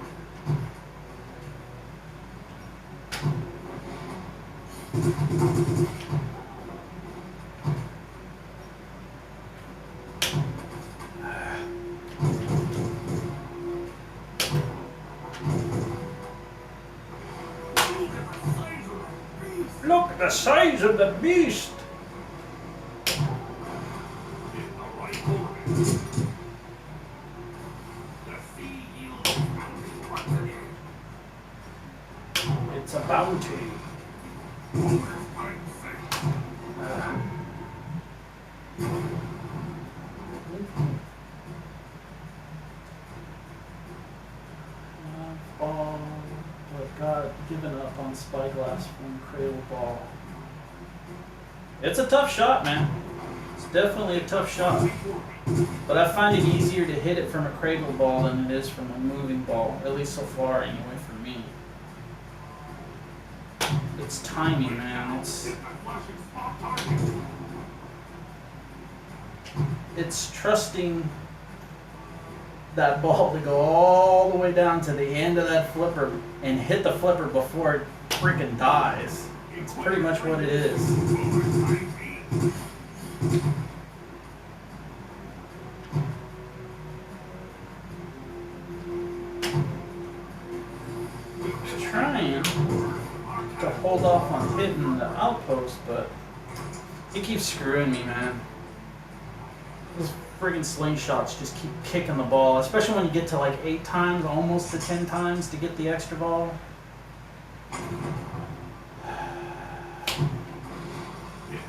Look at the size of the beast! In the right orbit. The sea yields bounty once again. It's a bounty. Bonus times 6. Ball. I've got given up on spyglass from cradle ball. It's a tough shot, man. It's definitely a tough shot. But I find it easier to hit it from a cradle ball than it is from a moving ball, at least so far anyway for me. It's timing, man. It's trusting that ball to go all the way down to the end of that flipper and hit the flipper before it freaking dies. It's pretty much what it is. Trying to hold off on hitting the outpost, but he keeps screwing me, man. Those friggin' slingshots just keep kicking the ball, especially when you get to like 8 times, almost to 10 times to get the extra ball.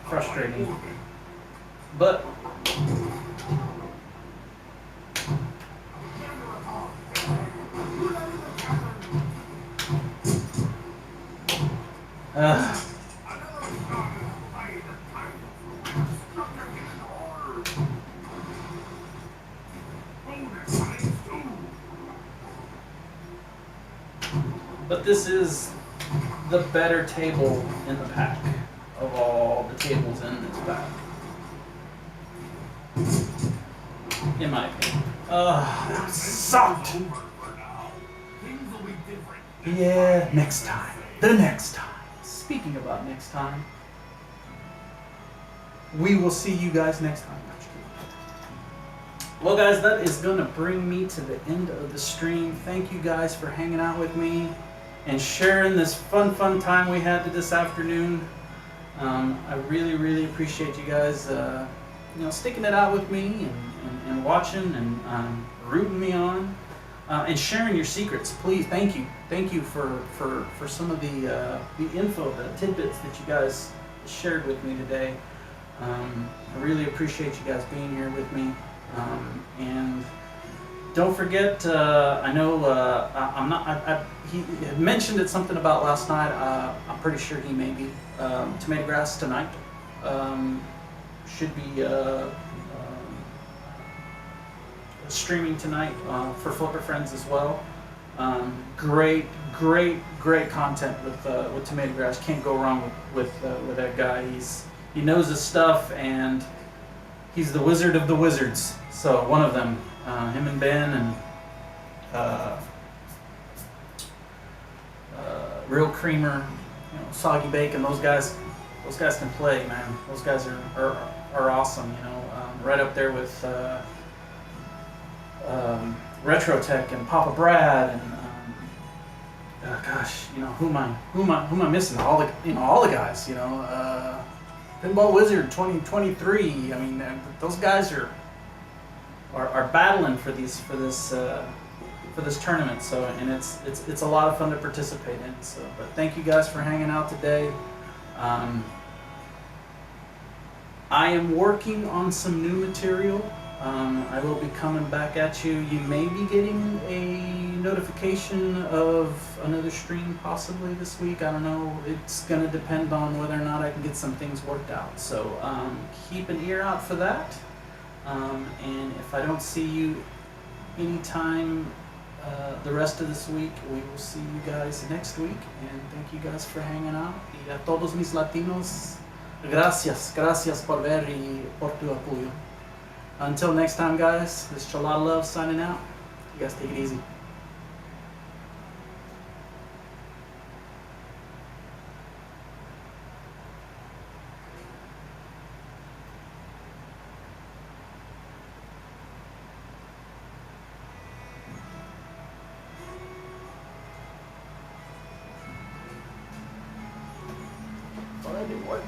Frustrating. But but this is the better table in the pack of all the tables in this pack, in my opinion. That sucked. Yeah, next time. The next time. Speaking about next time, we will see you guys next time. Well, guys, that is going to bring me to the end of the stream. Thank you guys for hanging out with me and sharing this fun time we had this afternoon. I really appreciate you guys, sticking it out with me and watching and rooting me on and sharing your secrets. Please, thank you for some of the info, the tidbits that you guys shared with me today. I really appreciate you guys being here with me. And don't forget, I know he had mentioned it something about last night. I'm pretty sure he may be Tomato Grass tonight. Should be streaming tonight for Flipper Friends as well. Great content with Tomato Grass. Can't go wrong with that guy. He knows his stuff, and he's the wizard of the wizards. So one of them, him and Ben and Real Creamer, Soggy Bacon. Those guys can play, man. Those guys are awesome. Right up there with Retro Tech and Papa Brad and gosh, who am I missing? All the guys. Pinball Wizard 2023. I mean, those guys are battling for this tournament. So, and it's a lot of fun to participate in. So, but thank you guys for hanging out today. I am working on some new material. I will be coming back at you. You may be getting a notification of another stream possibly this week. I don't know. It's going to depend on whether or not I can get some things worked out. So keep an ear out for that. And if I don't see you anytime the rest of this week, we will see you guys next week. And thank you guys for hanging out. Y a todos mis latinos, gracias por ver y por tu apoyo. Until next time, guys, this is ChalataLove signing out. You guys take it easy. Well, that didn't work.